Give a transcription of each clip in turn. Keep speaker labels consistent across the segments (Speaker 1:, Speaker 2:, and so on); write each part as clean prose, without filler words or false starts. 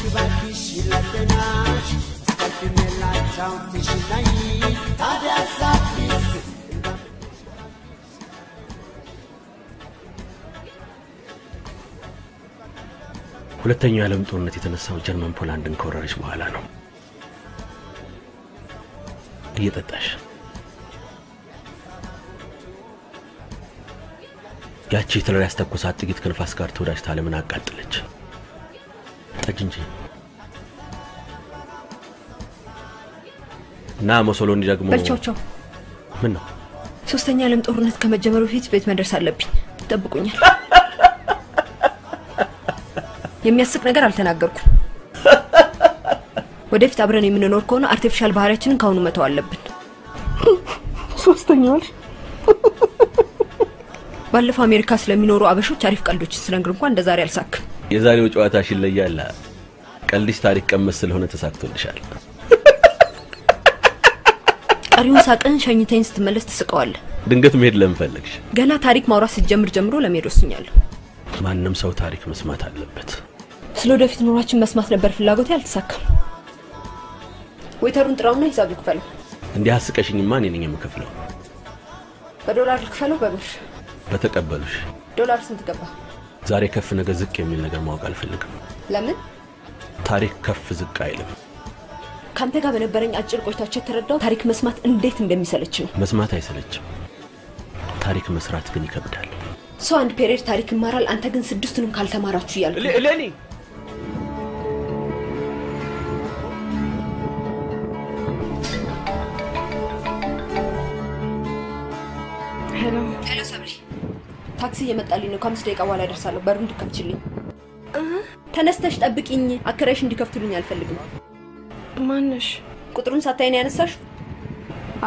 Speaker 1: ባኪሽ ለተናሽ ተከመላቻው ትሽናይ ታዲያ ሳትስ
Speaker 2: ሁለተኛው የዓለም ጦርነት የተነሳው ጀርመን ፖላንድን ከወረረች በኋላ ነው። እየጠጣሽ ያቺ ትለር ያስተኮሳት ጥቂት ከንፋስ ጋር ተወዳጅታ ዓለምን አቃጠለች። ጠጅ እንጂ ና ሞሶሎኒ ደግሞ
Speaker 3: በልቻው
Speaker 2: ምን ነው
Speaker 3: ሶስተኛ ዓለም ጦርነት ከመጀመሩ በፊት ቤት መድረስ አለብኝ። ጠብቁኛል። የሚያስቅ ነገር አልተናገርኩም። ወደፊት አብረን የምንኖር ከሆነ አርቲፊሻል ባህሪያችንን ካሁኑ መተው አለብን።
Speaker 4: ሶስተኛው
Speaker 3: ባለፈው አሜሪካ ስለሚኖሩ አበሾች አሪፍ ቀልዶች ስለነገር እንኳን እንደዛሬ አልሳክም።
Speaker 2: የዛሬው ጨዋታሽ ይለያል። ቀልድሽ ታሪክ ቀመስ ስለሆነ ተሳክቶልሻል።
Speaker 3: ቀሪውን ሳቀን ሸኝተኝ ስትመለስ ተስቀዋል።
Speaker 2: ድንገት መሄድ ለምፈልግሽ
Speaker 3: ገና ታሪክ ማውራት ሲጀምር ጀምሮ ለመሄድ ወስኛለሁ።
Speaker 2: ማንንም ሰው ታሪክ መስማት አለበት።
Speaker 3: ስለወደፊት ኑሯችን መስማት ነበር ፍላጎቴ፣ አልተሳካም። ወይተሩን ጥራውና ሂሳብ ይክፈለው።
Speaker 2: እንዲህ አስቀሽኝማ እኔ ነኝ የምከፍለው።
Speaker 3: በዶላር ልክፈለው በብር?
Speaker 2: በተቀበሉሽ።
Speaker 3: ዶላር ስንት ገባ?
Speaker 2: ዛሬ ከፍ ነገ ዝቅ የሚል ነገር ማወቅ አልፈልግም።
Speaker 3: ለምን?
Speaker 2: ታሪክ ከፍ ዝቅ አይልም።
Speaker 3: ካንተ ጋር በነበረኝ አጭር ቆይታችን ተረዳው ታሪክ መስማት እንዴት እንደሚሰለች ነው።
Speaker 2: መስማት አይሰለችም፣ ታሪክ መስራት ግን ይከብዳል።
Speaker 3: ሰው አንድ ፔሪየድ ታሪክ ይማራል፣ አንተ ግን ስድስቱንም ካልተማራችሁ ይያል።
Speaker 2: ለኔ
Speaker 3: ሄሎ ሰብሪ፣ ታክሲ እየመጣልኝ ነው። ከ5 ደቂቃ በኋላ ደርሳለሁ። በሩን እንድከፍችልኝ። ተነስተሽ ጠብቂኝ። አከራይሽ እንዲከፍቱልኝ አልፈልግም።
Speaker 4: ማነሽ?
Speaker 3: ቁጥሩን ሳታይ ነው ያነሳሽ?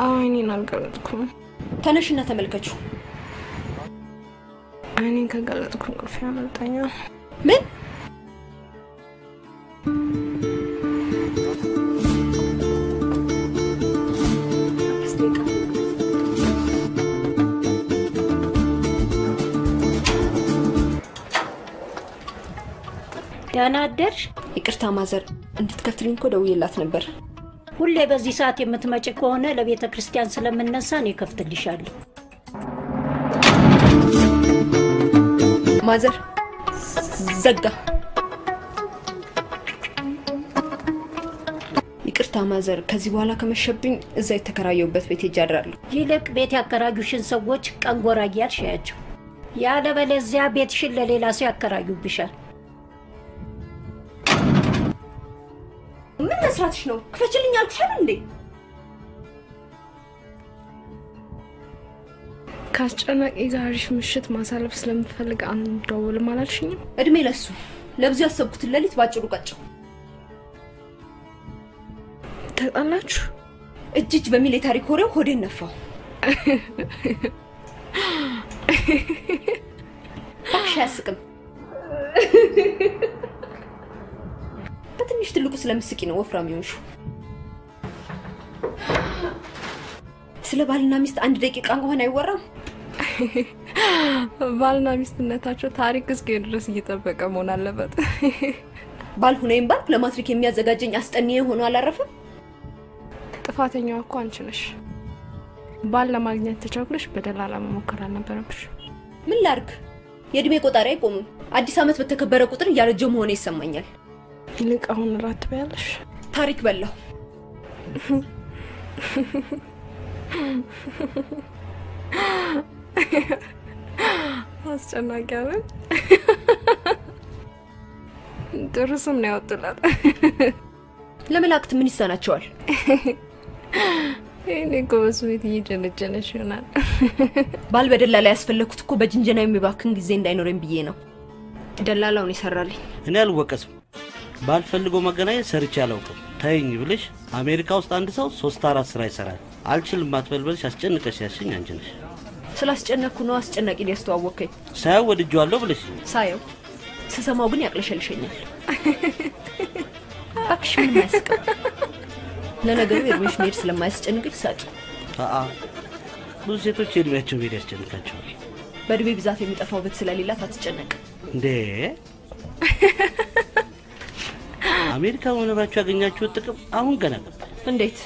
Speaker 4: እኔን አልገለጥኩም።
Speaker 3: ተነሽና ተመልከቹ።
Speaker 4: እኔን ከገለጥኩ እንቅልፍ ያመልጠኛል።
Speaker 3: ምን?
Speaker 5: ደህና አደርሽ?
Speaker 3: ይቅርታ ማዘር፣ እንድትከፍትልኝ እኮ ደውዬላት ነበር።
Speaker 5: ሁሌ በዚህ ሰዓት የምትመጪ ከሆነ ለቤተ ክርስቲያን ስለምነሳ እኔ ከፍትልሻለሁ።
Speaker 3: ማዘር ዘጋ። ይቅርታ ማዘር፣ ከዚህ በኋላ ከመሸብኝ እዛ የተከራየውበት ቤት ሄጄ አድራለሁ።
Speaker 5: ይልቅ ቤት ያከራዩሽን ሰዎች ቀን ጎራ እያልሽ ያቸው። ያለበለዚያ ቤትሽን ለሌላ ሰው ያከራዩብሻል።
Speaker 3: ምን መስራትሽ ነው? ክፈችልኝ አልኩሽ አይደል እንዴ?
Speaker 4: ካስጨናቂ ዛሬሽ ምሽት ማሳለፍ ስለምፈልግ አንደውልም አላልሽኝም?
Speaker 3: እድሜ ለሱ። ለብዙ ያሰብኩትን ሌሊት ባጭሩ ቀጨው።
Speaker 4: ተጣላችሁ?
Speaker 3: እጅ በሚል የታሪክ ወሬው ሆዴን ነፋው። ባክሽ ያስቅም። በትንሽ ትልቁ ስለምስቂ ነው ወፍራም ይሆንሽ። ስለ ባልና ሚስት አንድ ደቂቃ እንኳን አይወራም።
Speaker 4: ባልና ሚስትነታቸው ታሪክ እስከ ድረስ እየተጠበቀ መሆን አለበት።
Speaker 3: ባል ሁነይም ባል ለማትሪክ የሚያዘጋጀኝ አስጠንዬ ሆኖ አላረፈም።
Speaker 4: ጥፋተኛው እኮ አንቺ ነሽ። ባል ለማግኘት ተቻኩለሽ በደላላ መሞከር አልነበረብሽ።
Speaker 3: ምን ላርግ? የእድሜ ቆጣሪ አይቆምም። አዲስ አመት በተከበረ ቁጥር ያረጀው መሆኔ ይሰማኛል።
Speaker 4: ይልቅ አሁን ራት በያለሽ።
Speaker 3: ታሪክ በላው።
Speaker 4: አስጨናቂ አይደል? ጥሩ ስም ነው ያወጡላት።
Speaker 3: ለመላእክት ምን ይሳናቸዋል?
Speaker 4: እኔ ጎበዝ ቤት እየጀነጀነሽ ይሆናል።
Speaker 3: ባል በደላላ ያስፈለኩት እኮ በጅንጀና የሚባክን ጊዜ እንዳይኖረኝ ብዬ ነው። ደላላውን ይሰራልኝ።
Speaker 6: እኔ አልወቀስም። ባልፈልጎ መገናኘት ሰርቻ አላውቅም። ታይኝ ብለሽ አሜሪካ ውስጥ አንድ ሰው 3-4 ስራ ይሰራል። አልችልም ማትበልበልሽ አስጨንቀሽ ያሽኝ አንቺ ነሽ።
Speaker 3: ስላስጨነኩ ነው አስጨናቂ ሊያስተዋወቀኝ።
Speaker 6: ሳይው ወድጄዋለሁ ብለሽ
Speaker 3: ሳይው ስሰማው ግን ያቅለሸልሸኛል። ባክሽ ምን ያስቀ ለነገሩ የርሜሽ ሜድ ስለማያስጨንቅሽ ሳቂ።
Speaker 6: ብዙ ሴቶች የእድሜያቸው ሜድ ያስጨንቃቸዋል።
Speaker 3: በእድሜ ብዛት የሚጠፋው በት ስለሌላት አትጨነቅ
Speaker 6: እንዴ። አሜሪካ መኖራችሁ ያገኛችሁ ጥቅም አሁን ገና ገባ።
Speaker 3: እንዴት?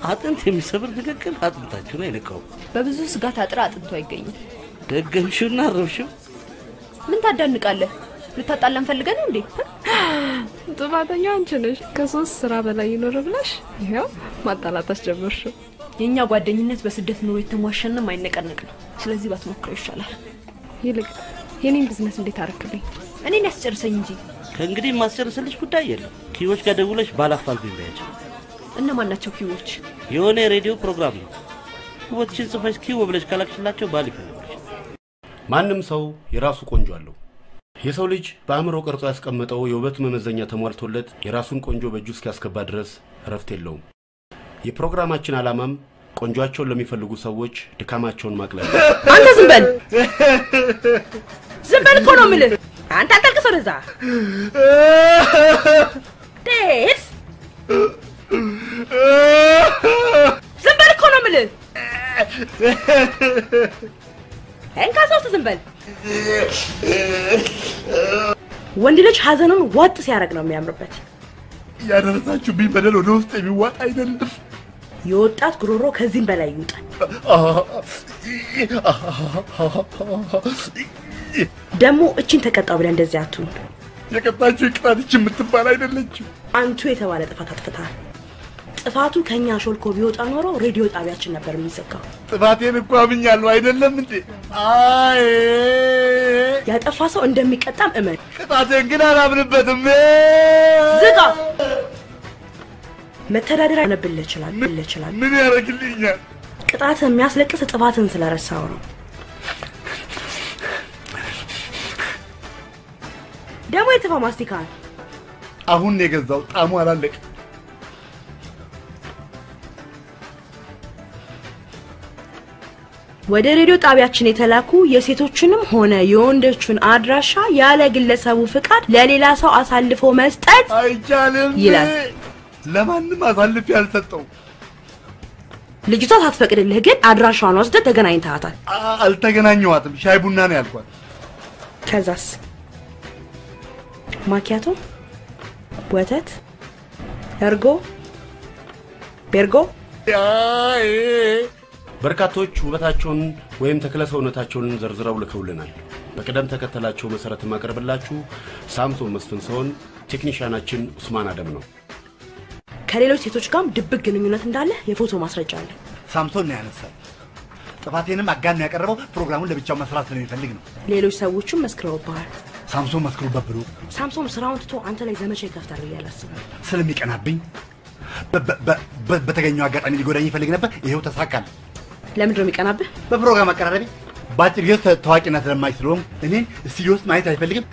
Speaker 6: አጥንት የሚሰብር ንግግር አጥንታችሁን አይነካውም።
Speaker 3: በብዙ ስጋት አጥራ አጥንቶ አይገኝም።
Speaker 6: ደገምሽውና አረብሽው።
Speaker 3: ምን ታዳንቃለህ? ልታጣላን ፈልገህ ነው እንዴ?
Speaker 4: ጥፋተኛው አንቺ ነሽ። ከሶስት ስራ በላይ ይኖር ብለሽ ይሄው ማጣላታስ ጀመርሽው።
Speaker 3: የኛ ጓደኝነት በስደት ኑሮ የተሟሸነም አይነቀነቅ ነው። ስለዚህ ባትሞክረው ይሻላል።
Speaker 4: ይልቅ የኔን ቢዝነስ እንዴት አረክልኝ?
Speaker 3: እኔን ያስጨርሰኝ እንጂ
Speaker 6: ከእንግዲህ ማስጨርስልሽ ጉዳይ የለም። ኪዎች ጋር ደውለሽ ባላፋልጉኝ በያቸው።
Speaker 3: እነማን ናቸው ኪዎች?
Speaker 6: የሆነ ሬዲዮ ፕሮግራም ነው። ወጥችን ጽፈሽ ኪው ብለሽ ካላክሽላቸው ባል ይፈልጉልሽ።
Speaker 7: ማንም ሰው የራሱ ቆንጆ አለው። የሰው ልጅ በአእምሮ ቀርጾ ያስቀመጠው የውበት መመዘኛ ተሟልቶለት የራሱን ቆንጆ በእጁ እስኪያስገባ ድረስ እረፍት የለውም። የፕሮግራማችን ዓላማም ቆንጆአቸውን ለሚፈልጉ ሰዎች ድካማቸውን ማቅለል።
Speaker 3: አንተ ዝም በል እኮ ነው የምልህ። አንተ አታልቅስ ወደዛ። ደስ ዝም በል እኮ ነው የምልህ። እንካሰው ዝም በል። ወንድ ልጅ ሐዘኑን ዋጥ ሲያረግ ነው የሚያምርበት።
Speaker 8: ያደረሳችሁ ቢበደል ወደ ውስጥ የሚዋጣ አይደለም።
Speaker 3: የወጣት ጉሮሮ ከዚህም በላይ ይውጣል። ደሞ እቺን ተቀጣው ብለ እንደዚህ አትሁን።
Speaker 8: የቀጣችሁ ይቅራትች የምትባል አይደለችም።
Speaker 3: አንቱ የተባለ ጥፋት አጥፍታል። ጥፋቱ ከኛ ሾልኮ ቢወጣ ኖሮ ሬዲዮ ጣቢያችን ነበር የሚዘጋው።
Speaker 8: ጥፋቴን እኮ አምኛለሁ አይደለም እንዴ? አይ
Speaker 3: ያጠፋ ሰው እንደሚቀጣም እመን።
Speaker 8: ቅጣቴን ግን አላምንበትም።
Speaker 3: ዝጋ። መተዳደሪያ ነብልህ ይችላል።
Speaker 8: ምን ያደርግልኛል?
Speaker 3: ቅጣት የሚያስለቅስ ጥፋትን ስለረሳው ነው። ደሞ የተፋ ማስቲካ
Speaker 8: አሁን ነው የገዛው። ጣሙ አላለቀ።
Speaker 3: ወደ ሬዲዮ ጣቢያችን የተላኩ የሴቶችንም ሆነ የወንዶችን አድራሻ ያለ ግለሰቡ ፍቃድ ለሌላ ሰው አሳልፎ መስጠት
Speaker 8: አይቻልም
Speaker 3: ይላል።
Speaker 8: ለማንም አሳልፍ ያልሰጠው።
Speaker 3: ልጅቷ ሳትፈቅድልህ ግን አድራሻዋን ወስደህ ተገናኝተሃታል።
Speaker 8: አልተገናኘኋትም። ሻይ ቡና ነው ያልኳት።
Speaker 3: ከዛስ ማኪያቶ፣ ወተት፣ እርጎ፣ ቤርጎ።
Speaker 7: በርካቶች ውበታቸውን ወይም ተክለ ሰውነታቸውን ዘርዝረው ልከውልናል። በቀደም ተከተላቸው መሰረት ማቀርብላችሁ ሳምሶን መስፍን ሲሆን ቴክኒሻናችን ኡስማን አደም ነው።
Speaker 3: ከሌሎች ሴቶች ጋር ድብቅ ግንኙነት እንዳለ የፎቶ ማስረጃ አለ።
Speaker 8: ሳምሶን ነው ያነሳው። ጥፋቴንም አጋን ያቀርበው ፕሮግራሙን ለብቻው መስራት ስለሚፈልግ ነው።
Speaker 3: ሌሎች ሰዎችም መስክረውብሃል።
Speaker 8: ሳምሶን መስክሮበት ብሎ
Speaker 3: ሳምሶን ስራውን ትቶ አንተ ላይ ዘመቻ ይከፍታል ያላስብ
Speaker 8: ስለሚቀናብኝ በተገኘው አጋጣሚ ሊጎዳኝ ይፈልግ ነበር። ይሄው ተሳካል።
Speaker 3: ለምንድነው የሚቀናብህ?
Speaker 8: በፕሮግራም አቀራረቢ ባጭር ጊዜ ታዋቂነት ለማይ ስለሆነ እኔን ስቱዲዮ ውስጥ ማየት አይፈልግም።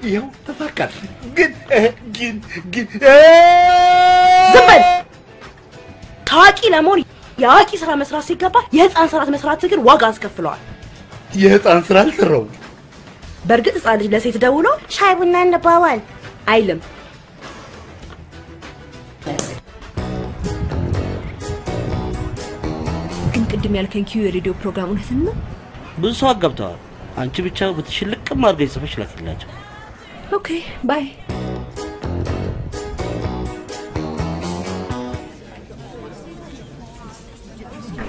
Speaker 8: ይሄው ተሳካል። ግን
Speaker 3: ዝም በል። ታዋቂ ለመሆን የአዋቂ ስራ መስራት ሲገባ የህፃን ስራ መስራት ግን ዋጋ አስከፍለዋል።
Speaker 8: የህፃን ስራ አልሰራው።
Speaker 3: በእርግጥ ህፃን ልጅ ለሴት ደውሎ ሻይ ቡና እንባባል አይልም። ግን ቅድም ያልከኝ ኪዩ የሬዲዮ ፕሮግራም እውነትን ነው?
Speaker 6: ብዙ ሰው አገብተዋል። አንቺ ብቻ ብትሽልቅም አድርገሽ ጽፈሽ ላክላቸው።
Speaker 3: ኦኬ ባይ።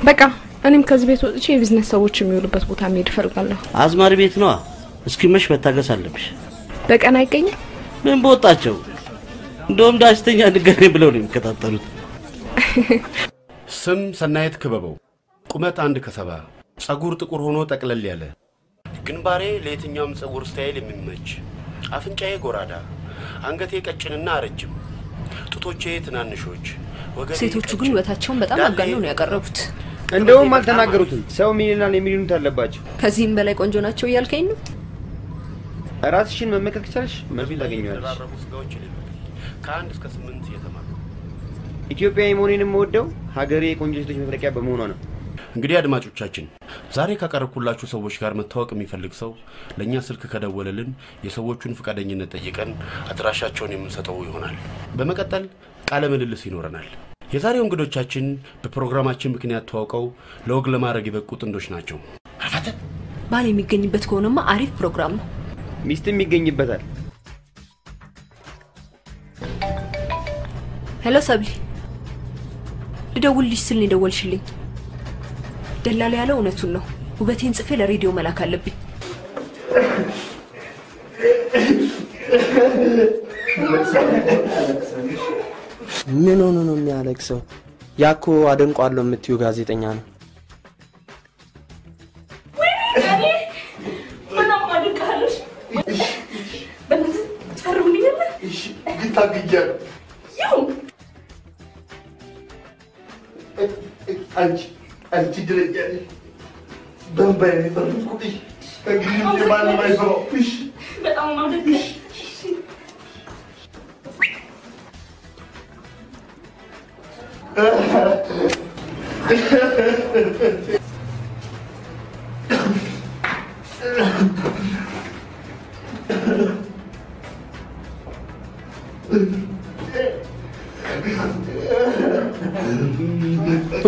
Speaker 4: በቃ እኔም ከዚህ ቤት ወጥቼ የቢዝነስ ሰዎች የሚውሉበት ቦታ መሄድ እፈልጋለሁ።
Speaker 6: አዝማሪ ቤት ነው። እስኪመሽ መታገስ አለብሽ።
Speaker 4: በቀን አይገኝም።
Speaker 6: ምን በወጣቸው እንደውም ዳስተኛ ንገረኝ ብለው ነው የሚከታተሉት።
Speaker 7: ስም ሰናየት ክበበው፣ ቁመት 1 ከ70፣ ጸጉር ጥቁር ሆኖ ጠቅለል ያለ፣ ግንባሬ ለየትኛውም ጸጉር ስታይል የሚመች፣ አፍንጫዬ ጎራዳ፣ አንገቴ ቀጭንና ረጅም፣ ጡቶቼ ትናንሾች፣ ወገቤ
Speaker 3: ሴቶቹ ግን ውበታቸውን በጣም አጋነው ነው ያቀረቡት።
Speaker 9: እንደውም አልተናገሩትም። ሰው ሚሊዮናል የሚሉት አለባቸው።
Speaker 3: ከዚህም በላይ ቆንጆ ናቸው እያልከኝ ነው?
Speaker 9: ራስሽን መመከት ከቻልሽ መልኩ ታገኛለሽ።
Speaker 7: ከ1 እስከ 8 የተማሩ
Speaker 9: ኢትዮጵያዊ መሆኔንም ወደው ሀገሬ ቆንጆ ሴቶች መፍለቂያ በመሆኗ ነው።
Speaker 7: እንግዲህ አድማጮቻችን ዛሬ ካቀረብኩላችሁ ሰዎች ጋር መታወቅ የሚፈልግ ሰው ለኛ ስልክ ከደወለልን የሰዎቹን ፍቃደኝነት ጠይቀን አድራሻቸውን የምንሰጠው ይሆናል። በመቀጠል ቃለ ምልልስ ይኖረናል። የዛሬው እንግዶቻችን በፕሮግራማችን ምክንያት ተዋውቀው ለወግ ለማድረግ የበቁ ጥንዶች ናቸው።
Speaker 3: ባል የሚገኝበት ከሆነማ አሪፍ ፕሮግራም ነው።
Speaker 9: ሚስትም ይገኝበታል።
Speaker 3: ሄሎ ሰብሊ ልደውልልሽ ስል ነው ደወልሽልኝ ደላላ ያለው እውነቱን ነው ውበቴን ጽፌ ለሬዲዮ መላክ አለብኝ
Speaker 10: ምን ሆኖ ነው የሚያለቅሰው ያኮ አደንቋለሁ የምትዩ ጋዜጠኛ ነው
Speaker 8: አንቺ ድረጃለሽ በእንባዬ ነው የፈረምኩብሽ ከግንኙነት የማንም አይሰማብሽ
Speaker 11: በጣም ማደግሽ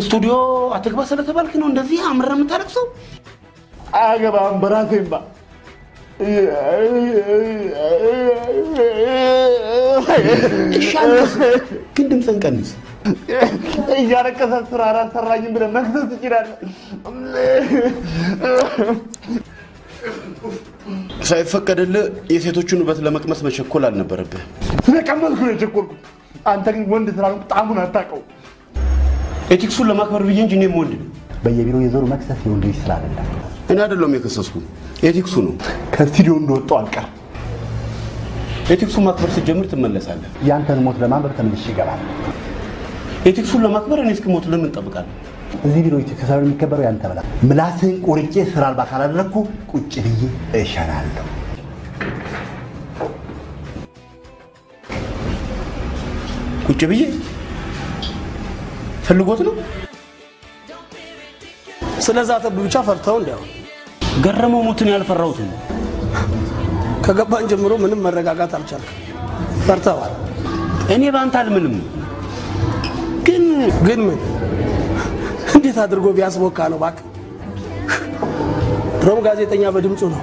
Speaker 7: ስቱዲዮ አትግባ ስለተባልክ ነው እንደዚህ አምረህ የምታለቅሰው?
Speaker 8: አገባም በራሴማ
Speaker 7: ግን ድምፅን ቀንስ።
Speaker 8: እያለቀሰ ስራ አላሰራኝም ብለህ መክሰስ ትችላለህ።
Speaker 7: ሳይፈቀድልህ የሴቶቹን ውበት ለመቅመስ መቸኮል አልነበረብህ።
Speaker 8: ስለቀመስኩ ነው የቸኮልኩት። አንተ ግን ወንድ ስላልሆንክ ጣዕሙን አታውቀውም።
Speaker 7: ኤቲክሱን ለማክበር ብዬ እንጂ እኔም ወንድ ነኝ።
Speaker 8: በየቢሮው የዞሩ መክሰስ የወንድ ልጅ ስራ አይደለም።
Speaker 7: እኔ አይደለሁም የከሰስኩ ኤቲክሱ ነው።
Speaker 8: ከስቱዲዮ እንደወጣሁ አልቀርም።
Speaker 7: ኤቲክሱን ማክበር ስትጀምር ትመለሳለህ።
Speaker 8: ያንተን ሞት ለማንበብ ተመልሼ እገባለሁ።
Speaker 7: ኤቲክሱን ለማክበር እኔ እስክሞት ለምን እንጠብቃለን?
Speaker 8: እዚህ ቢሮ ኤቲክስ ሳይሆን የሚከበረው ያንተ በላ ምላስህን ቆርጬ ስራ አልባ ካላደረግኩ ቁጭ ብዬ እሸናለሁ።
Speaker 7: ቁጭ ብዬ ፈልጎት ነው
Speaker 10: ስለዛ ተብቻ ፈርተው እንዲያው
Speaker 7: ገረመው ሞትን ያልፈራሁት ነው
Speaker 10: ከገባን ጀምሮ ምንም መረጋጋት አልቻልኩም ፈርተዋል
Speaker 7: እኔ ባንተ አልምንም
Speaker 10: ግን ምን እንዴት አድርጎ ቢያስቦካ ነው ባክ ድሮም ጋዜጠኛ በድምጹ ነው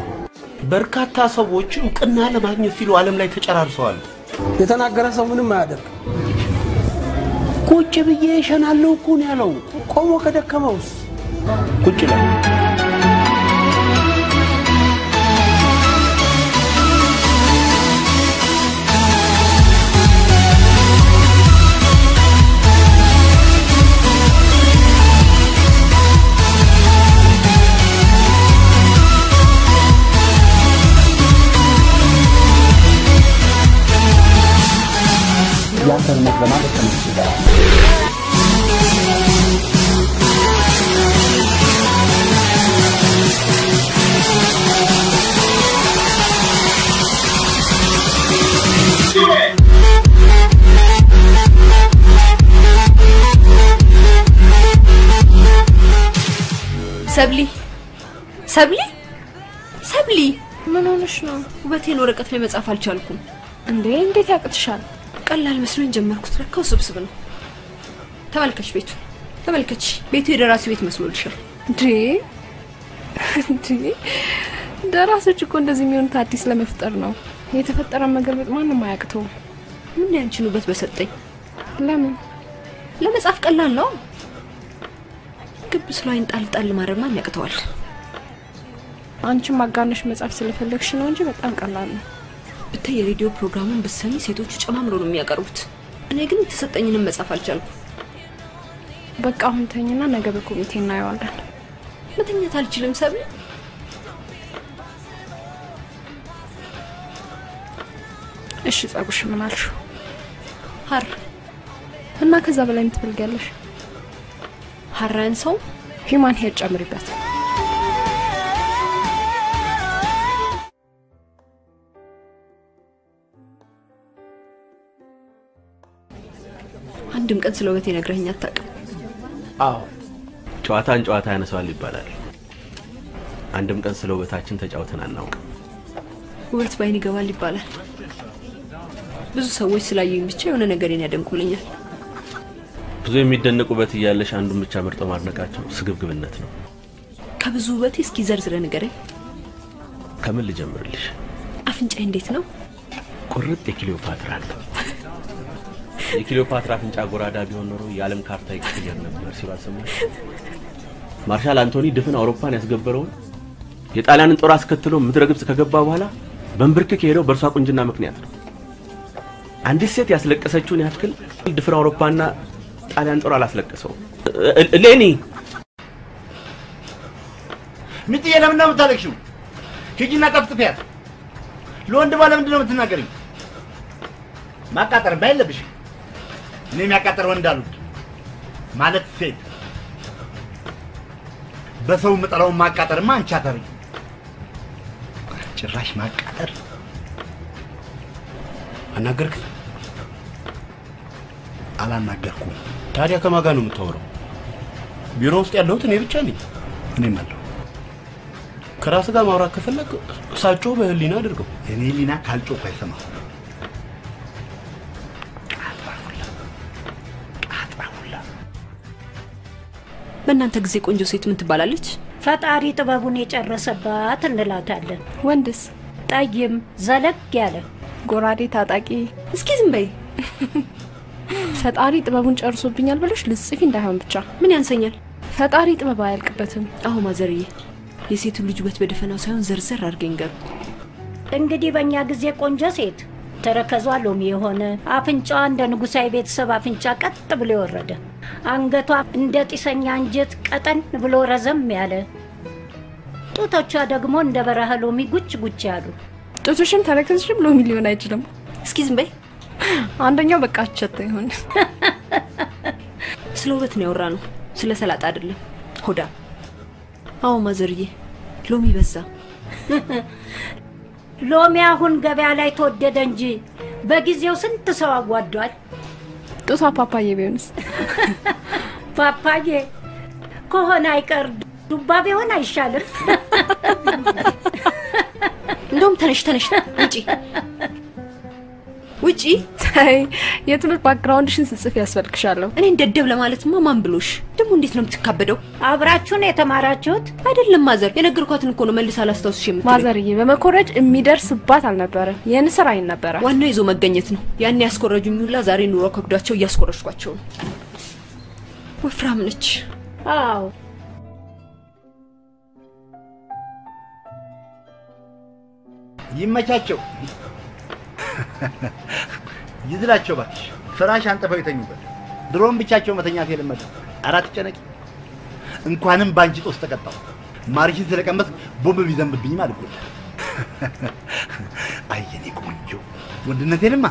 Speaker 7: በርካታ ሰዎች እውቅና ለማግኘት ሲሉ ዓለም ላይ ተጨራርሰዋል
Speaker 10: የተናገረ ሰው ምንም አያደርግ
Speaker 7: ቁጭ ብዬ እሸናለሁ እኮ ነው ያለው
Speaker 10: ቆሞ ከደከመውስ
Speaker 7: ቁጭ ላይ
Speaker 8: ያንተን ሞት ለማንበብ ተመልሼ እገባለሁ።
Speaker 3: ሰብሊ
Speaker 4: ምን ሆነሽ ነው
Speaker 3: ውበቴን ወረቀት ላይ መጻፍ አልቻልኩም
Speaker 4: እንዴት ያቅትሻል
Speaker 3: ቀላል መስሎኝ ጀመርኩት ለካው ስብስብ ነው ተመልከች ቤቱ የደራሲ ቤት መስሎልሻል
Speaker 4: እንዴ ደራሲዎች እኮ እንደዚህ የሚሆኑት አዲስ ለመፍጠር ነው የተፈጠረ መገልበጥ ማንንም አያቅተው
Speaker 3: ምን ያንቺን ውበት በሰጠኝ
Speaker 4: ለምን
Speaker 3: ለመጻፍ ቀላል ነው ግብስ ላይ እንጣልጣል ማረግ ማን ያቅተዋል
Speaker 4: አንቺ ማጋነሽ መጻፍ ስለፈለግሽ ነው እንጂ በጣም ቀላል ነው
Speaker 3: ብታይ የሬዲዮ ፕሮግራሙን በሰሚ ሴቶቹ ጨማምረው ነው የሚያቀርቡት እኔ ግን የተሰጠኝንም መጻፍ አልቻልኩም
Speaker 4: በቃ አሁን ተኝና ነገ በኮሚቴ እናየዋለን
Speaker 3: መተኛት አልችልም ሰብሊ
Speaker 4: እሺ ጻጉሽ ምን አልሽ
Speaker 3: ሀር
Speaker 4: እና ከዛ በላይ ምትፈልጊያለሽ
Speaker 3: ሀራን ሰው
Speaker 4: ሂማን ሄር ጨምሪበት
Speaker 3: አንድም ቀን ስለ ውበቴ ነግረኸኝ አታውቅም
Speaker 2: አዎ ጨዋታን ጨዋታ ያነሳዋል ይባላል አንድም ቀን ስለ ውበታችን ተጫውተን አናውቅም
Speaker 3: ውበት ባይን ይገባል ይባላል ብዙ ሰዎች ስላዩኝ ብቻ የሆነ ነገርን ያደንቁልኛል
Speaker 2: ብዙ የሚደነቁ ውበት እያለሽ አንዱን ብቻ መርጦ ማድነቃቸው ስግብግብነት ነው
Speaker 3: ከብዙ ውበቴ እስኪ ዘርዝረ ንገረኝ
Speaker 2: ከምን ልጀምርልሽ
Speaker 3: አፍንጫ እንዴት ነው
Speaker 2: ቁርጥ የክሊዮፓትራ ነው የክሊዮፓትራ አፍንጫ ጎራዳ ቢሆን ኖሮ የዓለም ካርታ ይቀየር ነበር ሲሉ አሰማሽ። ማርሻል አንቶኒ ድፍን አውሮፓን ያስገበረውን የጣሊያንን ጦር አስከትሎ ምድረ ግብጽ ከገባ በኋላ በእንብርክክ ሄደው በእርሷ ቁንጅና ምክንያት ነው። አንዲት ሴት ያስለቀሰችውን ያክል ድፍን አውሮፓና ጣሊያን ጦር አላስለቀሰው። ሌኒ
Speaker 8: ምጥዬ ለምን ነው የምታለቅሽው? ሂጂና ጠፍጥፊያት። ለወንድ ባለ ምንድን ነው የምትናገሪው? ማቃጠር ባይለብሽ እኔ የሚያቃጠር ወንድ አሉት ማለት ሴት በሰው መጠራው ማቃጠርማ አንቺ አታሪ ጭራሽ ማቃጠር
Speaker 7: አናገርክ?
Speaker 8: አላናገርኩም።
Speaker 7: ታዲያ ከማን ጋር ነው የምታወራው? ቢሮ ውስጥ ያለሁት እኔ ብቻ ነኝ።
Speaker 8: እኔም አለሁ።
Speaker 7: ከራስ ጋር ማውራት ከፈለክ ሳጮህ በህሊና አድርገው።
Speaker 8: እኔ ሊና ካልጮህ አይሰማም።
Speaker 3: በእናንተ ጊዜ ቆንጆ ሴት ምን ትባላለች?
Speaker 5: ፈጣሪ ጥበቡን የጨረሰባት እንላታለን።
Speaker 4: ወንድስ?
Speaker 5: ጠይም ዘለግ ያለ
Speaker 4: ጎራዴ ታጣቂ።
Speaker 3: እስኪ ዝም በይ።
Speaker 4: ፈጣሪ ጥበቡን ጨርሶብኛል ብለሽ ልጽፊ እንዳይሆን ብቻ።
Speaker 3: ምን ያንሰኛል?
Speaker 4: ፈጣሪ ጥበብ አያልቅበትም።
Speaker 3: አሁ ማዘርዬ የሴቱ ልጅ ውበት በደፈናው ሳይሆን ዘርዘር አድርገኝ ገር።
Speaker 5: እንግዲህ በእኛ ጊዜ ቆንጆ ሴት ተረከዟ ሎሚ የሆነ አፍንጫዋ እንደ ንጉሳዊ ቤተሰብ አፍንጫ ቀጥ ብሎ የወረደ አንገቷ እንደ ጢሰኛ አንጀት ቀጠን ብሎ ረዘም ያለ ጡቶቿ ደግሞ እንደ በረሃ ሎሚ ጉጭ ጉጭ ያሉ።
Speaker 4: ጡቶሽም ተረከዝሽም ሎሚ ሊሆን አይችልም።
Speaker 3: እስኪ ዝም በይ።
Speaker 4: አንደኛው በቃ አቸተ ይሆን።
Speaker 3: ስለ ውበት ነው ያወራነው፣ ስለ ሰላጣ አይደለም። ሆዳ አዎ ማዘርዬ ሎሚ በዛ።
Speaker 5: ሎሚ አሁን ገበያ ላይ ተወደደ እንጂ በጊዜው ስንት ሰው አዋዷል።
Speaker 4: ጡቷ ፓፓዬ ቢሆንስ?
Speaker 5: ፓፓዬ ከሆነ አይቀር ዱባ ቢሆን አይሻልም?
Speaker 3: እንደውም ተነሽ ውጪ ውጪ።
Speaker 4: ታይ የትምህርት ባክግራውንድሽን ስጽፍ ያስፈልግሻለሁ።
Speaker 3: እኔ እንደደብ ለማለትማ ማን ብሎሽ? ደግሞ እንዴት ነው የምትካበደው?
Speaker 5: አብራችሁን የተማራችሁት
Speaker 3: አይደለም ማዘር፣ የነገርኳትን እኮ ነው መልስ አላስታውስሽ የምትለው።
Speaker 4: ማዘርዬ በመኮረጅ የሚደርስባት አልነበረም፣ የንስር አይን ነበረ።
Speaker 3: ዋናው ይዞ መገኘት ነው። ያን ያስኮረጁኝ ሁላ ዛሬ ኑሮ ከብዷቸው እያስኮረጅኳቸው ነው። ወፍራም ነች።
Speaker 5: አዎ
Speaker 8: ይመቻቸው። ይዝላቸው ባክሽ። ፍራሽ አንጥፈው ይተኙበት። ድሮም ብቻቸው መተኛት የለመዱ። አራት ጨነቂ እንኳንም ባንቺ ጦስ ተቀጣው። ማርሽን ስለቀመስ ቦምብ ቢዘንብብኝ ማለት ነው። አየኔ ቆንጆ ወንድነቴንማ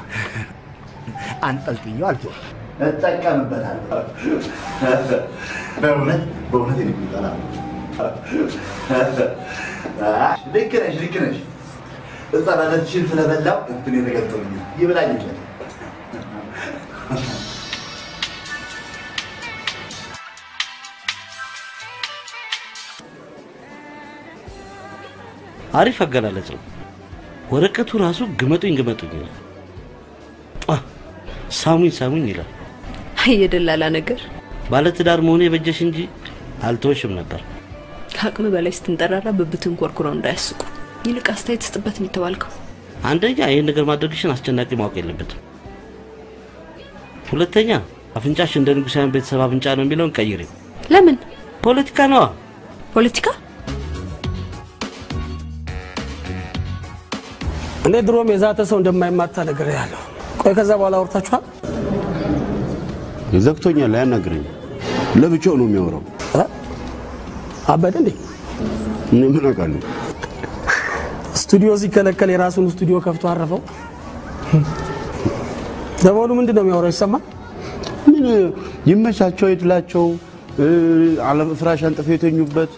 Speaker 8: አንጠልጥየው አልተወው። እጠቀምበታለሁ። በእውነት ይልቁታል። ልክ ነሽ። እዛ ባለችል ስለበላው እንትን የተገጠመኝ ይብላኝ ይችላል።
Speaker 6: አሪፍ አገላለጽ ነው። ወረቀቱ ራሱ ግመጡኝ ሳሙኝ ይላል።
Speaker 3: የደላላ ነገር።
Speaker 6: ባለትዳር መሆኔ በጀሽ እንጂ አልተወሽም ነበር።
Speaker 3: ከአቅም በላይ ስትንጠራራ ብብትን ኮርኩረው እንዳያስቁ። ይልቅ አስተያየት ስጥበት ነው የተባልከው።
Speaker 6: አንደኛ ይሄን ነገር ማድረግሽን አስጨናቂ ማወቅ የለበትም። ሁለተኛ አፍንጫሽ እንደ ንጉሳውያን ቤተሰብ አፍንጫ ነው የሚለውን ቀይሬው።
Speaker 3: ለምን?
Speaker 6: ፖለቲካ ነው።
Speaker 3: ፖለቲካ?
Speaker 11: እኔ ድሮም የዛተ ሰው እንደማይማታ ነገር ያለው። ቆይ ከዛ በኋላ አውርታችኋል?
Speaker 7: ዘግቶኛል። አያናግረኝ። ለብቻው ነው የሚያወራው።
Speaker 11: አበደ እንዴ?
Speaker 7: እኔ ምን አውቃለሁ?
Speaker 11: ስቱዲዮ ሲከለከል የራሱን ስቱዲዮ ከፍቶ አረፈው። ደሞኑ ምንድነው የሚያወራው? ይሰማል?
Speaker 7: ምን ይመቻቸው ይድላቸው። ዓለም ፍራሽ አንጥፈው የተኙበት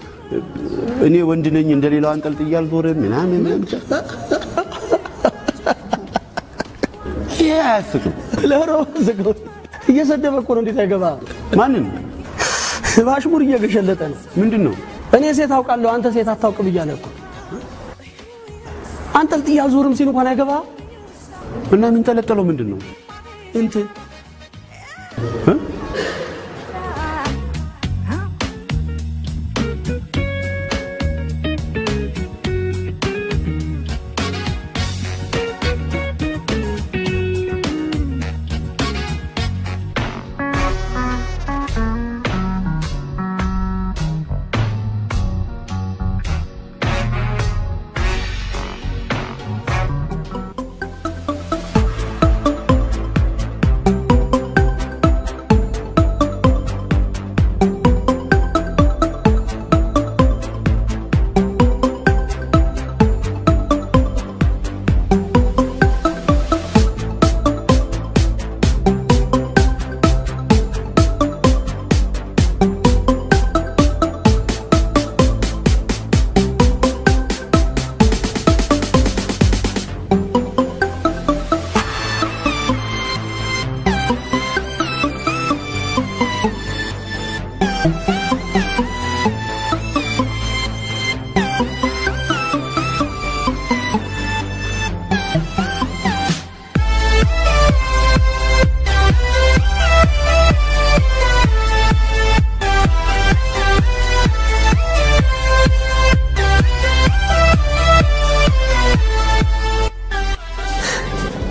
Speaker 7: እኔ ወንድ ነኝ እንደሌላው አንጠልጥያል ዞረ ምናምን ያስቅም
Speaker 11: ለሮ ዘግቶ እየሰደበ እኮ ነው። እንዴት አይገባ?
Speaker 7: ማንን
Speaker 11: ባሽሙር እየገሸለጠ ነው።
Speaker 7: ምንድነው?
Speaker 11: እኔ ሴት አውቃለሁ አንተ ሴት አታውቅም እያለ እኮ አንጠልጥያ ዞርም ሲል እንኳን አይገባ።
Speaker 7: እና ምን ተለጠለው? ምንድነው?
Speaker 11: እንትን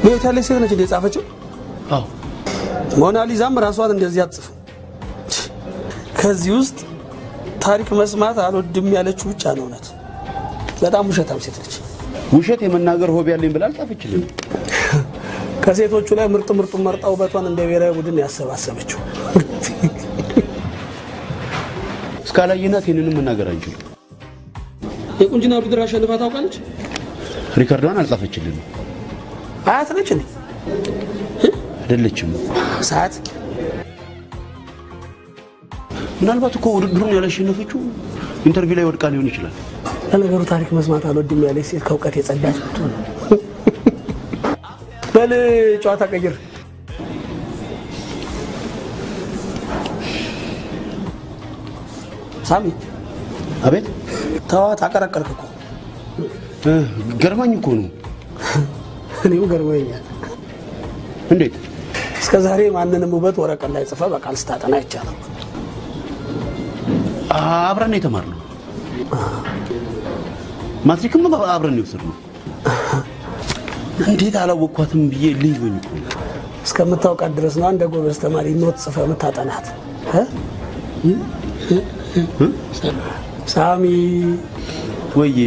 Speaker 11: በህይወት ያለች ሴት ነች እንደ ጻፈችው?
Speaker 7: አዎ
Speaker 11: ሞናሊዛም ራሷን እንደዚህ አጽፍ። ከዚህ ውስጥ ታሪክ መስማት አልወድም ያለችው ብቻ ነው እውነት። በጣም ውሸታም ሴት ነች።
Speaker 7: ውሸት የመናገር ሆቢ ያለኝ ብላ አልጻፈችልኝ።
Speaker 11: ከሴቶቹ ላይ ምርጥ መርጣው ውበቷን እንደ ብሔራዊ ቡድን ያሰባሰበችው።
Speaker 7: እስካላየናት ይሄንንም መናገር አንችልም።
Speaker 11: የቁንጅና ውድድር አሸንፋ ታውቃለች?
Speaker 7: ሪካርዷን አልጻፈችልኝ።
Speaker 11: አያት ነች እንዴ?
Speaker 7: አይደለችም።
Speaker 11: ሰዓት
Speaker 7: ምናልባት እኮ ውድድሩን ያላሸነፈችው ኢንተርቪው ላይ ወድቃ ሊሆን ይችላል።
Speaker 11: ለነገሩ ታሪክ መስማት አልወድም ያለች ሴት ከእውቀት የጸዳች ብትሆን በል ጨዋታ ቀይር። ሳሚ
Speaker 7: አቤት።
Speaker 11: ተዋት አቀረቀርክ እኮ።
Speaker 7: ገርማኝ እኮ ነው።
Speaker 11: እኔም ገርሞኛል።
Speaker 7: እንዴት
Speaker 11: እስከ ዛሬ ማንንም ውበት ወረቀት ላይ ጽፈ በቃል ስታጠና ይቻላል።
Speaker 7: አብረን የተማርነው ማትሪክም አብረን የወሰድነው። እንዴት አላወቅኳትም ብዬ ልይኝ እኮ
Speaker 11: እስከምታውቃት ድረስ ነው እንደ ጎበዝ ተማሪ ኖት ጽፈ የምታጠናት። ሳሚ
Speaker 7: ወዬ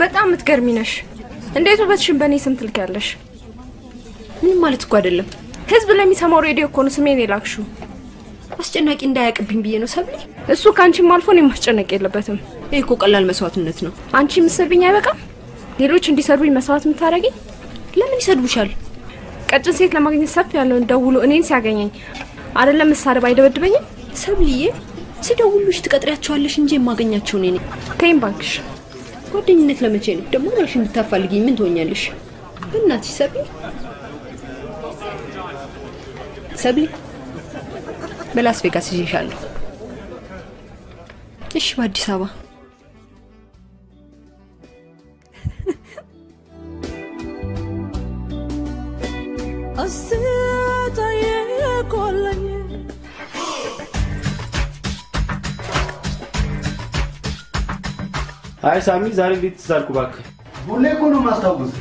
Speaker 4: በጣም ምትገርሚ ነሽ። እንዴት ውበትሽን በእኔ ስም ትልካለሽ?
Speaker 3: ምን ማለት እኮ አይደለም።
Speaker 4: ህዝብ ለሚሰማው ሬዲዮ እኮ ነው ስሜን የላክሽው።
Speaker 3: አስጨናቂ እንዳያቅብኝ ብዬ ነው ሰብሊ።
Speaker 4: እሱ ካንቺም አልፎ እኔን ማስጨነቅ የለበትም።
Speaker 3: ይሄ እኮ ቀላል መስዋዕትነት ነው።
Speaker 4: አንቺ ምትሰድብኝ አይበቃም? ሌሎች እንዲሰድቡኝ መስዋዕት የምታረጊኝ?
Speaker 3: ለምን ይሰድቡሻል?
Speaker 4: ቀጭን ሴት ለማግኘት ሰፍ ያለውን ደውሎ እኔን ሲያገኘኝ አይደለም መሳደብ አይደበድበኝም?
Speaker 3: ሰብሊዬ ሲደውሉሽ ትቀጥሪያቸዋለሽ እንጂ የማገኛቸው እኔ ነኝ።
Speaker 4: ተይም ባንክሽ።
Speaker 3: ጓደኝነት ለመቼ ነው ደግሞ? ራስሽን ብታፋልጊኝ ምን ትሆኛለሽ? በእናትሽ ሰብሊ ሰብሊ በላስ ቬጋስ ይዤሻለሁ። እሺ በአዲስ አበባ
Speaker 6: አይ ሳሚ ዛሬ እንዴት ተሳልኩ እባክህ?
Speaker 8: ሁሌ እኮ ነው ማስታወስ።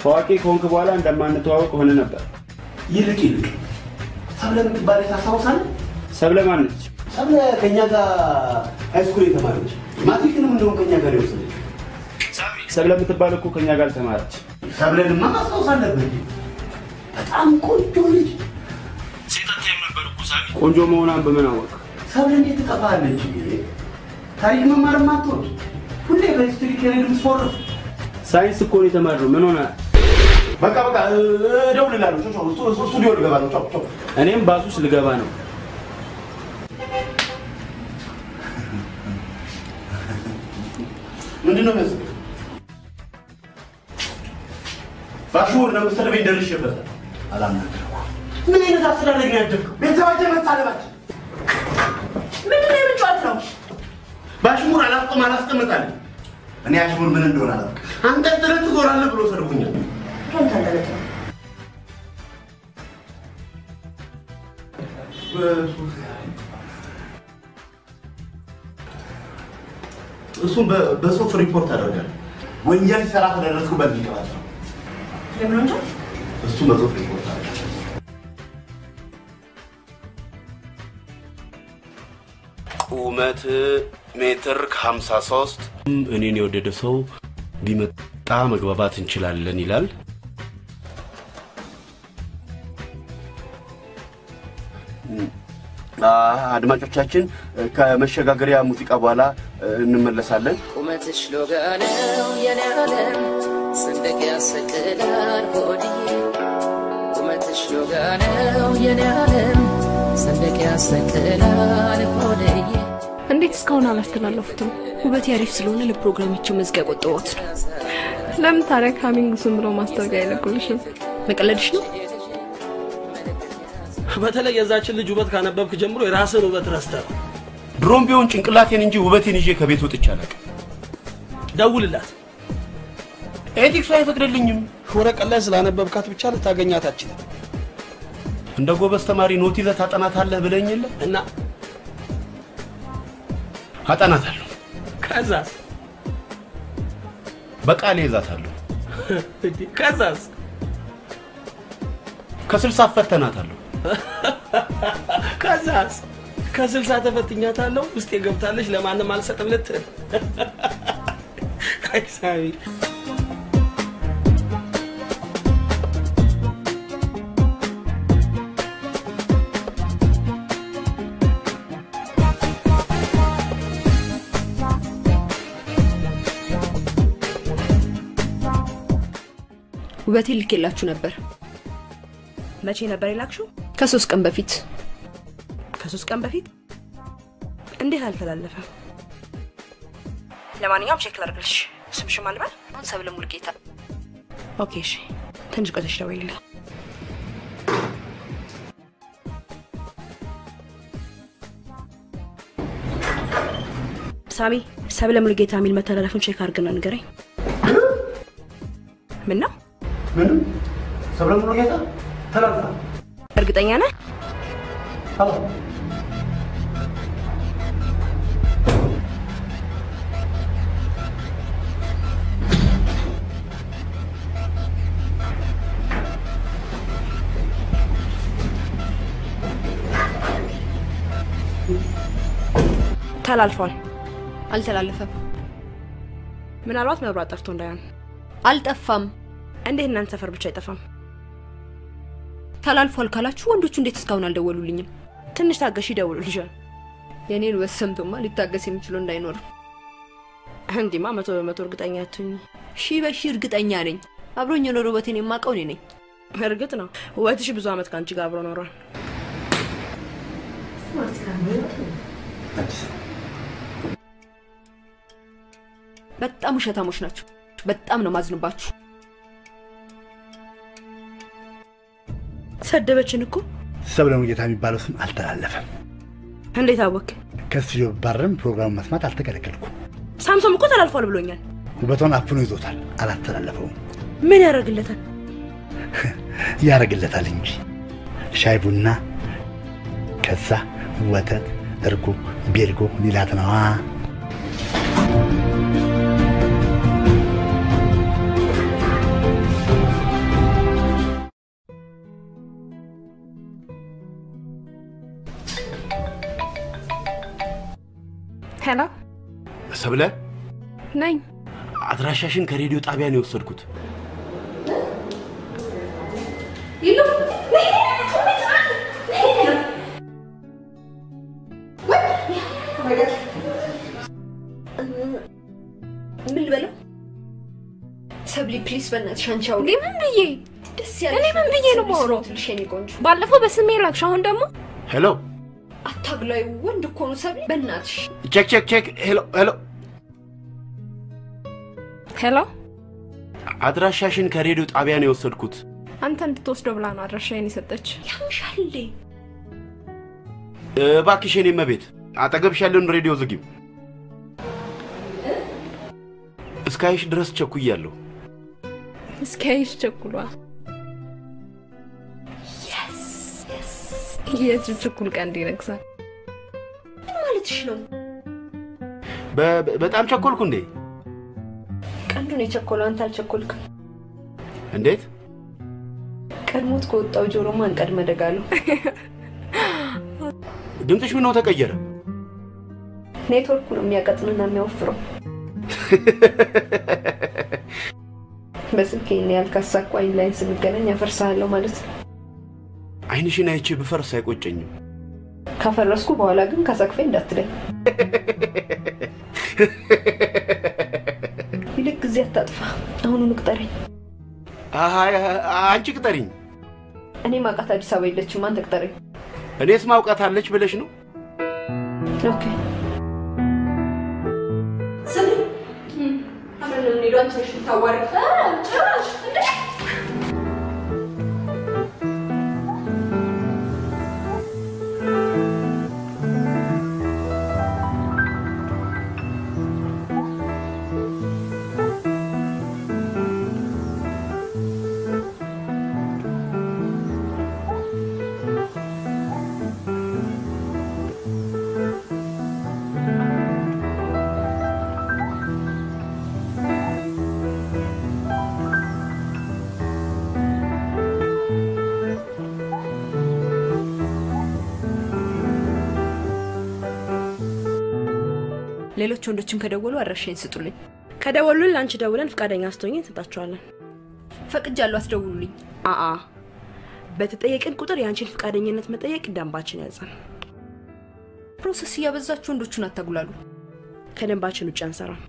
Speaker 6: ታዋቂ ከሆንክ በኋላ እንደማንተዋወቅ ሆነ ነበር።
Speaker 8: ይልቅ ሰብለ የምትባል ታስታውሳለህ?
Speaker 6: ሰብለ ማነች?
Speaker 8: ሰብለ ከኛ ጋር ሃይስኩል የተማረች ማትሪክንም እንደውም ከኛ ጋር የወሰደች።
Speaker 6: ሰብለ የምትባል እኮ ከኛ ጋር ተማረች።
Speaker 8: ሰብለንማ ማስታወስ አለብህ። በጣም ቆንጆ ልጅ።
Speaker 6: ሴታታይም ነበር እኮ ሳሚ። ቆንጆ መሆኗን በምን አወቅ?
Speaker 8: ሰብለ እንዴት ትጠፋለች? ታሪክ መማር ማትወድ ሁሌ በሂስትሪ ከሌለ ምትፎርፍ።
Speaker 6: ሳይንስ እኮ ነው የተማረው። ምን ሆነ?
Speaker 8: በቃ እደውልልሃለሁ። ስቱዲዮ ልገባ ነው። ቻው።
Speaker 6: እኔም ባሱስ ልገባ ነው።
Speaker 8: ምንድን ነው የሚያስበው? ባሹር ነው መሰለኝ ደርሼበታል። አላምናለሁ። ምን አይነት አስተዳደግ ነው ያደግከው? ቤተሰባችን መሳለባችን ምንድን ነው የምንጫወት ነው? ባሽሙር አላስቀምጣለሁ። እኔ አሽሙር ምን እንደሆነ አላውቅም። አንተ ጥረት ትዞራለህ ብሎ ሰድቡኛል። እሱም በጽሁፍ ሪፖርት አደርጋለሁ። ወንጀል ሲሰራ ተደረስኩበት ይቀባል።
Speaker 3: ለምን ወንጀል?
Speaker 8: እሱ በጽሁፍ ሪፖርት አደርጋለሁ።
Speaker 7: ቁመት ሜትር ከ53 እኔን የወደደ ሰው ቢመጣ መግባባት እንችላለን ይላል። አድማጮቻችን ከመሸጋገሪያ ሙዚቃ በኋላ እንመለሳለን።
Speaker 12: ቁመትሽ ሎጋ ነው የኔ ዓለም ሰንደቅ ያሰቅላል ሆዴ ቁመትሽ ሎጋ ነው የኔ ዓለም ሰንደቅ ያሰቅላል ሆዴ።
Speaker 4: እንዴት እስካሁን አላስተላለፉትም?
Speaker 3: ውበት ያሪፍ ስለሆነ ለፕሮግራማቸው መዝጊያ ቆጠዋት ነው።
Speaker 4: ለምን ታዲያ ካሚንግ ሱን ብሎ ማስታወቂያ አይለቁልሽም?
Speaker 3: መቀለድሽ ነው?
Speaker 11: በተለይ የዛችን ልጅ ውበት ካነበብክ ጀምሮ የራስን ውበት ረስተህ
Speaker 7: ድሮም ቢሆን ጭንቅላቴን እንጂ ውበቴን ይዤ ከቤት ወጥቼ አላውቅም።
Speaker 11: ደውልላት።
Speaker 7: ኤቲክሱ አይፈቅድልኝም።
Speaker 11: ወረቀት ላይ ስላነበብካት ብቻ ልታገኛት አትችልም።
Speaker 7: እንደ ጎበዝ ተማሪ ኖት ይዘህ ታጠናታለህ ብለኝ የለ
Speaker 11: እና
Speaker 7: አጠናታለሁ።
Speaker 11: ከዛስ
Speaker 7: በቃሌ ይዛታለሁ።
Speaker 11: ከዛስ
Speaker 7: ከ60 ፈተናታለሁ።
Speaker 11: ከዛስ ከ60 ተፈትኛታለሁ። ውስጥ ገብታለች ለማንም አልሰጥም ልትል አይሳሚ
Speaker 3: ውበቴ ልኬላችሁ ነበር።
Speaker 13: መቼ ነበር የላክሽው?
Speaker 3: ከ3 ቀን በፊት።
Speaker 13: ከ3 ቀን በፊት እንዴት አልተላለፈም? ለማንኛውም ቼክ ላድርግልሽ። ስምሽ ማን ልበል?
Speaker 3: ሰብለ ሙልጌታ።
Speaker 13: ኦኬ እሺ፣ ትንሽ ቆይተሽ ደውይልኝ። ሳሚ፣ ሰብለ ሙልጌታ የሚል መተላለፉን ቼክ አድርግና ንገረኝ። ምን ነው?
Speaker 8: ምንም ሰብለ ሙልጌታ ተላልፋ።
Speaker 13: እርግጠኛ ነህ?
Speaker 8: አዎ።
Speaker 13: ተላልፏል።
Speaker 3: አልተላለፈም።
Speaker 13: ምናልባት መብራት ጠፍቶ እንዳይሆን።
Speaker 3: አልጠፋም።
Speaker 13: እንዴት እናንተ ሰፈር ብቻ አይጠፋም?
Speaker 3: ተላልፏል ካላችሁ ወንዶቹ እንዴት እስካሁን አልደወሉልኝም?
Speaker 13: ትንሽ ታገሽ፣ ይደውሉልሻል።
Speaker 3: የኔን ወሰምቶማ ሊታገስ የሚችለው እንዳይኖር።
Speaker 13: እንዲማ 100% እርግጠኛ አትሁኝ።
Speaker 3: ሺህ በሺህ እርግጠኛ ነኝ። አብሮኝ የኖረ ውበቴን የማውቀው እኔ ነኝ።
Speaker 13: እርግጥ ነው ውበትሽ ብዙ አመት ካንቺ ጋር አብሮ ኖሯል።
Speaker 3: በጣም ውሸታሞች ናቸው። በጣም ነው ማዝንባችሁ።
Speaker 13: ሰደበችን እኮ።
Speaker 8: ሰብለ ሙልጌታ የሚባለው ስም አልተላለፈም።
Speaker 13: እንዴት አወቅ?
Speaker 8: ከስቱዲዮ ባረም ፕሮግራም መስማት አልተከለከልኩም።
Speaker 13: ሳምሶም እኮ ተላልፏል ብሎኛል።
Speaker 8: ውበቷን አፍኖ ይዞታል፣ አላስተላለፈውም።
Speaker 13: ምን ያደርግለታል?
Speaker 8: ያደርግለታል እንጂ ሻይ ቡና፣ ከዛ ወተት፣ እርጎ፣ ቤርጎ ሊላት ነዋ።
Speaker 4: ሄሎ
Speaker 7: ሰብለ
Speaker 4: ነኝ።
Speaker 7: አድራሻሽን ከሬዲዮ ጣቢያ ነው የወሰድኩት።
Speaker 3: ይሉ ምን ልበለው? ሰብሊ ፕሊስ በእናትሽ አንቺ አውሪ።
Speaker 4: ምን ብዬ
Speaker 3: ደስ ያለሽ?
Speaker 4: እኔ ምን ብዬ ነው የማወራው?
Speaker 3: ልሽኔ ቆንጆ
Speaker 4: ባለፈው በስሜ ላክሽ፣ አሁን ደግሞ
Speaker 7: ሄሎ።
Speaker 3: አታግላይ፣ ወንድ እኮ ነው ሰብሊ። በእናትሽ
Speaker 7: ቼክ። ሄሎ
Speaker 4: ሄሎ።
Speaker 7: አድራሻሽን ከሬዲዮ ጣቢያ ነው የወሰድኩት።
Speaker 4: አንተ እንድትወስደው ብላ ነው አድራሻዬን የሰጠች።
Speaker 3: ያምሻል እንዴ?
Speaker 7: እባክሽ የኔ መቤት አጠገብሽ ያለውን ሬዲዮ ዝጊው። እስካይሽ ድረስ ቸኩያለሁ።
Speaker 4: እስካይሽ ቸኩሏል። የስ ቸኩል ቀንድ ይነግሳል።
Speaker 3: ምን ማለትሽ ነው?
Speaker 7: በጣም ቸኮልኩ እንዴ?
Speaker 3: ቀንዱን የቸኮለው አንተ አልቸኮልክም።
Speaker 7: እንዴት?
Speaker 3: ቀድሞት ከወጣው ጆሮ ማን ቀድመ ደጋለው?
Speaker 7: ድምፅሽ ምን ነው ተቀየረ?
Speaker 3: ኔትወርኩ ነው የሚያቀጥንና የሚያወፍረው። በስልኬ ነው ያልካሳኩ አይን ላይ ስንገናኝ አፈርሳለሁ ማለት ነው።
Speaker 7: አይንሽን አይቼ ብፈርስ አይቆጨኝም።
Speaker 3: ካፈረስኩ በኋላ ግን ካሳክፈ እንዳትለኝ። ይልቅ ጊዜ አታጥፋ። አሁኑን ቅጠረኝ።
Speaker 7: አንቺ ቅጠሪኝ።
Speaker 3: እኔ ማውቃት አዲስ አበባ የለችም፣ አንተ ቅጠረኝ።
Speaker 7: እኔስ ማውቃት አለች ብለሽ ነው?
Speaker 3: ኦኬ ሰሚ አብረን እንሂድ። አንቺ ነሽ የምታዋሪው። ጭራሽ እንዴ! ሌሎች ወንዶችም ከደወሉ አድራሻዬን ስጡልኝ።
Speaker 13: ከደወሉልን አንቺ ደውለን ፍቃደኛ አስተውኝ እንሰጣቸዋለን።
Speaker 3: ፈቅጃለሁ፣ አስደውሉልኝ።
Speaker 13: በተጠየቅን ቁጥር ያንቺን ፍቃደኝነት መጠየቅ ደንባችን ያዛል።
Speaker 3: ፕሮሰስ እያበዛችሁ ወንዶቹን አታጉላሉ።
Speaker 13: ከደንባችን ውጭ አንሰራም።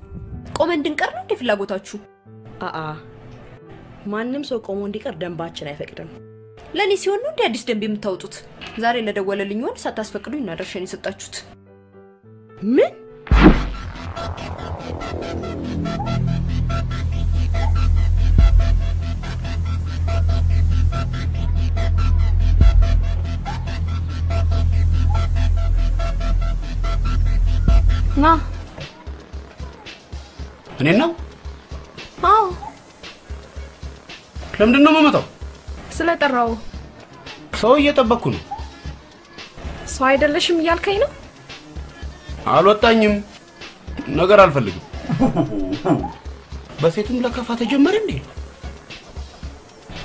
Speaker 3: ቆመን እንድንቀር ነው እንደ ፍላጎታችሁ?
Speaker 13: ማንም ሰው ቆሞ እንዲቀር ደንባችን አይፈቅድም።
Speaker 3: ለኔ ሲሆን ነው እንደ አዲስ ደንብ የምታወጡት? ዛሬ ለደወለልኝ ወንድ ሳታስፈቅዱኝ እና አድራሻዬን የሰጣችሁት
Speaker 13: ምን?
Speaker 4: ና
Speaker 7: እኔ ነው?
Speaker 4: አዎ።
Speaker 7: ለምንድን ነው የምመጣው?
Speaker 4: ስለጠራው።
Speaker 7: ሰው እየጠበቅኩ ነው።
Speaker 4: ሰው አይደለሽም እያልከኝ ነው?
Speaker 7: አልወጣኝም። ነገር አልፈልግም። በሴትም ለከፋ ተጀመረ እንዴ?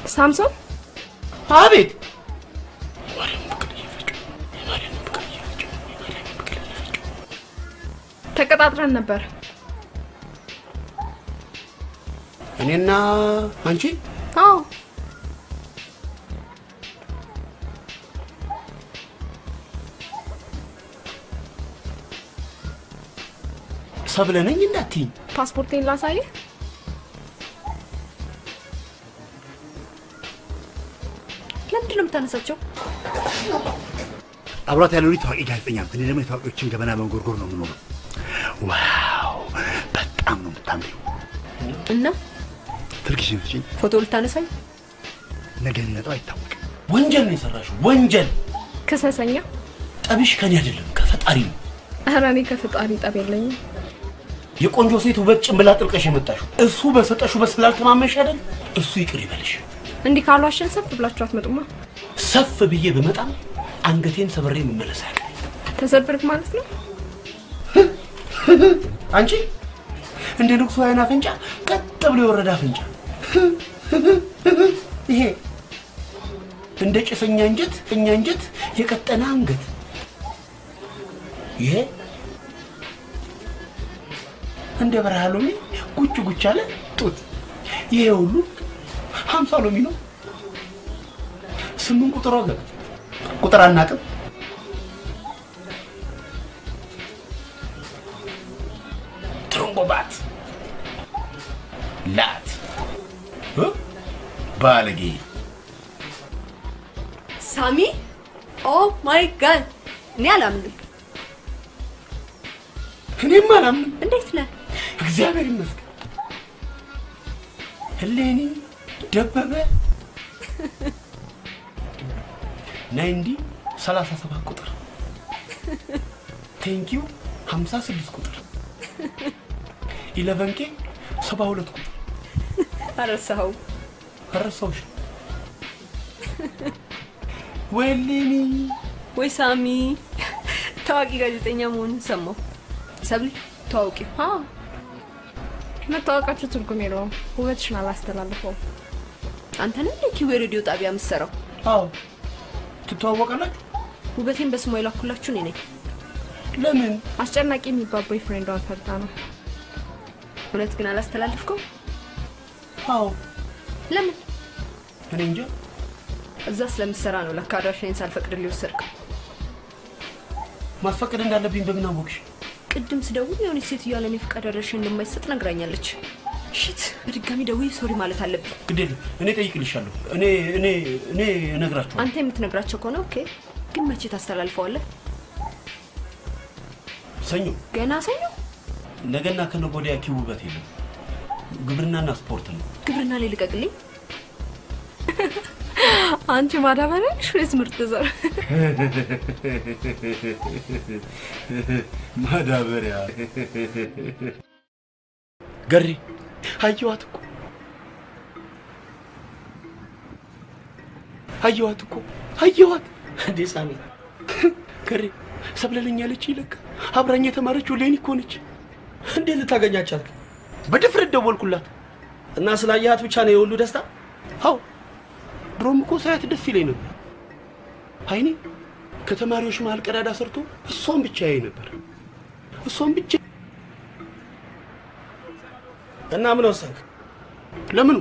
Speaker 4: ሳምሶን?
Speaker 7: አቤት።
Speaker 4: ተቀጣጥረን ነበር።
Speaker 7: እኔና አንቺ?
Speaker 4: አዎ።
Speaker 7: ሰብለነኝ እንዳትኝ።
Speaker 4: ፓስፖርቴን ላሳየህ?
Speaker 3: ለምንድን ነው የምታነሳቸው?
Speaker 8: አብራት ያለው ታዋቂ ጋዜጠኛ ነው። እኔ ደግሞ የታዋቂዎችን ገበና በመጎርጎር ነው የምኖረው። ዋው በጣም ነው የምታምሪው።
Speaker 3: እና
Speaker 8: ስልክሽን ስጪኝ።
Speaker 3: ፎቶ ልታነሳኝ?
Speaker 8: ነገ ሊመጣው አይታወቅም።
Speaker 7: ወንጀል ነው የሰራሽው፣ ወንጀል።
Speaker 4: ክሰሰኛ።
Speaker 7: ጠብሽ ከኔ አይደለም ከፈጣሪ ነው።
Speaker 4: ኧረ እኔ ከፈጣሪ ጠብ የለኝም።
Speaker 7: የቆንጆ ሴት ውበት ጭንብላ ጥልቀሽ የመጣሽው እሱ በሰጠሽው በስላልተማመንሽ አይደል? እሱ ይቅር ይበልሽ።
Speaker 4: እንዲህ ካሏሽን ሰፍ ብላችሁ አትመጡማ።
Speaker 7: ሰፍ ብዬ በመጣም አንገቴን ሰብሬ መመለስ አይቀርም።
Speaker 4: ተሰብርክ ማለት ነው?
Speaker 7: አንቺ እንደ ንጉሱ አይና አፍንጫ ቀጥ ብሎ የወረደ አፍንጫ፣ ይሄ እንደ ጭሰኛ እንጀት የቀጠነ አንገት፣ ይሄ እንደ በረሃ ሎሚ ጉች አለ ጡት፣ ይሄ ሁሉ 50 ሎሚ ነው። 8 ቁጥር ወገን ቁጥር አናውቅም። ትሩንጎባት ላት ባለጌ
Speaker 3: ሳሚ። ኦ ማይ ጋድ! እኔ አላምንም።
Speaker 7: እኔም አላምንም።
Speaker 3: እንዴት ነህ?
Speaker 7: እግዚአብሔር ይመስገን። ህሌኒ ደበበ 37 ቁጥር ቴንኪው 56 ቁጥር 11K 72 ቁጥር አረሳሁሽ። ወይኔ
Speaker 3: ወይ ሳሚ ታዋቂ ጋዜጠኛ መሆኑን ሰማሁ። ሰብሊ ታዋቂ?
Speaker 4: አዎ። መታወቃችሁ ትርጉም የለውም። ውበትሽን አላስተላልፈውም።
Speaker 3: አንተ ነህ እንደ ኪዌ ሬዲዮ ጣቢያ የምትሰራው?
Speaker 7: አዎ። ትተዋወቃላችሁ?
Speaker 3: ውበቴን በስሟ የላኩላችሁ እኔ ነኝ።
Speaker 4: ለምን? አስጨናቂ የሚባል ቦይፍሬንዷን ፈልታ ነው።
Speaker 3: እውነት ግን አላስተላልፍከው?
Speaker 7: አዎ።
Speaker 3: ለምን?
Speaker 7: እኔ እንጃ።
Speaker 3: እዛ ስለምትሰራ ነው ለካ አድራሻዬን ሳልፈቅድልህ የወሰድከው።
Speaker 7: ማስፈቀድ እንዳለብኝ በምን አወቅሽ?
Speaker 3: ቅድም ስደውል የሆነች ሴትዮ ያለኔ ፍቃድ አድራሻዬን እንደማይሰጥ ነግራኛለች። ሽት በድጋሚ ደውዬ ሶሪ ማለት አለብኝ።
Speaker 7: ግዴለ እኔ ጠይቅልሻለሁ። እኔ እነግራቸዋለሁ።
Speaker 3: አንተ የምትነግራቸው ከሆነ ኦኬ። ግን መቼ ታስተላልፈዋለህ?
Speaker 7: ሰኞ።
Speaker 3: ገና ሰኞ?
Speaker 7: ነገና ከነገ ወዲያ ኪው ውበት የለም። ግብርናና ስፖርት ነው።
Speaker 3: ግብርና ላይ ልቀቅልኝ።
Speaker 4: አንቺ ማዳበሪያ ወይስ ምርጥ ዘር?
Speaker 7: ማዳበሪያ። ገሪ አየዋት እኮ አየዋት።
Speaker 11: እንዴ ሳሚ
Speaker 7: ገሪ ሰብለልኛለች። ይለካ አብራኝ የተማረችው ሌኒ እኮ ነች።
Speaker 11: እንዴ ልታገኛቻት?
Speaker 7: በድፍረት ደወልኩላት
Speaker 11: እና ስላየሃት ብቻ ነው የሁሉ ደስታ?
Speaker 7: አዎ ድሮም እኮ ሳያት ደስ ይለኝ ነበር። አይኔ ከተማሪዎች መሃል ቀዳዳ ሰርቶ እሷን ብቻ ያይ ነበር። እሷን ብቻ
Speaker 11: እና ምን ወሰንክ?
Speaker 7: ለምኑ?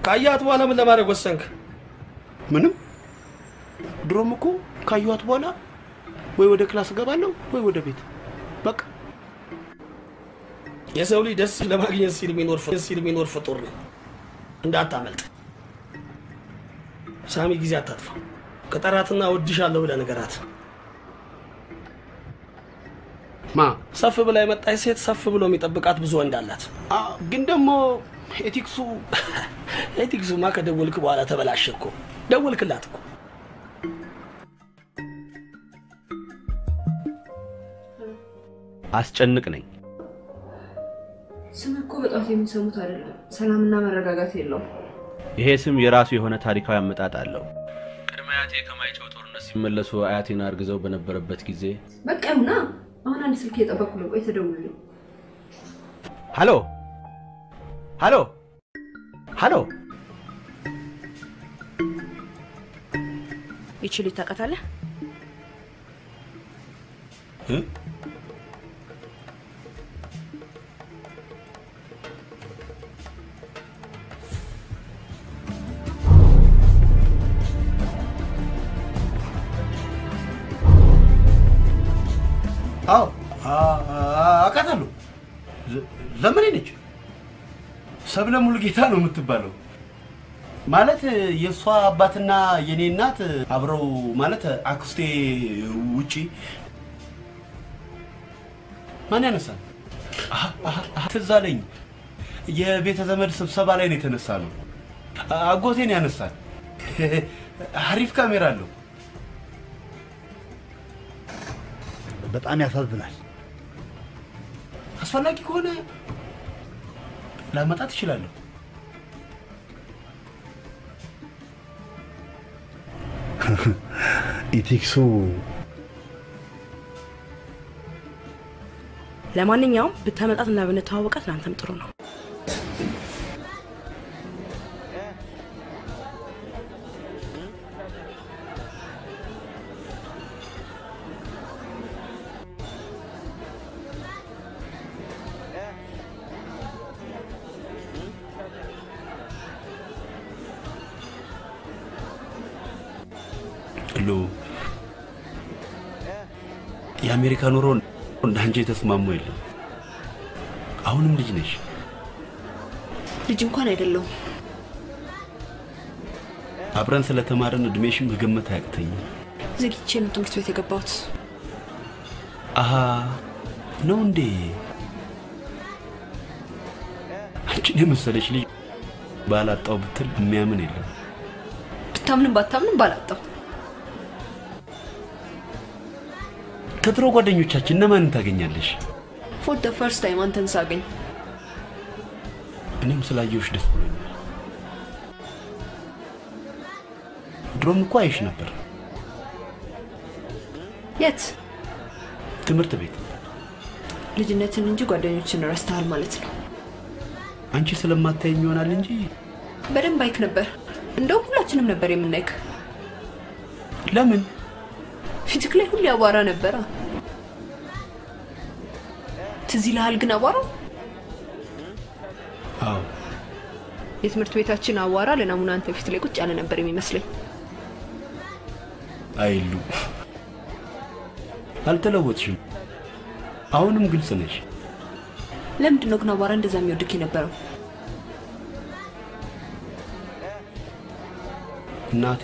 Speaker 11: ካያት በኋላ ምን ለማድረግ ወሰንክ?
Speaker 7: ምንም። ድሮም እኮ ካያት በኋላ ወይ ወደ ክላስ ገባለሁ ወይ ወደ ቤት በቃ።
Speaker 11: የሰው ልጅ ደስ ለማግኘት ሲል የሚኖር ፍጡር ነው። እንዳታመልጥ። ሳሚ ጊዜ አታጥፋ። ከጠራትና ወድሻለሁ ብለህ ንገራት።
Speaker 7: ማ
Speaker 11: ሰፍ ብላ የመጣች ሴት ሰፍ ብሎ የሚጠብቃት ብዙ ወንድ አላት።
Speaker 7: ግን ደግሞ
Speaker 11: ኤቲክሱማ ከደወልክ በኋላ ተበላሸ እኮ። ደወልክላት እኮ።
Speaker 2: አስጨንቅ ነኝ።
Speaker 3: ስም እኮ በጣም የሚሰሙት አይደለም። ሰላምና መረጋጋት የለውም።
Speaker 2: ይሄ ስም የራሱ የሆነ ታሪካዊ አመጣጥ አለው። ቅድመ አያቴ ከማይጨው ጦርነት ሲመለሱ አያቴን አርግዘው በነበረበት ጊዜ
Speaker 3: በቃውና አሁን አንድ ስልክ እየጠበቅኩ ነው። ቆይ ተደውልልኝ።
Speaker 2: ሃሎ ሃሎ ሃሎ።
Speaker 13: ይችል ታውቃታለህ?
Speaker 7: አዎ አውቃታለሁ። ዘመኔ ነች። ሰብለ ሙሉጌታ ነው የምትባለው። ማለት የሷ አባትና የኔ እናት አብረው ማለት አክስቴ ውጪ ማን ያነሳል? ትዝ አለኝ። የቤተ ዘመድ ስብሰባ ላይ ነው የተነሳ ነው። አጎቴን ያነሳል። አሪፍ ካሜራ አለው።
Speaker 8: በጣም ያሳዝናል።
Speaker 7: አስፈላጊ ከሆነ ላመጣት እችላለሁ።
Speaker 8: ኢቲክሱ
Speaker 13: ለማንኛውም ብታመጣትና ብንተዋወቃት ላንተም ጥሩ ነው።
Speaker 7: የአሜሪካ ኑሮ እንዳንቺ ተስማሙ የለም። አሁንም ልጅ ነሽ።
Speaker 3: ልጅ እንኳን አይደለም።
Speaker 7: አብረን ስለተማረን እድሜሽም መገመት አያቅተኝም።
Speaker 3: ዘግቼ ነው ትምህርት ቤት የገባሁት።
Speaker 7: አሃ ነው እንዴ? አንቺን የመሰለች ልጅ ባላጣው ብትል የሚያምን የለም።
Speaker 3: ብታምንም ባታምንም ባላጣው።
Speaker 7: ከድሮ ጓደኞቻችን እነማንን ታገኛለሽ?
Speaker 3: for the first time አንተን ሳገኝ
Speaker 7: እኔም ስላየሁሽ ደስ ብሎኛል። ድሮም እኮ አይሽ ነበር።
Speaker 3: የት?
Speaker 7: ትምህርት ቤት።
Speaker 3: ልጅነትን እንጂ ጓደኞችን ረስተሃል ማለት ነው።
Speaker 7: አንቺ ስለማታየኝ ይሆናል እንጂ
Speaker 3: በደንብ አይክ ነበር። እንደውም ሁላችንም ነበር የምናይክ።
Speaker 7: ለምን?
Speaker 3: ፊትክ ላይ ሁሉ አቧራ ነበር። ትዝ ይልሃል ግን አቧራ?
Speaker 7: አዎ።
Speaker 3: የትምህርት ቤታችን አቧራ ለናሙና አንተ ፊት ላይ ቁጭ ያለ ነበር የሚመስለኝ።
Speaker 7: አይሉ አልተለወጥሽም። አሁንም ግልጽ ነሽ።
Speaker 3: ለምንድን ነው ግን አቧራ እንደዛ የሚወድክ የነበረው?
Speaker 7: እናቴ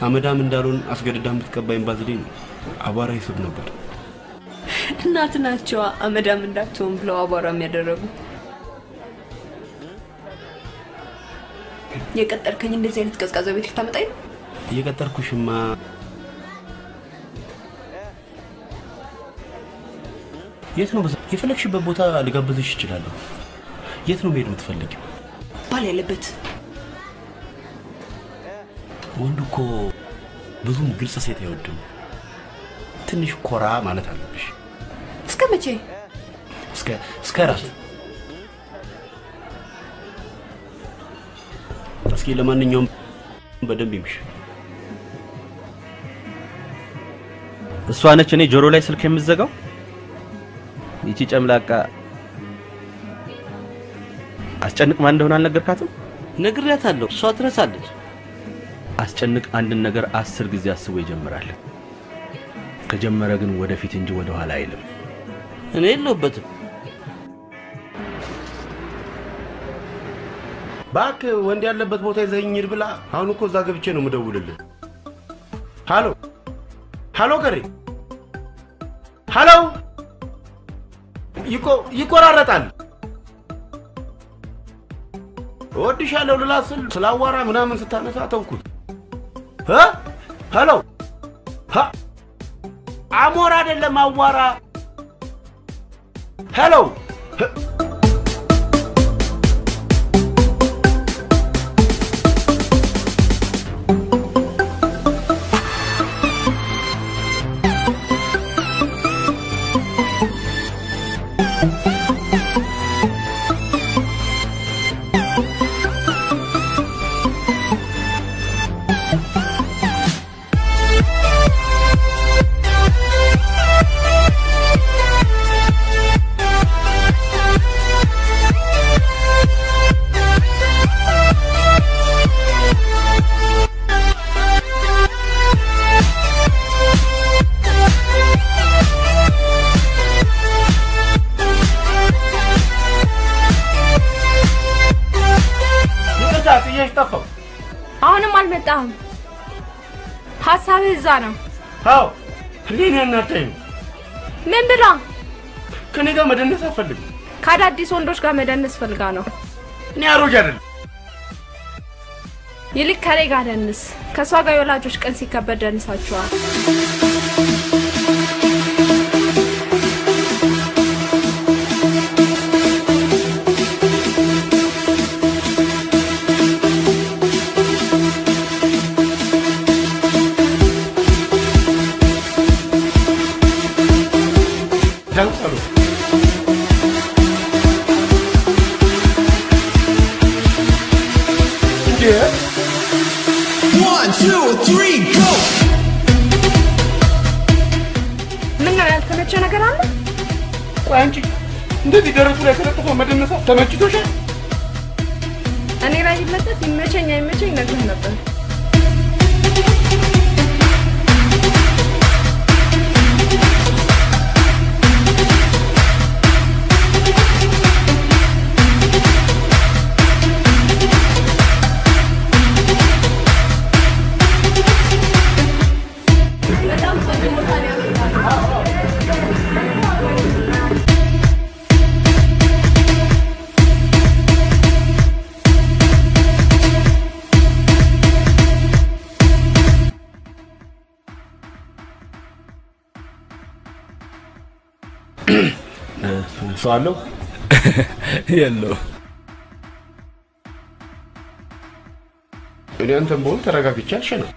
Speaker 7: አመዳም እንዳልሆን አስገድዳ የምትቀባኝ ባዝሊን አቧራ ይስብ ነበር።
Speaker 3: እናት ናቸው አመዳም እንዳትሆን ብለው አቧራ የሚያደርጉ። የቀጠርከኝ እንደዚህ አይነት ቀዝቃዛ ቤት ልታመጣኝ ነው?
Speaker 7: የቀጠርኩሽማ የት ነው? የፈለግሽበት ቦታ ልጋብዝሽ እችላለሁ። የት ነው መሄድ የምትፈልጊው?
Speaker 3: ባል ያለበት።
Speaker 7: ወንድ እኮ ብዙም ግልጽ ሴት አይወድም። ትንሽ ኮራ ማለት አለብሽ።
Speaker 3: እስከ መቼ?
Speaker 7: እስከ ራት። እስኪ ለማንኛውም በደንብ ይምሽ።
Speaker 2: እሷ ነች እኔ ጆሮ ላይ ስልክ የምዘጋው? ይቺ ጨምላቃ አስጨንቅ ማን እንደሆነ አልነገርካትም?
Speaker 6: ነግሬያታለሁ፣ እሷ ትረሳለች።
Speaker 2: አስጨንቅ አንድን ነገር 10 ጊዜ አስቦ ይጀምራል። ከጀመረ ግን ወደፊት እንጂ ወደ ኋላ አይልም።
Speaker 6: እኔ የለሁበትም።
Speaker 7: ባክ ወንድ ያለበት ቦታ ይዘኝ ሂድ ብላ። አሁን እኮ እዛ ገብቼ ነው የምደውልልህ። ሃሎ ሃሎ፣ ገሬ ሃሎ። ይቆራረጣል። እወድሻለሁ ልላ ስል ስላዋራ ምናምን ስታነሳ ተውኩት። ሃሎ አሞራ አይደለም አዋራ። ሃሎ
Speaker 4: አሁንም አልመጣም። ሐሳብህ እዛ ነው።
Speaker 7: አዎ ለኔ እናንተኝ
Speaker 4: ምን ብላ?
Speaker 7: ከኔ ጋር መደነስ አፈልግ።
Speaker 4: ከአዳዲስ ወንዶች ጋር መደነስ ፈልጋ ነው።
Speaker 7: እኔ አሮጅ አይደል።
Speaker 4: ይልቅ ከኔ ጋር ደንስ። ከሷ ጋር የወላጆች ቀን ሲከበር ደንሳችኋል።
Speaker 14: One, two, three, go!
Speaker 4: ምን ነው ያልተመቸ ነገር አለ?
Speaker 7: ቆይ አንቺ እንደዚህ ደረቱ ላይ ተለጥፎ መደነሳ ተመችቶሻል?
Speaker 4: እኔ ላይ ይመጣት ይመቸኝ አይመቸኝ ነግሬህ ነበር።
Speaker 7: ሰዋለው
Speaker 15: የለው።
Speaker 7: እኔ አንተም ቦል ተረጋግቼ አልሸነው።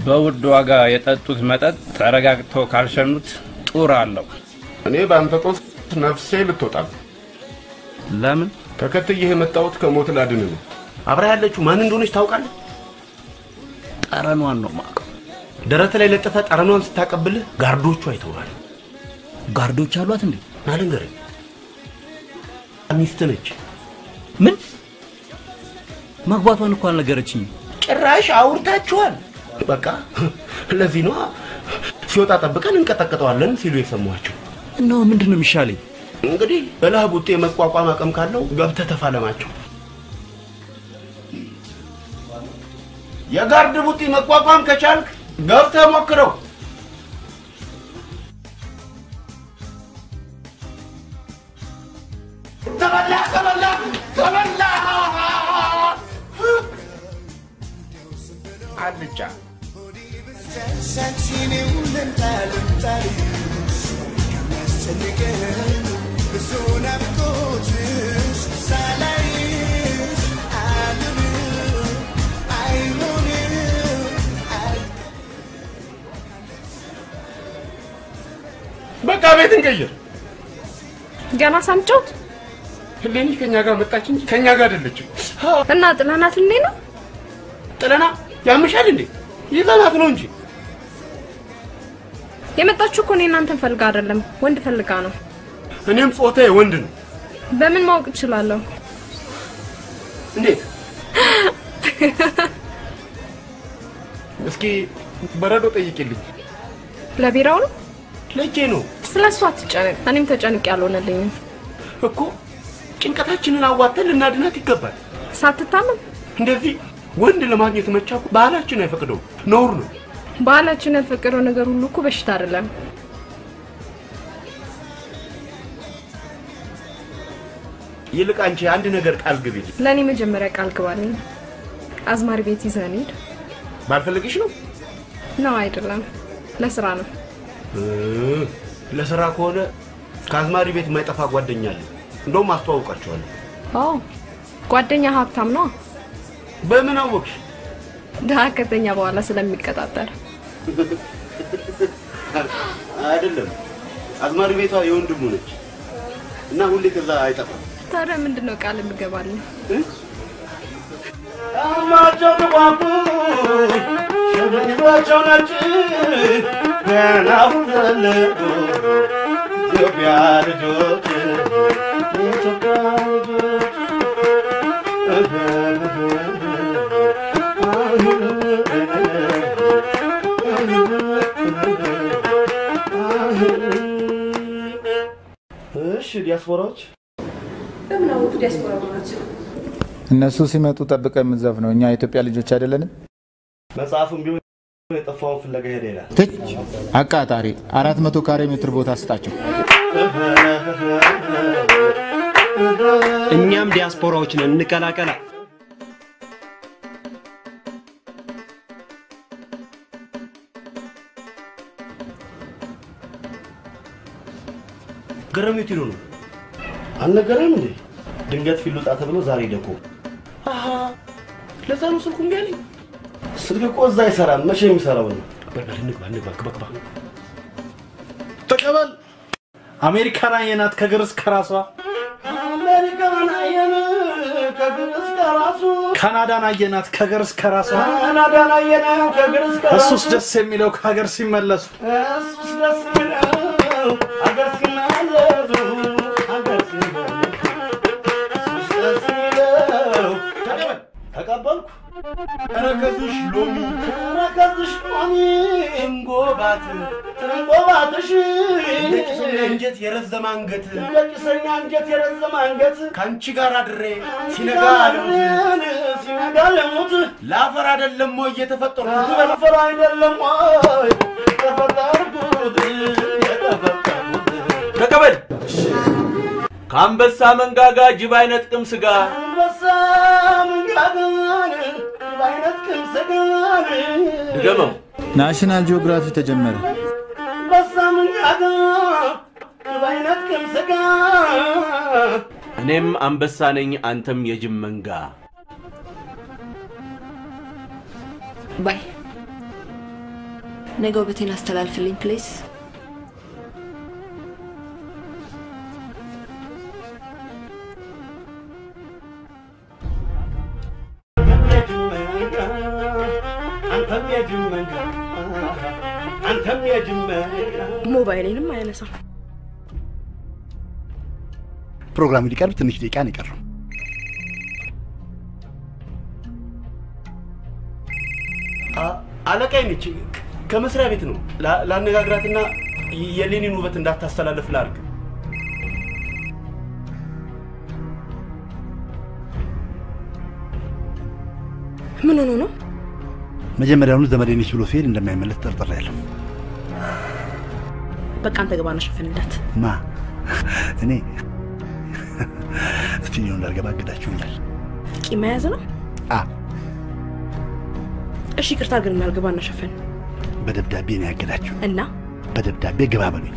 Speaker 15: በውድ ዋጋ የጠጡት መጠጥ ተረጋግተው ካልሸኑት ጡር አለው።
Speaker 7: እኔ ባንተ ጦስ ነፍሴ ልትወጣ።
Speaker 15: ለምን?
Speaker 7: ተከትዬ የመጣሁት ከሞት ላድን ነው። አብራ ያለችው ማን እንደሆነች ታውቃለህ?
Speaker 15: ጠረኗን ነው ማቀው።
Speaker 7: ደረት ላይ ለጥፈ ጠረኗን ስታቀብልህ ጋርዶቹ አይተዋል።
Speaker 15: ጋርዶች አሏት እንዴ?
Speaker 7: አልንገር። ሚስት ነች።
Speaker 15: ምን? ማግባቷን እንኳን ነገረችኝ።
Speaker 7: ጭራሽ አውርታችኋል? በቃ ለዚህ ነው ሲወጣ ጠብቀን እንቀጠቅጠዋለን ሲሉ የሰማችሁ።
Speaker 15: እና ምንድነው የሚሻለኝ?
Speaker 7: እንግዲህ በላህ ቡጤ መቋቋም አቅም ካለው ገብተህ ተፋለማቸው። የጋርድ ቡጤ መቋቋም ከቻልክ ገብተህ ሞክረው። ተበላ አልጫ በቃ ቤት እንቀይር።
Speaker 4: ገና ሳንጮት
Speaker 7: ህሌኒ ከኛ ጋር መጣች እንጂ ከኛ ጋር አይደለችም።
Speaker 4: እና ጥላናት እንዴ ነው?
Speaker 7: ጥላና ያምሻል እንዴ? ይዘናት ነው እንጂ
Speaker 4: የመጣችሁ እኮ እኔ እናንተን ፈልጋ አይደለም፣ ወንድ ፈልጋ ነው።
Speaker 7: እኔም ጾታዬ ወንድ ነው።
Speaker 4: በምን ማወቅ እችላለሁ?
Speaker 7: እንዴት? እስኪ በረዶ ጠይቂልኝ።
Speaker 4: ለቢራው ነው?
Speaker 7: ለጄ ነው።
Speaker 4: ስለሱ አትጨነቅ። እኔም ተጨንቅ ያልሆነልኝም
Speaker 7: እኮ ጭንቀታችንን አዋተን ልናድናት ይገባል።
Speaker 4: ሳትታመም
Speaker 7: እንደዚህ ወንድ ለማግኘት መቻኩ ባህላችን አይፈቅደው፣ ነውር ነው።
Speaker 4: ባህላችን ያልፈቀደው ነገር ሁሉ እኮ በሽታ አይደለም።
Speaker 7: ይልቅ አንቺ አንድ ነገር ቃል ግቢልኝ።
Speaker 4: ለኔ መጀመሪያ ቃል ግባልኝ። አዝማሪ ቤት ይዘን ሂድ።
Speaker 7: ባልፈልግሽ ነው?
Speaker 4: ነው አይደለም፣ ለስራ ነው።
Speaker 7: ለስራ ከሆነ ከአዝማሪ ቤት የማይጠፋ ጓደኛ አለ። እንደውም አስተዋውቃቸዋለሁ።
Speaker 4: አዎ ጓደኛ ሀብታም ነው።
Speaker 7: በምን አወቅሽ?
Speaker 4: ደሃ ከተኛ በኋላ ስለሚቀጣጠር
Speaker 7: አይደለም። አዝማሪ ቤቷ የወንድሙ ነች እና ሁሌ ከዛ አይጠፋም።
Speaker 4: ታዲያ ምንድነው ቃል የምገባልኝ?
Speaker 1: አማቸው ተቋቁ ሸበይባቸው ነጭ ገና ሁለለቁ ኢትዮጵያ ልጆች ኢትዮጵያ ልጆች
Speaker 7: እሺ ዲያስፖራዎች
Speaker 3: በምናው ዲያስፖራዎች ናቸው።
Speaker 16: እነሱ ሲመጡ ጠብቀን የምንዘፍነው እኛ የኢትዮጵያ ልጆች አይደለንም?
Speaker 7: መጽሐፉም ቢሆን የጠፋውን ፍለጋ ሄደ ይላል።
Speaker 16: አቃጣሪ 400 ካሬ ሜትር ቦታ ስጣቸው።
Speaker 17: እኛም ዲያስፖራዎች ነን፣ እንቀላቀላ።
Speaker 7: ገረሜት ይሉ ነው አልነገረም እንዴ? ድንገት ፊልጣ ተብሎ ዛሬ ደቆ አሃ ለዛ ነው ስልኩ እንዴ? ስልክ እኮ እዛ አይሰራም። መቼ የሚሰራው ነው? በርበሬ ንግባ ግባ
Speaker 8: ተቀበል። አሜሪካን አየናት ከግር እስከ ራሷ፣
Speaker 1: አሜሪካን አየናት ከግር እስከ ራሷ፣
Speaker 8: ካናዳን አየናት ከግር እስከ ራሷ፣
Speaker 1: ካናዳን አየናት ከግር እስከ ራሷ።
Speaker 8: እሱስ ደስ የሚለው ከሀገር ሲመለሱ፣
Speaker 1: እሱስ ደስ የሚለው ሀገር ሲመለሱ፣ ሀገር ሲመለሱ፣ እሱስ ደስ የሚለው። ተቀበልኩ። ረከዝሽ ሎሚ እንጎባት እንጎባትሽ
Speaker 7: ለጭሰኛ አንጀት የረዘመ አንገት
Speaker 1: ለጭሰኛ አንጀት የረዘመ አንገት
Speaker 7: ካንቺ ጋር አድሬ ሲነጋ ለሞት ለአፈር አይደለም ወይ የተፈጠርኩት?
Speaker 1: ለአፈር አይደለም ወይ የተፈጠርኩት?
Speaker 2: ተቀበል። ከአንበሳ መንጋጋ ጅብ አይነጥቅም ስጋ፣
Speaker 1: አንበሳ መንጋጋ ጅብ አይነጥቅም ስጋ።
Speaker 2: ድገመው።
Speaker 16: ናሽናል ጂኦግራፊ ተጀመረ።
Speaker 1: አንበሳ መንጋጋ ጅብ አይነጥቅም ስጋ።
Speaker 2: እኔም አንበሳ ነኝ፣ አንተም የጅብ መንጋ።
Speaker 3: ባይ ነገ ውበቴን አስተላልፍልኝ ፕሊዝ።
Speaker 13: ሞባይሌንም አያነሳም።
Speaker 8: ፕሮግራሙ ሊቀርብ ትንሽ ደቂቃ ነው የቀረው።
Speaker 7: አለቃዬ ነች፣ ከመስሪያ ቤት ነው። ላነጋግራትና የሌኒን ውበት እንዳታስተላልፍ ላድርግ።
Speaker 13: ምን ሆኖ ነው?
Speaker 8: መጀመሪያውኑ ዘመዴ ነች ብሎ ሲሄድ እንደማይመለስ ጠርጥሬያለሁ።
Speaker 13: በቃ አንተ ገባና ሸፍንላት።
Speaker 8: ማ እኔ ስቱዲዮ እንዳልገባ አግዳችሁኛል።
Speaker 13: ቂም መያዝ ነው? እሺ ይቅርታ ግን እናልገባና ሸፍን።
Speaker 8: በደብዳቤ ነው ያገዳችሁ
Speaker 13: እና
Speaker 8: በደብዳቤ ግባ በሉኝ።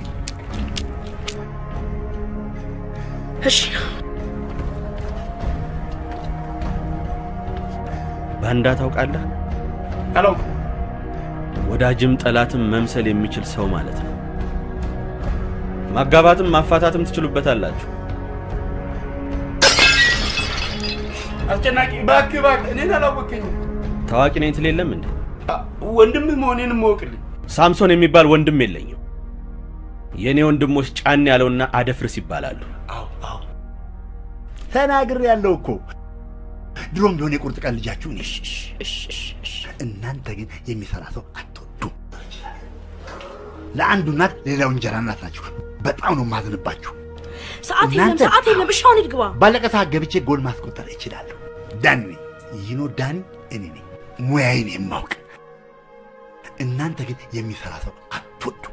Speaker 13: እሺ
Speaker 2: ባንዳ ታውቃለህ?
Speaker 7: አላውቅም።
Speaker 2: ወዳጅም ጠላትም መምሰል የሚችል ሰው ማለት ነው። ማጋባትም ማፋታትም ትችሉበታላችሁ።
Speaker 7: አስጨናቂ እባክህ እኔን አላወቀኝም።
Speaker 2: ታዋቂ ነኝ ትል የለም እንዴ?
Speaker 7: ወንድምህ መሆኔንም ማወቅልኝ።
Speaker 2: ሳምሶን የሚባል ወንድም የለኝም። የኔ ወንድሞች ጫን ያለውና አደፍርስ ይባላሉ።
Speaker 8: ተናግሬ ያለው እኮ ድሮም ቢሆን የቁርጥ ቀን ልጃችሁ ነሽ። እናንተ ግን የሚሰራ ሰው አትወዱ። ለአንዱ እናት ሌላው እንጀራ እናት ናችሁ። በጣም ነው ማዝንባችሁ።
Speaker 13: ሰዓት የለም እሺ አሁን ይግባ።
Speaker 8: ባለቀ ሰዓት ገብቼ ጎል ማስቆጠር እችላለሁ። ዳኒ ዳኒ እኔ ነኝ ሙያዬን የማውቅ። እናንተ ግን የሚሰራ ሰው አትወዱ።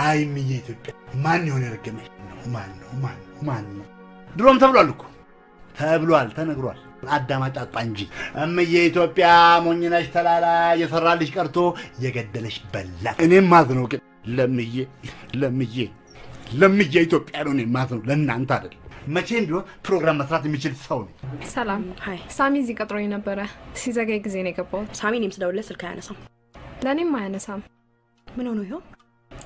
Speaker 8: አይ ምዬ ኢትዮጵያ ማን ይሆን የረገመሽ? ማን ነው? ድሮም ተብሏል እኮ ተብሏል፣ ተነግሯል። አዳማጭ አጣ እንጂ እምዬ ኢትዮጵያ ሞኝነሽ ተላላ የሰራልሽ ቀርቶ የገደለሽ በላ። እኔም ማዝነው ግን ለምዬ ኢትዮጵያ ነው። እኔም ማዝነው ለእናንተ አይደል። መቼም ቢሆን ፕሮግራም መስራት የሚችል ሰው ነው።
Speaker 4: ሰላም ሃይ። ሳሚ እዚህ ቀጥሮኝ ነበረ። ሲዘጋይ ጊዜ ነው የገባሁት።
Speaker 13: ሳሚ እኔም ስደውልለት ስልክ አያነሳም።
Speaker 4: ለእኔም አያነሳም።
Speaker 13: ምን ሆኖ ይሆን?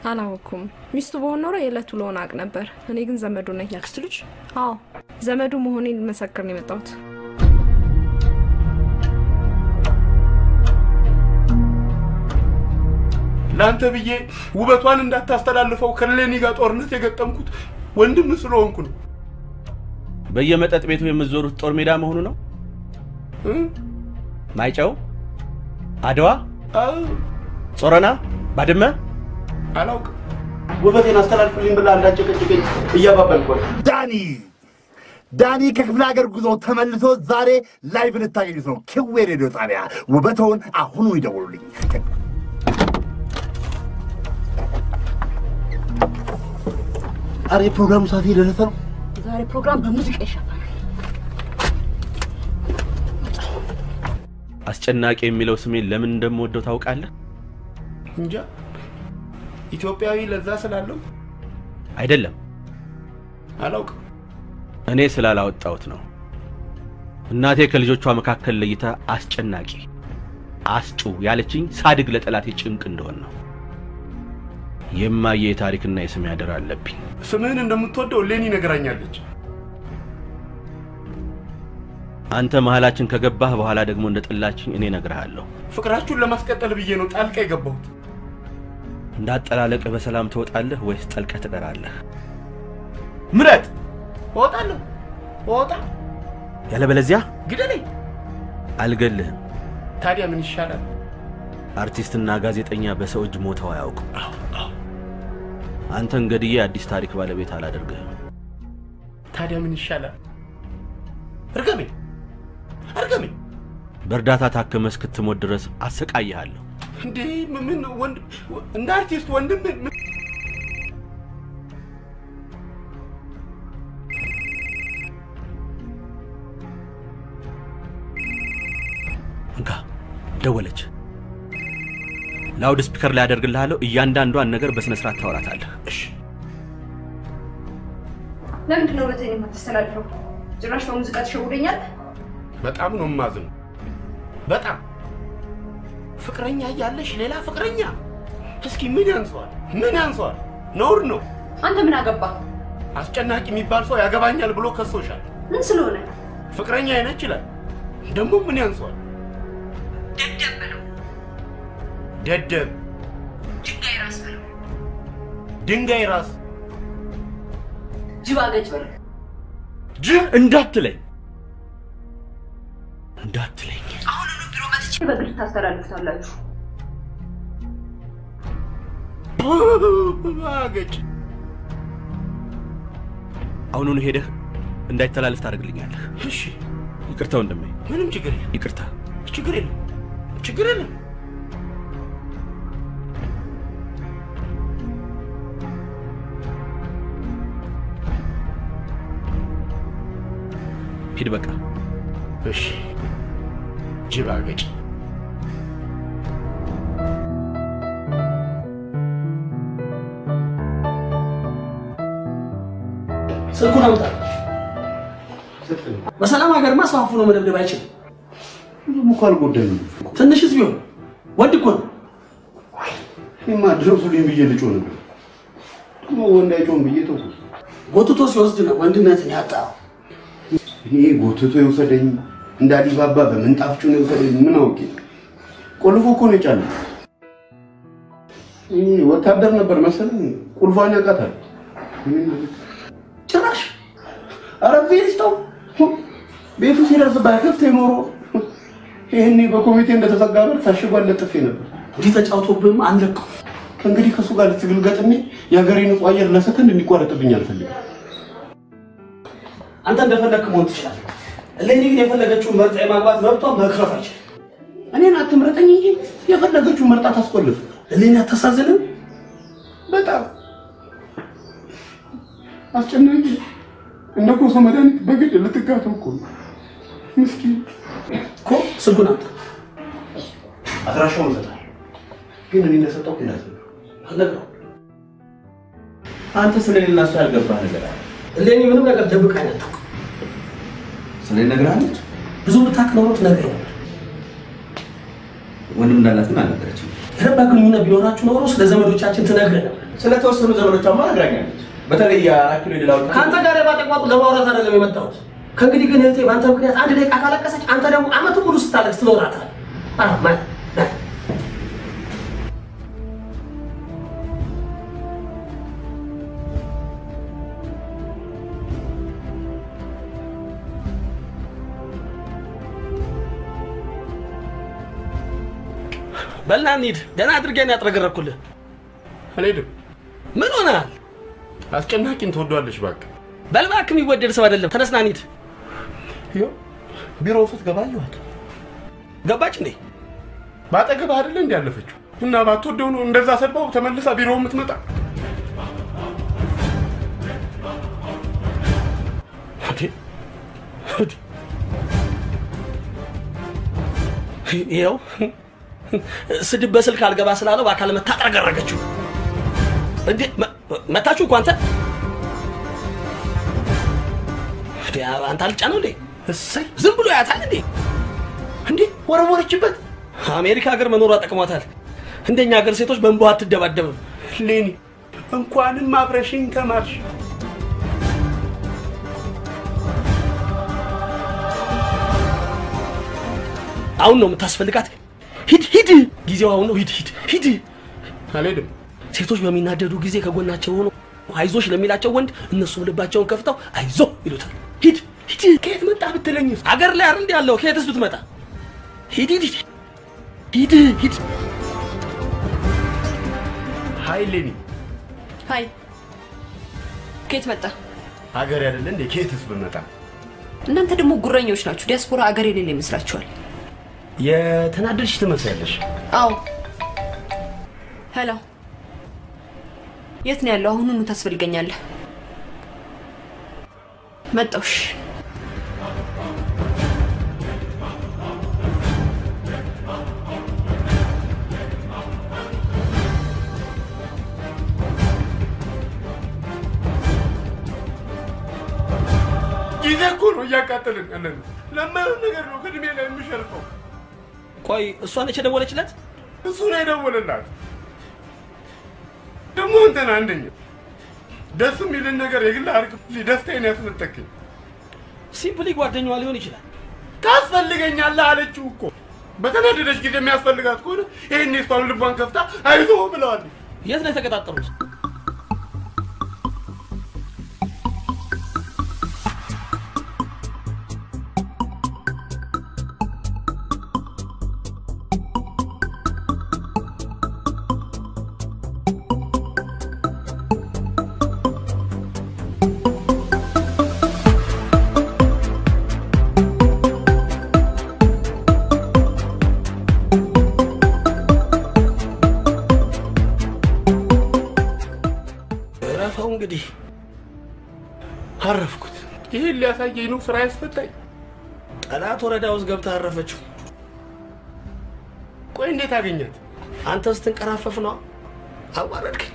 Speaker 4: አላወኩም። ሚስቱ በሆነ ኖሮ የዕለቱ ለሆነ አቅ ነበር። እኔ ግን ዘመዱ ነኝ።
Speaker 13: ያክስት ልጅ?
Speaker 4: አዎ ዘመዱ መሆኔን መሰክር ነው የመጣሁት።
Speaker 7: ላንተ ብዬ ውበቷን እንዳታስተላልፈው ከሌኒ ጋር ጦርነት የገጠምኩት ወንድም ስለሆንኩ ነው።
Speaker 2: በየመጠጥ ቤቱ የምትዞሩት ጦር ሜዳ መሆኑ ነው? ማይጨው፣ አድዋ፣ ጾረና፣ ባድመ
Speaker 7: አላውቅም። ውበቴን አስተላልፍልኝ ብላ እንዳጨቀጨቀኝ እያባበልኳት።
Speaker 8: ዳኒ ከክፍለ ሀገር ጉዞ ተመልሶ ዛሬ ላይቭ ልታገኙት ነው። ኪዌ ሬዲዮ ጣቢያ ውበቶን አሁኑ ይደውሉልኝ። አሬ ፕሮግራሙ ሰዓት እየደረሰ ነው።
Speaker 13: ዛሬ ፕሮግራም በሙዚቃ ይሸፈናል።
Speaker 2: አስጨናቂ የሚለው ስሜን ለምን እንደምወደው ታውቃለህ?
Speaker 7: እንጃ። ኢትዮጵያዊ ለዛ ስላለው
Speaker 2: አይደለም።
Speaker 7: አላውቅም።
Speaker 2: እኔ ስላላወጣሁት ነው። እናቴ ከልጆቿ መካከል ለይታ አስጨናቂ አስጩ ያለችኝ ሳድግ ለጠላቴ ጭንቅ እንደሆነ ነው። የማየ ታሪክና የስም ያደር አለብኝ።
Speaker 7: ስምህን እንደምትወደው ሌኒ ነገራኛለች።
Speaker 2: አንተ መሃላችን ከገባህ በኋላ ደግሞ እንደጠላችኝ እኔ ነግርሃለሁ።
Speaker 7: ፍቅራችሁን ለማስቀጠል ብዬ ነው ጣልቃ የገባሁት።
Speaker 2: እንዳጠላለቅ በሰላም ትወጣለህ ወይስ ጠልቀህ ትቀራለህ?
Speaker 7: ምረጥ። እወጣለሁ። እወጣ።
Speaker 2: ያለበለዚያ
Speaker 7: ግደለኝ።
Speaker 2: አልገልህም።
Speaker 7: ታዲያ ምን ይሻላል?
Speaker 2: አርቲስትና ጋዜጠኛ በሰው እጅ ሞተው አያውቁም። አንተን ገድዬ አዲስ ታሪክ ባለቤት አላደርግህም።
Speaker 7: ታዲያ ምን ይሻላል? እርገሜ።
Speaker 2: በእርዳታ ታከመህ እስክትሞት ድረስ አሰቃይሃለሁ።
Speaker 7: እንዴ ምን ወንድ እንደ አርቲስት ወንድም
Speaker 2: እንካ ደወለች። ላውድ ስፒከር ላይ አደርግልሃለሁ። እያንዳንዷን ነገር በስነ ስርዓት ታወራታለህ። እሺ።
Speaker 3: ለምንድን ነው በተለይ የማትስተላልፈው? ጭራሽ በሙዚቃ ትሸውደኛል።
Speaker 7: በጣም ነው የማዝነው። በጣም ፍቅረኛ እያለሽ ሌላ ፍቅረኛ። እስኪ ምን ያንሰዋል? ነውር ነው።
Speaker 3: አንተ ምን አገባ?
Speaker 7: አስጨናቂ የሚባል ሰው ያገባኛል ብሎ ከሶሻል።
Speaker 3: ምን ስለሆነ?
Speaker 7: ፍቅረኛ አይነች ይላል። ደግሞ ምን ያንሰዋል?
Speaker 3: ደደብ በለው።
Speaker 7: ደደብ
Speaker 3: ድንጋይ ራስ በለው።
Speaker 7: ድንጋይ ራስ
Speaker 3: ጅብ አገጭ በለው።
Speaker 7: ጅብ
Speaker 2: እንዳትለኝ።
Speaker 3: አሁን ቢሮ መጥቼ በግል ታስተላልፉታላችሁ።
Speaker 7: አገጭ።
Speaker 2: አሁኑን ሄደህ እንዳይተላለፍ ታደርግልኛለህ?
Speaker 7: እሺ።
Speaker 2: ይቅርታ ወንድሜ።
Speaker 7: ምንም ችግር የለም።
Speaker 2: ይቅርታ።
Speaker 7: ችግር የለም።
Speaker 2: ሂድ በቃ።
Speaker 7: እሺ። ጅብ አገጭ።
Speaker 11: ስልኩን አምጣ። በሰላም ሀገርማ ሰው አፉ ነው መደብደብ አይችልም።
Speaker 7: ምንም እኮ አልጎዳኝም።
Speaker 11: ትንሽስ ቢሆን ወንድ እኮ ነው።
Speaker 7: እኔማ ድረሱልኝ ብዬ ልጮህ ነበር። ደግሞ ወንድ አይጮህም ብዬ ተውኩት።
Speaker 11: ጎትቶ ሲወስድ ነው ወንድነትን ያጣው።
Speaker 7: እኔ ጎትቶ ይወሰደኝ እንደ አዲባባ በምንጣፍ ጭኖ ይወሰደኝ ምን አውቄ? ቆልፎ እኮ ነው የጫነው። ወታደር ነበር መሰለኝ። ቁልፏን ያውቃታል።
Speaker 11: ጭራሽ ኧረ ቬሪስታው
Speaker 7: ቤቱ ሲደርስ ባይከፍት ኖሮ ይሄኔ በኮሚቴ እንደተዘጋ በር ታሽጓል ለጥፌ ነበር። እንዲህ ተጫውቶብህም አንለቀው። ከእንግዲህ ከሱ ጋር ትግል ገጥሜ የሀገሬን ንጹህ አየር ለሰከንድ እንዲቋረጥብኝ አልፈልግም።
Speaker 11: አንተ እንደፈለክ መሆን ትችላለህ። እሌኒ ግን የፈለገችውን መርጣ የማግባት መብቷን መክረፍ አይችልም።
Speaker 7: እኔን አትምረጠኝ እንጂ የፈለገችውን መርጣ ታስቆልፍ። እሌኒ አታሳዝንም? በጣም አስጨናቂ እንደ ኮሶ መድኃኒት በግድ ልትጋተው እኮ ምስኪን
Speaker 11: እኮ። ስልኩን አንተ
Speaker 7: አድራሻውን ሰጣል። ግን እኔ እንደሰጠው እንዳት
Speaker 11: አልነግረው።
Speaker 2: አንተ ስለሌላ ሰው ያልገባህ ነገር አለ።
Speaker 11: እሌኒ ምንም ነገር ደብቃኝ አታውቅም።
Speaker 2: ስለሌላ ነገር አለች።
Speaker 11: ብዙ ብታክኖሩት ነገር ነው።
Speaker 2: ወንድም እንዳላት ምን አልነገረችም።
Speaker 11: የረባ ግንኙነት ቢኖራችሁ ኖሮ ስለ ዘመዶቻችን ትነግረን ነበር።
Speaker 2: ስለተወሰኑ ዘመዶቿማ ነግራኛለች። በተለይ የአራት ኪሎ ሌላው
Speaker 11: ከአንተ ጋር የባጠቋጡ ለማውራት አይደለም የመጣሁት። ከእንግዲህ ግን እህቴ በአንተ ምክንያት አንድ ደቂቃ ካለቀሰች አንተ ደግሞ አመቱ ሙሉ ስታለቅስ ትኖራታለህ። ማን በልና እንሂድ። ደህና አድርገን ያጥረገረኩልህ።
Speaker 7: አልሄድም።
Speaker 11: ምን ሆነሃል?
Speaker 7: አስጨናቂን ትወዷለሽ እባክህ።
Speaker 11: በል እባክህ፣ የሚወደድ ሰው አይደለም። ተነስና እንሂድ።
Speaker 7: ቢሮ ውስጥ ገባ አየኋት።
Speaker 11: ገባች እንዴ?
Speaker 7: ባጠገብ አይደለ እንዴ ያለፈችው? እና ባትወደው ነው እንደዛ ሰድባው ተመልሳ ቢሮ የምትመጣ?
Speaker 11: ይኸው ስድብ በስልክ አልገባ ስላለው በአካል መታ አጥረገረገችው። እንዴ መታችሁ እኮ አንተ አንተ አልጫ ነው እንዴ? እሰይ ዝም ብሎ ያታል እንዴ? እንዴ ወረወረችበት። አሜሪካ ሀገር መኖሯ ጠቅሟታል። እንደኛ ሀገር ሴቶች በእንባ አትደባደብም።
Speaker 7: ሌኒ እንኳንም አብረሽኝ ተማርሽ።
Speaker 11: አሁን ነው የምታስፈልጋት። ሂድ ጊዜው አሁን ነው። ሂድ።
Speaker 7: አልሄድም።
Speaker 11: ሴቶች በሚናደዱ ጊዜ ከጎናቸው ሆኖ አይዞሽ ለሚላቸው ወንድ እነሱም ልባቸውን ከፍተው አይዞ ይሉታል። ሂድ።
Speaker 7: ከየት መጣ ብትለኝ
Speaker 11: አገር ላይ አይደል ያለው? ከየትስ ብትመጣ? ሂድ።
Speaker 7: ሃይ ሌኒ።
Speaker 3: ሃይ። ከየት መጣ?
Speaker 7: ሀገር አይደል እንዴ? ከየትስ ብመጣ?
Speaker 3: እናንተ ደግሞ ጉረኞች ናችሁ። ዲያስፖራ አገር የሌለ ይመስላችኋል።
Speaker 7: የተናደድሽ ትመስያለሽ።
Speaker 3: አዎ። ሄሎ፣ የት ነው ያለው? አሁኑኑ ታስፈልገኛለህ። መጣሁሽ።
Speaker 7: ጊዜ እኮ ነው እያቃጠልን ያለን። ለማይሆን ነገር ነው ከእድሜ ላይ የምሸርፈው።
Speaker 11: ቆይ እሷ ነች የደወለችለት?
Speaker 7: እሱ ነው የደወለላት። ደግሞ እንትን አንደኛ ደስ የሚልን ነገር የግል አርግ ደስታዬን ያስነጠቀኝ።
Speaker 11: ሲምፕሊ ጓደኛዋ ሊሆን ይችላል።
Speaker 7: ታስፈልገኛለህ አለችው እኮ። በተናደደች ጊዜ የሚያስፈልጋት ከሆነ ይሄን እሷም ልቧን ከፍታ አይዞ ብለዋለች።
Speaker 11: የት ነው የተቀጣጠሩት? እንግዲህ
Speaker 7: አረፍኩት። ይሄን ሊያሳየኝ ነው ስራ ያስፈታኝ።
Speaker 11: ጠላት ወረዳ ውስጥ ገብታ አረፈችው።
Speaker 7: ቆይ እንዴት አገኛት?
Speaker 11: አንተ ስትንቀራፈፍ ነው አዋረድከኝ።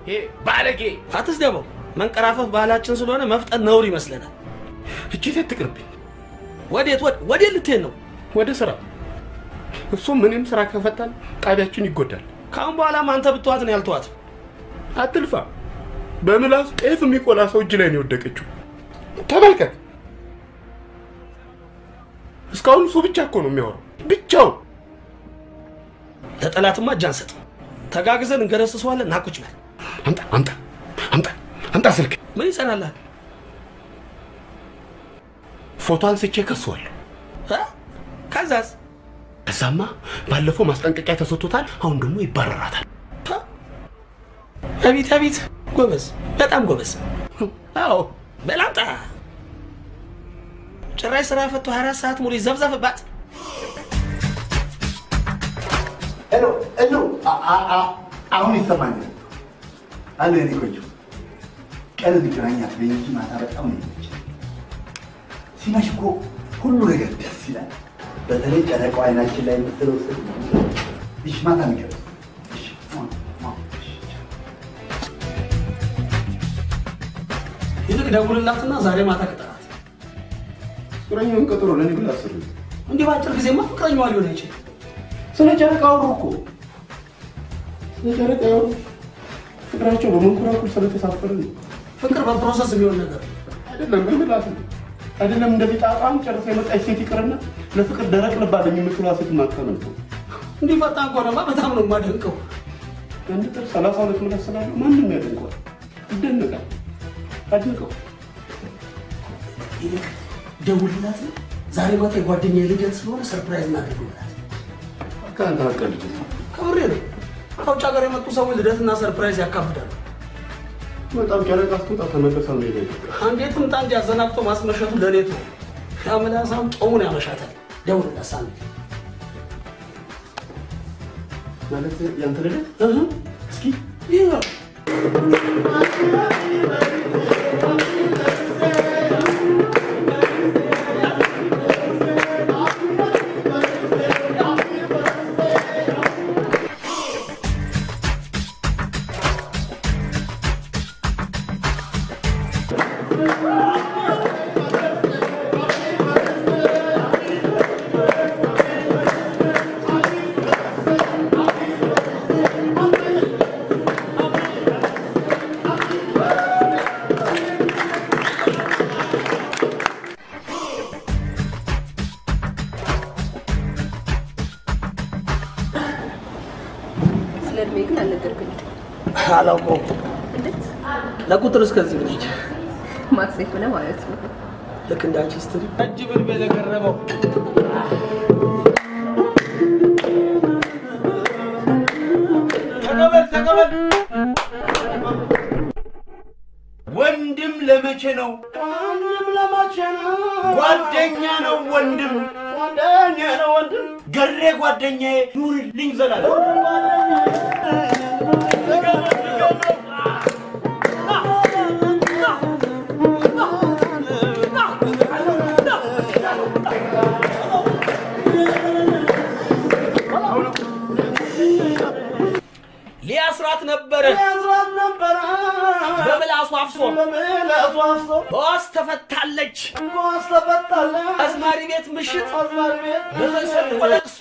Speaker 7: ይሄ ባለጌ
Speaker 11: አትስደበው። መንቀራፈፍ ባህላችን ስለሆነ መፍጠን ነውር ይመስለናል።
Speaker 7: እቺ ሴት ትቅርብኝ።
Speaker 11: ወዴት ልትሄድ ነው?
Speaker 7: ወደ ስራ። እሱም ምንም ስራ ከፈታን ጣቢያችን ይጎዳል።
Speaker 11: ካሁን በኋላም አንተ ብትዋት ነው ያልተዋት።
Speaker 7: አትልፋ። በምላስ ጤፍ የሚቆላ ሰው እጅ ላይ ነው የወደቀችው። ተመልከት። እስካሁን እሱ ብቻ እኮ ነው የሚያወራው። ብቻው።
Speaker 11: ለጠላትማ እጅ አንሰጥም። ተጋግዘን እንገረስሰዋለን። ናቁጭ በል።
Speaker 7: አምጣ አምጣ ስልክ።
Speaker 11: ምን ይሰራልሃል?
Speaker 7: ፎቶ አንስቼ ከሷለሁ።
Speaker 11: ከዛስ?
Speaker 7: ከዛማ ባለፈው ማስጠንቀቂያ ተሰጥቶታል። አሁን ደግሞ ይባረራታል።
Speaker 11: አቤት አቤት! ጎበዝ፣ በጣም ጎበዝ። አዎ በላምጣ። ጭራሽ ስራ ፈቶ 24 ሰዓት ሙሉ ይዘፍዘፍባት።
Speaker 8: ሄሎ አሁን ይሰማኛል። አለ እኔ ቆንጆ ቀን እንገናኛት በይኝ ማታ በጣም ነው ሲመሽ እኮ ሁሉ ነገር ደስ ይላል። በተለይ ጨረቃው አይናችን ላይ የምትለው ስል እሺ ማታ ንገር።
Speaker 11: ይልቅ ደውልላትና ዛሬ ማታ ቅጠራት።
Speaker 7: ፍቅረኛውን ቀጥሮ ለኔ ብላ አስር
Speaker 11: እንዲህ ባጭር ጊዜማ ፍቅረኛዋ ሊሆን አይችልም።
Speaker 7: ስለ ጨረቃው አውሩ እኮ ስለ ጨረቃው ፍቅራቸው በመንኮራኩር ስለተሳፈረ ነው።
Speaker 11: ፍቅር በፕሮሰስ የሚሆን ነገር
Speaker 7: አይደለም። በምላስ አይደለም እንደ ቢጣጣም ጨርሳ የመጣች ሴት ይቅርና ለፍቅር ደረቅ ልባል የሚመስሉ ሴት ማከመን ነው።
Speaker 11: እንዲህ ፈጣን ከሆነማ በጣም ነው የማደንቀው።
Speaker 7: አንድ ጥር 32 ምላስ ስላለው ማንም ያደንቀዋል፣ ይደነቃል። አድንቀው።
Speaker 11: ይልቅ ደውልላት። ዛሬ ማታ የጓደኛዬ ልደት ስለሆነ ሰርፕራይዝ እናድርግላት።
Speaker 7: ካንተ አቀልድ
Speaker 11: ከምሬ ነው። ከውጭ ሀገር የመጡ ሰዎች ልደትና ሰርፕራይዝ ያካብዳሉ።
Speaker 7: በጣም ጨረቃ ስትወጣ ተመለሰ ነው ይሄ።
Speaker 11: አንዴት ምጣ እንጂ አዘናግቶ ማስመሸቱ ለኔት ነው። ያምላሳም ጦሙን ያመሻታል። ደውልላት ሳሚ።
Speaker 7: ማለት ያንተ ልደት እስኪ
Speaker 11: ይሄ አላውቀውም።
Speaker 3: እንዴት
Speaker 11: ለቁጥር እስከዚህ ብለች
Speaker 3: ማክሴፍ ነው ማለት ነው።
Speaker 11: ልክ እንዳንቺ ስትሪ እጅ ብልበል የገረመው
Speaker 8: ተቀበል። ወንድም ለመቼ ነው?
Speaker 1: ወንድም ለመቼ ነው?
Speaker 8: ጓደኛ ነው ወንድም፣
Speaker 1: ጓደኛ ነው ወንድም።
Speaker 8: ገሬ ጓደኛዬ ኑርልኝ ዘላለም።
Speaker 11: ሊያስራት ነበረ በምላሱ አፍሶ ቦስ ተፈታለች። አዝማሪ ቤት ምሽት በመሰንቆ ለቅሶ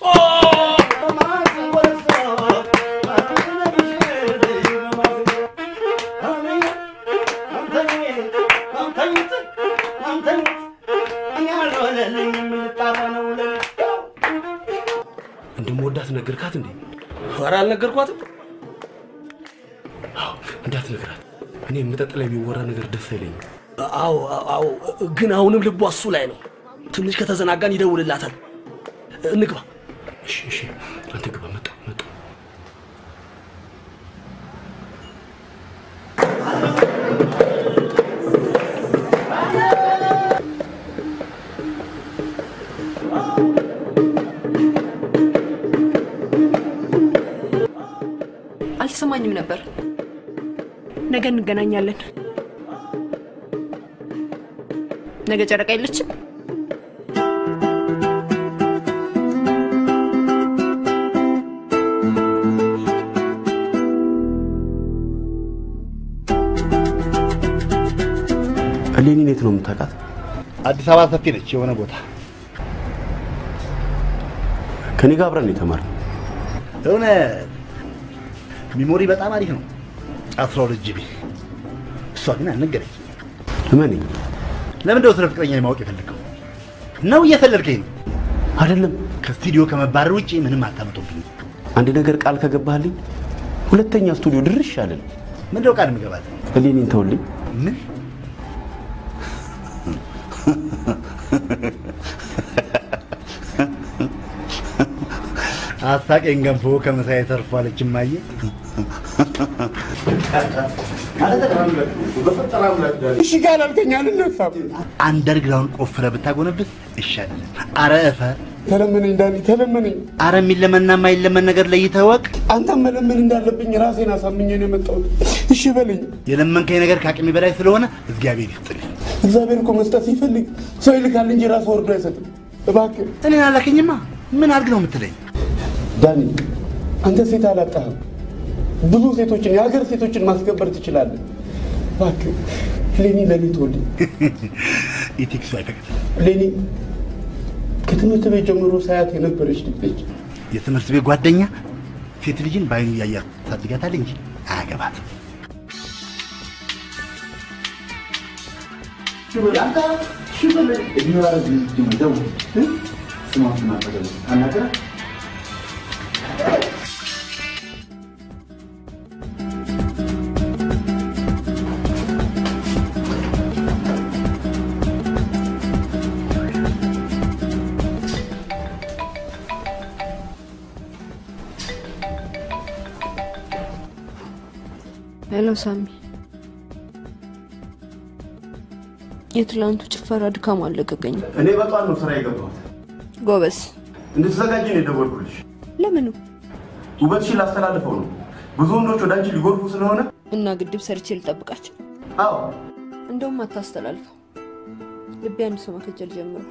Speaker 7: እንደምወዳት ነገርካት እንዴ?
Speaker 11: ኧረ አልነገርኳትም።
Speaker 7: እንዳትነግራት። እኔ መጠጥ ላይ የሚወራ ነገር ደስ አይለኝም።
Speaker 11: አዎ፣ ግን አሁንም ልቧ እሱ ላይ ነው። ትንሽ ከተዘናጋን ይደውልላታል። እንግባ።
Speaker 7: እሺ፣ አንተ ግባ። መጣ
Speaker 3: አልሰማኝም ነበር።
Speaker 4: ነገ እንገናኛለን። ነገ ጨረቃ የለችም።
Speaker 7: እሌኒን የት ነው የምታውቃት?
Speaker 8: አዲስ አበባ ሰፊ ነች የሆነ ቦታ።
Speaker 7: ከኔ ጋር አብረን የተማርነው
Speaker 8: የሆነ ሚሞሪ በጣም አሪፍ ነው። 12 ጂቢ። እሷ ግን አልነገረችኝ።
Speaker 7: እመነኝ።
Speaker 8: ለምን ደው ስለ ፍቅረኛ ማወቅ የፈለከው ነው? እየፈለርከኝ ነው
Speaker 7: አይደለም?
Speaker 8: ከስቱዲዮ ከመባረር ውጪ ምንም አታመጡብኝ።
Speaker 7: አንድ ነገር ቃል ከገባህልኝ ሁለተኛ ስቱዲዮ ድርሽ አለን።
Speaker 8: ምንድነው ቃል የምገባልህ?
Speaker 7: እሌኒን ተውልኝ።
Speaker 8: ምን አታቀኝ ገንፎ ከመሳይ ተርፏለች ማየ
Speaker 7: እሺ ጋር አልከኛል እንነሳም
Speaker 8: አንደርግራውንድ ቆፍረ ብታጎነብት ይሻላል አረ እፈ
Speaker 7: ተለመነኝ ዳኒ ተለመነኝ
Speaker 8: አረ የሚለመንና የማይለመን ነገር ለይተወቅ
Speaker 7: አንተ መለመን እንዳለብኝ ራሴን አሳምኜ ነው የመጣሁት እሺ በለኝ
Speaker 8: የለመንከኝ ነገር ካቅሚ በላይ ስለሆነ እግዚአብሔር ይስጥልኝ
Speaker 7: እግዚአብሔር እኮ መስጠት ይፈልግ ሰው ይልካል እንጂ ራሱ ወርዶ አይሰጥም እባክህ
Speaker 8: እኔን አላከኝማ ምን አድርግ ነው የምትለኝ
Speaker 7: ዳኒ አንተ ሴት አላጣህም ብዙ ሴቶችን የሀገር ሴቶችን ማስከበር ትችላለህ እባክህ ሌኒ ለኔ ተወልኝ
Speaker 8: ኢቲክስ አይፈቅድም
Speaker 7: ሌኒ ከትምህርት ቤት ጀምሮ ሳያት የነበረች ልጅ
Speaker 8: የትምህርት ቤት ጓደኛ ሴት ልጅን ባይኑ ያያት ታድጋታል እንጂ አያገባትም
Speaker 7: ሽበላንታ ሽበለ እኛራዝ ጀምደው ስማቱና ተደለ አናገራ
Speaker 3: ሄሎ ሳሚ የትላንቱ ጭፈራ ድካም አለቀቀኝ
Speaker 7: እኔ በጣም ነው ስራ የገባሁት
Speaker 3: ጎበስ
Speaker 7: እንድትዘጋጂ ነው የደወልኩልሽ
Speaker 3: ለምን
Speaker 7: ውበትሽን ላስተላልፈው ነው ብዙ ወንዶች ወደ አንቺ ሊጎርፉ ስለሆነ
Speaker 3: እና ግድብ ሰርቼ ልጠብቃቸው
Speaker 7: አዎ
Speaker 3: እንደውም አታስተላልፈው ልቤ አንድ ሰው መከጀል ጀምሯል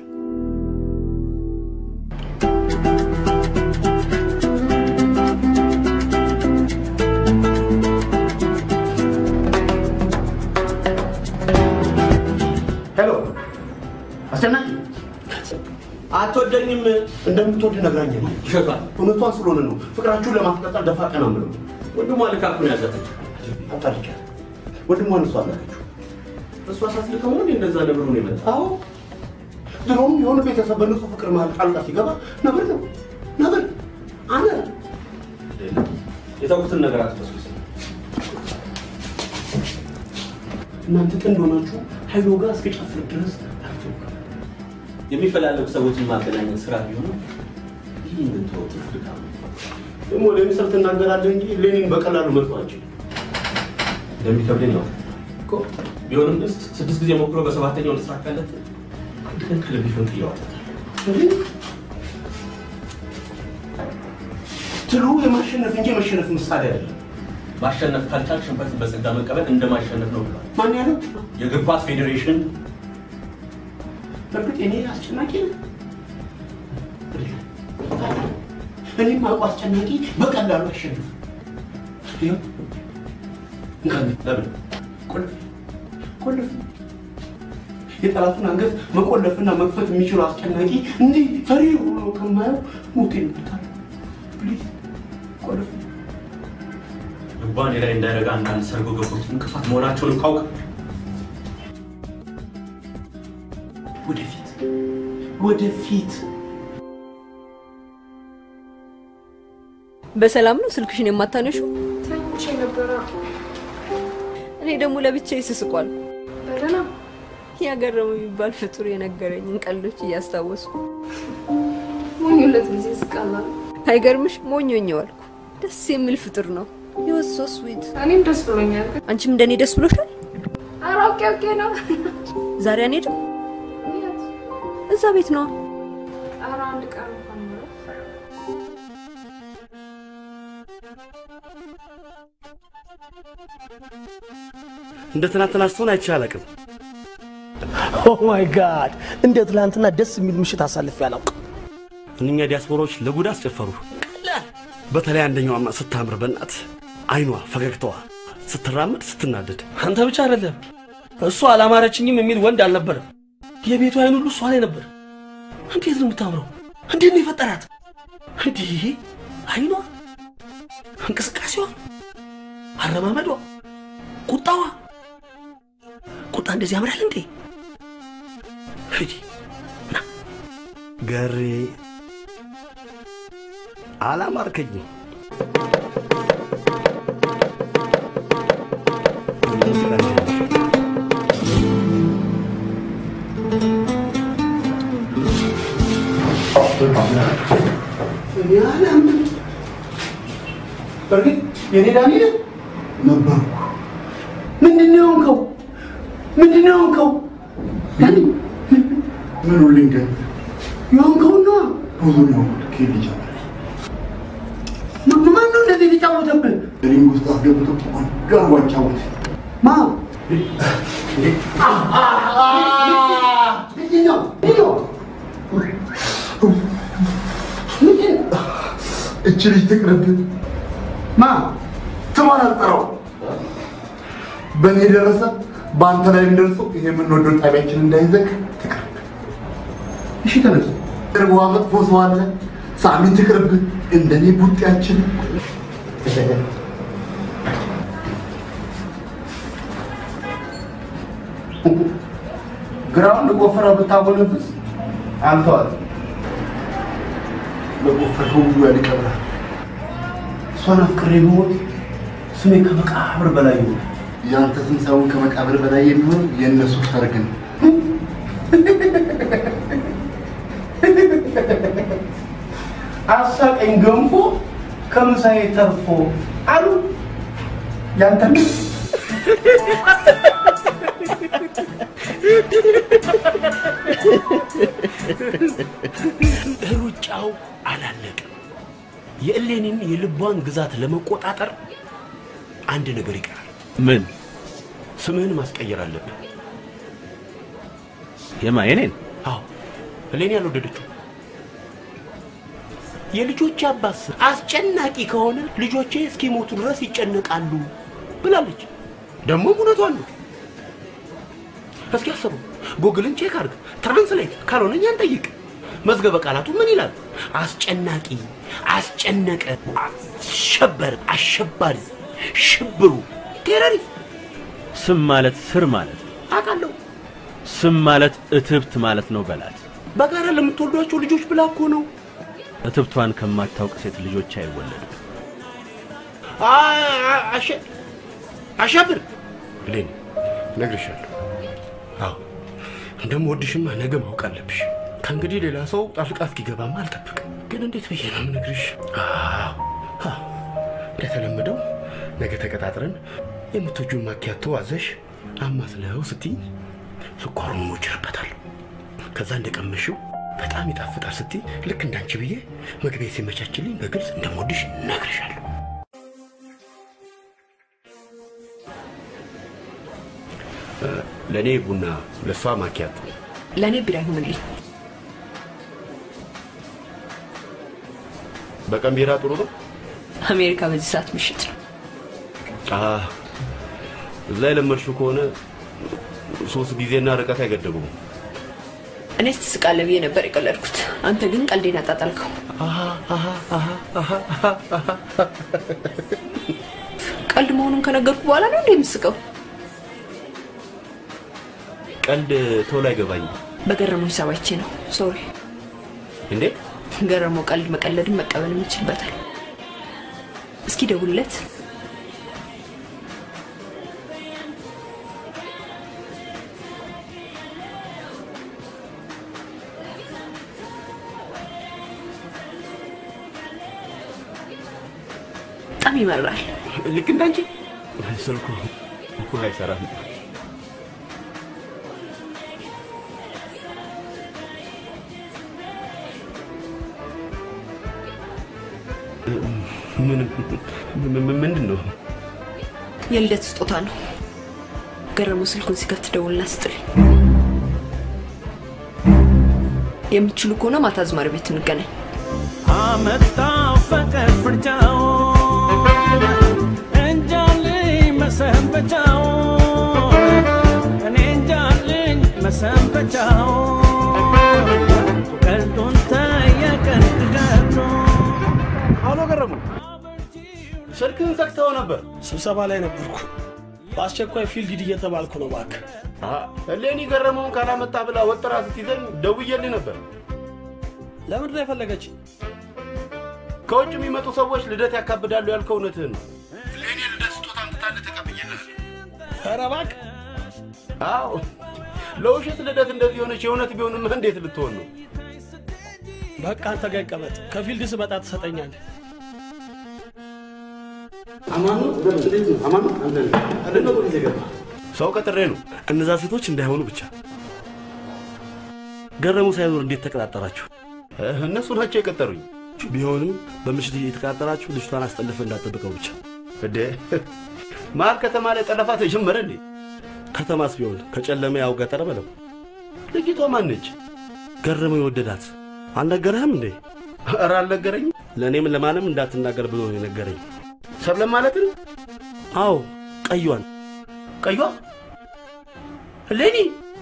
Speaker 7: ሄሎ አስጨናቂ
Speaker 2: አትወደኝም
Speaker 7: እንደምትወድ ነግራኛል
Speaker 2: ይሸጣል
Speaker 7: እውነቷን ስለሆነ ነው ፍቅራችሁን ለማስቀጠል ደፋ ቀና ምለው
Speaker 2: ወንድሟ ልካኩን ያዘፈች
Speaker 7: አጣልቻ ወንድሟን እሷ አላከችው
Speaker 2: እሷ ሳትልከው ነው እንደዛ ነብሩ ነው የመጣው
Speaker 7: አዎ ድሮም የሆነ ቤተሰብ በንጹህ ፍቅር መሀል ጣልቃ ሲገባ ነበር አነ
Speaker 2: የታውቁትን ነገር አትተስኩት
Speaker 7: እናንተ ጥንድ ሆናችሁ ኃይሎ ጋር እስከጨፍር ድረስ
Speaker 2: የሚፈላለጉ ሰዎችን ማገናኘት ስራ ቢሆን ይህ ምን ተወጥ ፍቅር
Speaker 7: ደግሞ ለሚሰር ትናገራለህ እንጂ ሌኒን በቀላሉ መጥቷቸው
Speaker 2: እንደሚከብደኝ ነው እኮ ቢሆንም ግን 6 ጊዜ ሞክሮ በሰባተኛው ተሳካለት አንድ ቀን ከልብ ይፈንጥ ይዋጣል
Speaker 7: ትሉ የማሸነፍ እንጂ መሸነፍ ምሳሌ አይደለም
Speaker 2: ማሸነፍ ካልቻል ሽንፈትን በጸጋ መቀበል እንደማሸነፍ ነው ብሏል
Speaker 7: ማን ያለው
Speaker 2: የእግር ኳስ ፌዴሬሽን
Speaker 7: በርግጥ እኔ አስጨናቂ ነኝ እኔም ማውቅ አስጨናቂ በቀላሉ አሸንፍ ይኸው
Speaker 2: ለምን
Speaker 7: ቆልፍ የጠላቱን አንገት መቆለፍና መክፈት የሚችለው አስጨናቂ እንዲህ ፈሪ ሆኖ ከማየው ሞት ይመጣል ፕሊዝ ቆልፍ
Speaker 2: ልባኔ ላይ እንዳይረጋ አንዳንድ ሰርጎ ገቦች እንቅፋት መሆናቸውን ካውቅ
Speaker 7: ወደፊት
Speaker 3: በሰላም ነው ስልክሽን የማታነሺው
Speaker 4: ተኝቼ ነበር
Speaker 3: እኔ ደግሞ ለብቻዬ ስስቋል
Speaker 4: በደና
Speaker 3: ያገረመው የሚባል ፍጡር የነገረኝን ቀልዶች እያስታወስኩ
Speaker 4: ሞኝለት ጊዜ ስቃላ
Speaker 3: አይገርምሽ ሞኞኛው አልኩ ደስ የሚል ፍጡር ነው he was so sweet
Speaker 4: እኔም ደስ ብሎኛል
Speaker 3: አንቺም እንደኔ ደስ ብሎሻል
Speaker 4: አራውቄ ነው
Speaker 3: ዛሬ አንሄድም እዛ ቤት ነው
Speaker 4: ኧረ አንድ ቀን እንኳን ነው
Speaker 6: እንደ ትናንትና ስትሆን አይቼ አላውቅም
Speaker 11: ኦ ማይ ጋድ እንደ ትናንትና ደስ የሚል ምሽት አሳልፌ አላውቅም
Speaker 6: እኛ ዲያስፖራዎች ለጉድ አስጨፈሩ በተለይ አንደኛውማ ስታምር በእናት አይኗ ፈገግታዋ ስትራመድ ስትናደድ
Speaker 11: አንተ ብቻ አይደለም እሱ አላማረችኝም የሚል ወንድ አልነበረም የቤቱ አይኑ ሁሉ እሷ ላይ ነበር እንዴት ነው የምታምረው እንዴት ነው የፈጠራት እንዴ አይኗ እንቅስቃሴዋ አረማመዷ ቁጣዋ ቁጣ እንደዚህ ያምራል እንዴ
Speaker 6: ገሬ አላማርከኝም
Speaker 7: በርግጥ የኔ ዳኒ ነበርኩ። ምንድነው እንከው ዳኒ ምን ልንገር ያንከውና ብዙ ነው ከልጅ ማን ነው እንደዚህ ሊጫወተብህ? ሪንግ ውስጥ አስገብቶ ጋር ጫወት ማ እቺ ልጅ ትቅርብህ ማ ስሟን አልጠራው በእኔ ደረሰ በአንተ ላይ እንደርሶ ይሄ የምንወደው ጣቢያችን እንዳይዘግ ትቅርብ። እሺ ተነሱ። ቅርቧ መጥፎ ሰው አለ ሳሚ ትቅርብህ እንደኔ ቡጤያችን ግራውንድ ቆፈራ ብታጎነብስ አንተዋል ለቆፈረው ሁሉ ያልቀብራል። እሷን አፍቅሬ ብሞት ስሜ ከመቃብር በላይ ነው። ያንተ ስም ሳይሆን ከመቃብር በላይ የሚሆን የእነሱ ሰርግ ነው። አሳቀኝ ገንፎ ከምሳዬ ተርፎ አሉ ያንተ
Speaker 2: ሩጫው አላለቀም። የእሌኒን የልቧን ግዛት ለመቆጣጠር አንድ ነገር ይቀራል።
Speaker 15: ምን?
Speaker 2: ስምህን ማስቀየር አለብህ።
Speaker 15: የማየኔን?
Speaker 2: አዎ፣ እሌኒ ያልወደደችው የልጆቼ አባት አስጨናቂ ከሆነ ልጆቼ እስኪሞቱ ድረስ ይጨነቃሉ ብላለች። ደግሞ እውነቷን ነው። እስኪ አስቡ፣ ጉግልን ቼክ አድርግ፣ ትራንስሌት ካልሆነ እኛን ጠይቅ። መዝገበ ቃላቱ ምን ይላል? አስጨናቂ፣ አስጨነቀ፣ አሸበር፣ አሸባሪ፣ ሽብሩ፣ ቴሮሪስት።
Speaker 15: ስም ማለት ስር ማለት
Speaker 2: አውቃለሁ።
Speaker 15: ስም ማለት እትብት ማለት ነው በላት።
Speaker 2: በጋራ ለምትወልዷቸው ልጆች ብላ እኮ ነው።
Speaker 15: እትብቷን ከማታውቅ ሴት ልጆች አይወለዱ።
Speaker 2: አሸብር እሌኒ ነግሬሻለሁ። አዎ እንደምወድሽማ ነገ ማወቅ አለብሽ። ከእንግዲህ ሌላ ሰው ጣልቃ እስኪገባማ አልጠብቅም። ግን እንዴት ብዬ ነው የምነግርሽ? እንደተለመደው ነገ ተቀጣጥረን የምትወጂውን ማኪያቶ አዘሽ አማስለው ስትይ ስኳሩን ሞጭርበታለሁ። ከዛ እንደቀመሽው በጣም ይጣፍጣል ስትይ ልክ እንዳንቺ ብዬ መግቢያ ሲመቻችልኝ በግልጽ እንደምወድሽ ነግርሻለሁ። ለኔ ቡና፣ ለሷ ማኪያቶ፣
Speaker 3: ለኔ ቢራ ይሁንልኝ።
Speaker 2: በቀን ቢራ ጥሩ ነው።
Speaker 3: አሜሪካ በዚህ ሰዓት ምሽት ነው።
Speaker 2: እዛ የለመድሽው ከሆነ 3 ጊዜና ርቀት አይገደቡም።
Speaker 3: እኔስ ትስቃለህ ብዬ ነበር የቀለድኩት። አንተ ግን ቀልዴን አጣጣልከው። ቀልድ መሆኑን ከነገርኩ በኋላ ነው እንዴ የምስቀው?
Speaker 2: ቀልድ ቶሎ አይገባኝም።
Speaker 3: በገረመው ሂሳባቼ ነው። ሶሪ።
Speaker 2: እንዴ
Speaker 3: ገረመው ቀልድ መቀለድን መቀበል ይችላል። እስኪ ደውልለት። በጣም ይመራል።
Speaker 2: ልክ እንዳንቺ ስልኩ አይሰራም። ምንድን ነው?
Speaker 3: የልደት ስጦታ ነው። ገረመው ስልኩን ሲከፍት ደውልና ስጥልኝ። የምትችሉ ከሆነ ማታ አዝማሪ ቤት እንገናኝ።
Speaker 18: አመጣው ፍቅር ፍርጃው እንጃልኝ መሰንበቻው እኔ እንጃልኝ መሰንበቻው ቀልጡን ታየቀን ቅገቱ።
Speaker 2: አሎ ገረመው፣ ስልክህን ዘግተኸው ነበር?
Speaker 11: ስብሰባ ላይ ነበርኩ። በአስቸኳይ ፊልድ ሂድ እየተባልኩ ነው። እባክህ
Speaker 2: እሌኒ ገረመውን ካላመጣ ብላ ወጥራ ስትይዘኝ ደውዬልህ ነበር።
Speaker 11: ለምንድን ነው የፈለገች?
Speaker 2: ከውጭ የሚመጡ ሰዎች ልደት ያካብዳሉ ያልከው እውነትህን ነው። እሌኒ ልደት ስጦታ አምጥታለህ ተቀብዬልሃለሁ።
Speaker 11: ኧረ እባክህ።
Speaker 2: አዎ ለውሸት ልደት እንደዚህ ሆነች። የእውነት ቢሆንም እንዴት ልትሆን ነው?
Speaker 11: በቃ አንተ ጋር ይቀመጥ። ከፊልድ ስመጣ ትሰጠኛለህ።
Speaker 2: አማኑ እንዴት ነው? አማኑ አንተ ነው ወደ ገባ
Speaker 7: ሰው ቀጥሬ ነው።
Speaker 2: እነዛ ሴቶች እንዳይሆኑ ብቻ። ገረሙ ሳይኖር እንዴት ተቀጣጠራችሁ?
Speaker 7: እነሱ ናቸው የቀጠሩኝ።
Speaker 2: ቢሆንም በምሽት እየተቀጣጠራችሁ ልጅቷን አስጠልፈ እንዳትጠብቀው ብቻ።
Speaker 7: እዴ ማር ከተማ ላይ ጠለፋ ተጀመረ እንዴ?
Speaker 2: ከተማስ ቢሆን ከጨለመ ያው ገጠር በለው።
Speaker 7: ልጅቷ ማን ነች?
Speaker 2: ገረሙ የወደዳት አልነገረህም እንዴ?
Speaker 7: ኧረ አልነገረኝም።
Speaker 2: ለእኔም ለማንም እንዳትናገር ብሎ ነው የነገረኝ።
Speaker 7: ሰብለ ማለት ነው?
Speaker 2: አዎ ቀዩዋን።
Speaker 7: ቀዩዋ ሌኒ?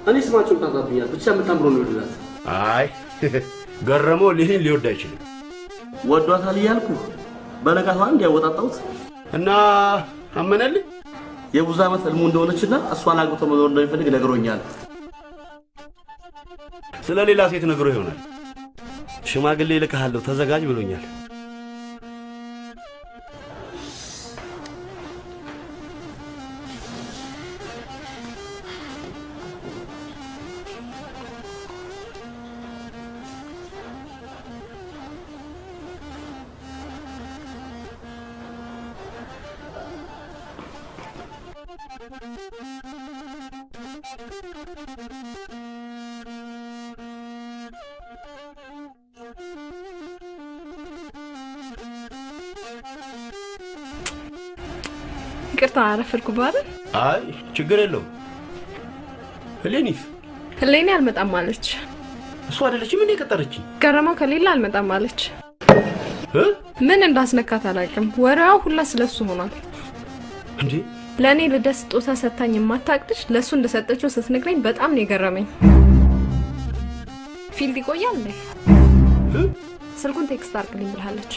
Speaker 11: እኔ ስማቸውን ታዛብኛል። ብቻ የምታምሮ ነው ይወደዳት።
Speaker 7: አይ ገረመው ሌኒን ሊወድ አይችልም።
Speaker 11: ወዷታል እያልኩ በነጋታው አንድ ያወጣጣሁት
Speaker 7: እና አመነልኝ።
Speaker 11: የብዙ ዓመት ህልሙ እንደሆነችና እሷን አግብቶ መኖር እንደሚፈልግ ነግሮኛል።
Speaker 7: ስለ ሌላ ሴት ነግሮ ይሆናል።
Speaker 2: ሽማግሌ ልከሃለሁ ተዘጋጅ ብሎኛል።
Speaker 4: ይቅርታ አረፈድኩ ባለ።
Speaker 7: አይ ችግር የለውም። ሄሌኒስ
Speaker 4: ሄሌኒ አልመጣም አለች።
Speaker 7: እሷ አይደለችም እንዴ የቀጠረችኝ?
Speaker 4: ገረመው ከሌላ አልመጣም አለች። ምን እንዳስነካት አላውቅም። ወሬው ሁላ ስለሱ ሆኗል።
Speaker 7: እንዴ
Speaker 4: ለኔ ልደት ስጦታ ሰጣኝ የማታቅድሽ ለሱ እንደሰጠችው ስትነግረኝ በጣም ነው የገረመኝ። ፊልድ ይቆያል እንዴ? ስልኩን ቴክስት አድርግልኝ ብላለች።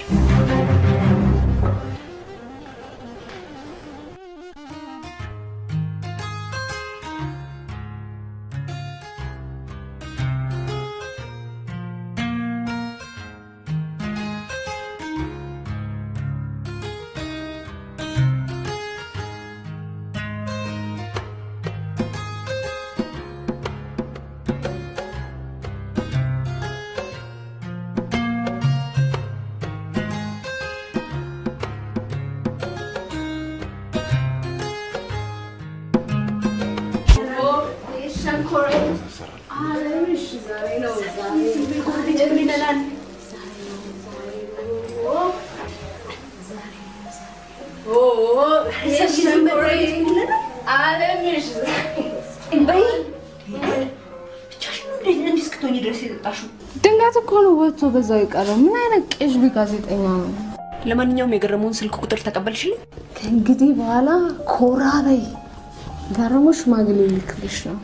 Speaker 13: ድንጋት እኮ ነው ወጥቶ በዛው ይቀረው። ምን አይነት ቅዥቢ ጋዜጠኛ ነው?
Speaker 3: ለማንኛውም የገረመውን ስልክ ቁጥር ተቀበልሽልኝ?
Speaker 13: ከእንግዲህ በኋላ ኮራ በይ። ገረሙ ሽማግሌ ልክልሽ ነው።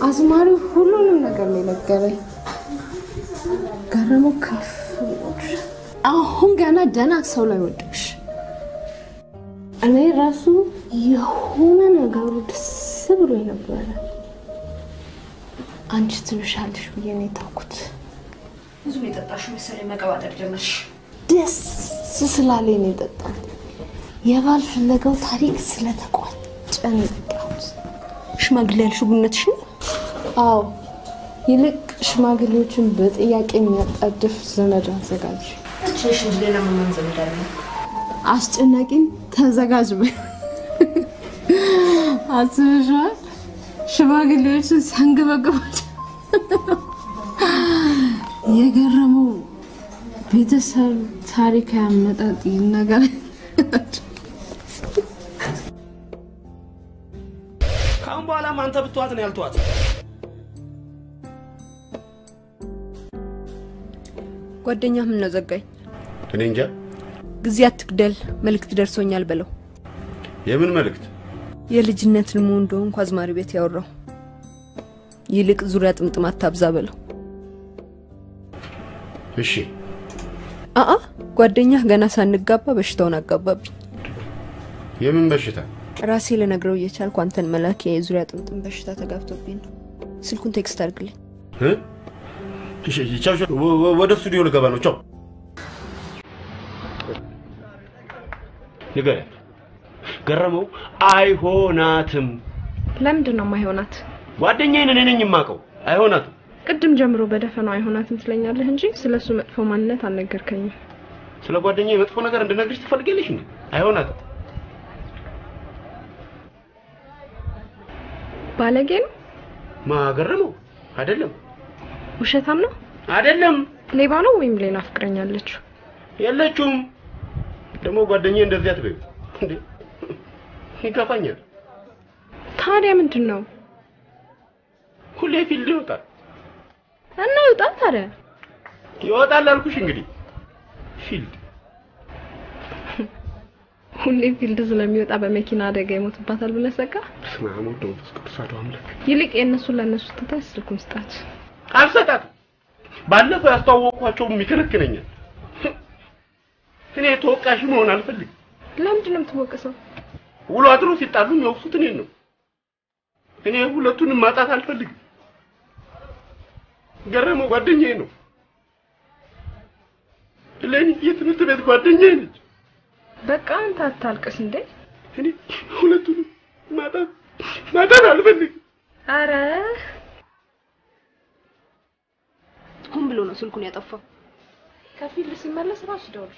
Speaker 13: አዝማሪው ሁሉንም ነገር ነው የነገረኝ። ገረሙ ከፍ አሁን ገና ደህና ሰው ላይ ወደቅሽ። እኔ ራሱ የሆነ ነገሩ ደስ ብሎኝ ነበረ። አንቺ ትብሻለሽ ብዬ ነው የታውኩት።
Speaker 3: ብዙ ነው የጠጣሽው መሰለኝ። መቀባጠር ጀመርሽ።
Speaker 13: ደስ ስላለኝ ነው የጠጣሁት። የባል ፍለጋው ታሪክ ስለተቋጨ ነው የጠጣሁት።
Speaker 3: ሽማግሌ ያልሽው ቡነትሽ ነው?
Speaker 13: አዎ። ይልቅ ሽማግሌዎችን በጥያቄ የሚያጣድፍ ዘመድ አዘጋጅ።
Speaker 3: እሺ ሌላ ምን ዘመድ አለ?
Speaker 13: አስጨናቂም ተዘጋጅ በይ። አስበሽዋል? ሽማግሌዎችን ሲያንገበግባቸው የገረመው ቤተሰብ ታሪክ ያመጣጥ ነገር
Speaker 11: ካሁን በኋላ አንተ ብትዋት ነው ያልተዋት።
Speaker 3: ጓደኛ ምን ነው ዘጋኝ?
Speaker 7: እኔ እንጃ።
Speaker 3: ጊዜ አትግደል፣ መልእክት ደርሶኛል በለው።
Speaker 7: የምን መልእክት?
Speaker 3: የልጅነት ልሙ እንደሆንኩ አዝማሪ ቤት ያወራው። ይልቅ ዙሪያ ጥምጥም አታብዛ በለው።
Speaker 7: እሺ።
Speaker 3: ጓደኛህ ገና ሳንጋባ በሽታውን አጋባብኝ።
Speaker 7: የምን በሽታ?
Speaker 3: ራሴ ለነግረው እየቻልኩ አንተን መላክ የዙሪያ ጥምጥም በሽታ ተጋብቶብኝ ነው። ስልኩን ቴክስት አድርግልኝ።
Speaker 7: እሺ ቻው። ወደ ስቱዲዮ ልገባ ነው። ቻው። ንገረኝ። ገረመው አይሆናትም።
Speaker 4: ለምንድን ነው የማይሆናት?
Speaker 7: ጓደኛዬን እኔ ነኝ የማውቀው። አይሆናትም።
Speaker 4: ቅድም ጀምሮ በደፈናው አይሆናትም ትለኛለህ እንጂ ስለሱ መጥፎ ማንነት አልነገርከኝም።
Speaker 7: ስለ ጓደኛዬ መጥፎ ነገር እንድነግርሽ ትፈልጊያለሽ እንዴ? አይሆናትም።
Speaker 4: ባለጌ ነው?
Speaker 7: ማገረመው አይደለም።
Speaker 4: ውሸታም ነው?
Speaker 7: አይደለም።
Speaker 4: ሌባ ነው ወይም ሌላ ፍቅረኛ አለችው?
Speaker 7: የለችውም። ደግሞ ጓደኛዬ እንደዚህ አትበይ እንዴ? ይከፋኛል።
Speaker 4: ታዲያ ምንድን ነው?
Speaker 7: ሁሌ ፊልድ ይወጣል።
Speaker 4: እና ይወጣል ታዲያ?
Speaker 7: ይወጣል አልኩሽ እንግዲህ ፊልድ።
Speaker 4: ሁሌ ፊልድ ስለሚወጣ በመኪና አደጋ ይሞትባታል ብለህ ሰጋ?
Speaker 7: ስማሙ ደውስ ቅዱሳቱ አምላክ።
Speaker 4: ይልቅ የእነሱን ለእነሱ ትተህ ስልኩን ስጣት።
Speaker 7: አልሰጣትም። ባለፈው ያስተዋወቅኳቸው ይከለክለኛል። እኔ ተወቃሽ መሆን አልፈልግም።
Speaker 4: ለምንድን ነው የምትወቀሰው?
Speaker 7: ውሎ አድሮ ሲጣሉ የሚወቅሱት እኔን ነው። እኔ ሁለቱንም ማጣት አልፈልግም። ገረመው ጓደኛዬ ነው። ለኔ የትምህርት ቤት ጓደኛዬ ነች።
Speaker 4: በቃ አንተ አታልቅስ እንዴ።
Speaker 7: እኔ ሁለቱንም ማጣት አልፈልግም።
Speaker 4: አረ
Speaker 3: ሆን ብሎ ነው ስልኩን ያጠፋው።
Speaker 4: ከፊልድ ሲመለስ ራሱ ደውል።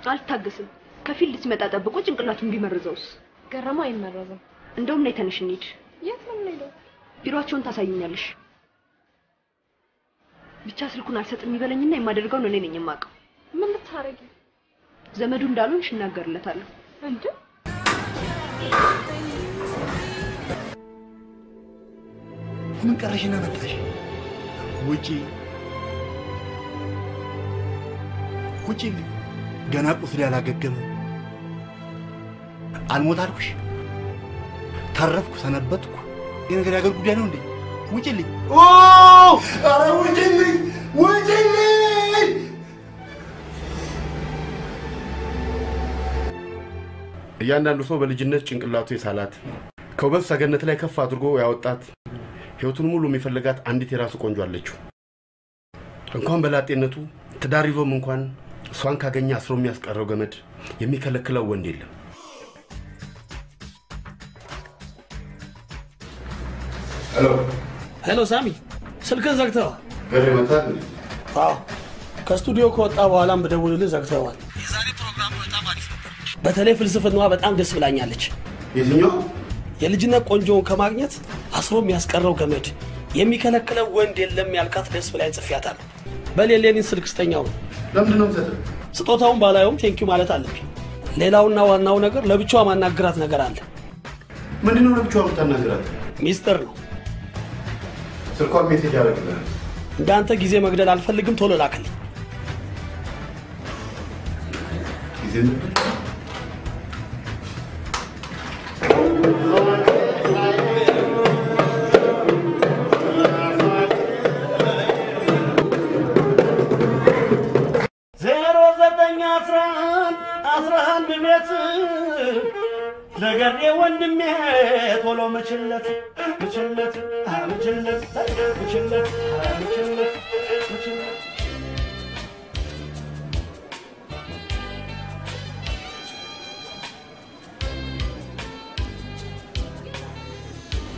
Speaker 3: አልታገስም። ከፊልድ ሲመጣ ጠብቆ ጭንቅላቱን ቢመርዘውስ?
Speaker 4: ገረመው አይመረዘም።
Speaker 3: እንደውም ነይ ተነሽ እንሂድ።
Speaker 4: የት ነው የምንሄደው?
Speaker 3: ቢሮአቸውን ታሳዩኛለሽ። ብቻ ስልኩን አልሰጥም ይበለኝና የማደርገውን እኔ ነኝ የማውቀው።
Speaker 4: ምን ልታረጊ?
Speaker 3: ዘመዱ እንዳልሆንሽ እናገርለታለሁ።
Speaker 4: እንዴ
Speaker 8: ምን ቀረሽና መጣሽ? ውጪ ገና ቁስል ያላገገመ አልሞት አልኩሽ። ተረፍኩ ሰነበትኩ። ይሄ ነገር ያገር ጉዳይ ነው እንዴ? ውጪልኝ! ኧረ ውጪልኝ! ውጪልኝ!
Speaker 7: እያንዳንዱ ሰው በልጅነት ጭንቅላቱ የሳላት ከውበት ሰገነት ላይ ከፍ አድርጎ ያወጣት ህይወቱን ሙሉ የሚፈልጋት አንዲት የራሱ ቆንጆ አለችው። እንኳን በላጤነቱ ትዳር ይዞም እንኳን እሷን ካገኘ አስሮ የሚያስቀረው ገመድ የሚከለክለው ወንድ የለም።
Speaker 11: ሄሎ ሳሚ፣ ስልክን ዘግተዋል።
Speaker 7: ገሬ መጣት?
Speaker 11: አዎ፣ ከስቱዲዮ ከወጣ በኋላም በደውልልህ ዘግተዋል። የዛሬ ፕሮግራም በጣም አሪፍ ነበር። በተለይ ፍልስፍናዋ በጣም ደስ ብላኛለች።
Speaker 7: የትኛው?
Speaker 11: የልጅነት ቆንጆውን ከማግኘት አስሮ የሚያስቀረው ገመድ የሚከለክለው ወንድ የለም ያልካት ደስ ብላኝ ጽፌያታለሁ። በሌሌኒን ስልክ ስጠኛው ነው።
Speaker 7: ለምንድን ነው የምትሰጠው?
Speaker 11: ስጦታውን ባላየውም ቴንኪው ማለት አለብኝ። ሌላውና ዋናው ነገር ለብቻዋ ማናገራት ነገር አለ።
Speaker 7: ምንድነው ለብቻዋ የምታናግራት?
Speaker 11: ሚስጥር ነው።
Speaker 7: ስልኳን ሜሴጅ አደረግልሃል።
Speaker 11: እንዳንተ ጊዜ መግደል አልፈልግም፣ ቶሎ ላክልኝ።
Speaker 7: ጊዜ
Speaker 18: ነገሬ ወንድሜ ቶሎ ምችለት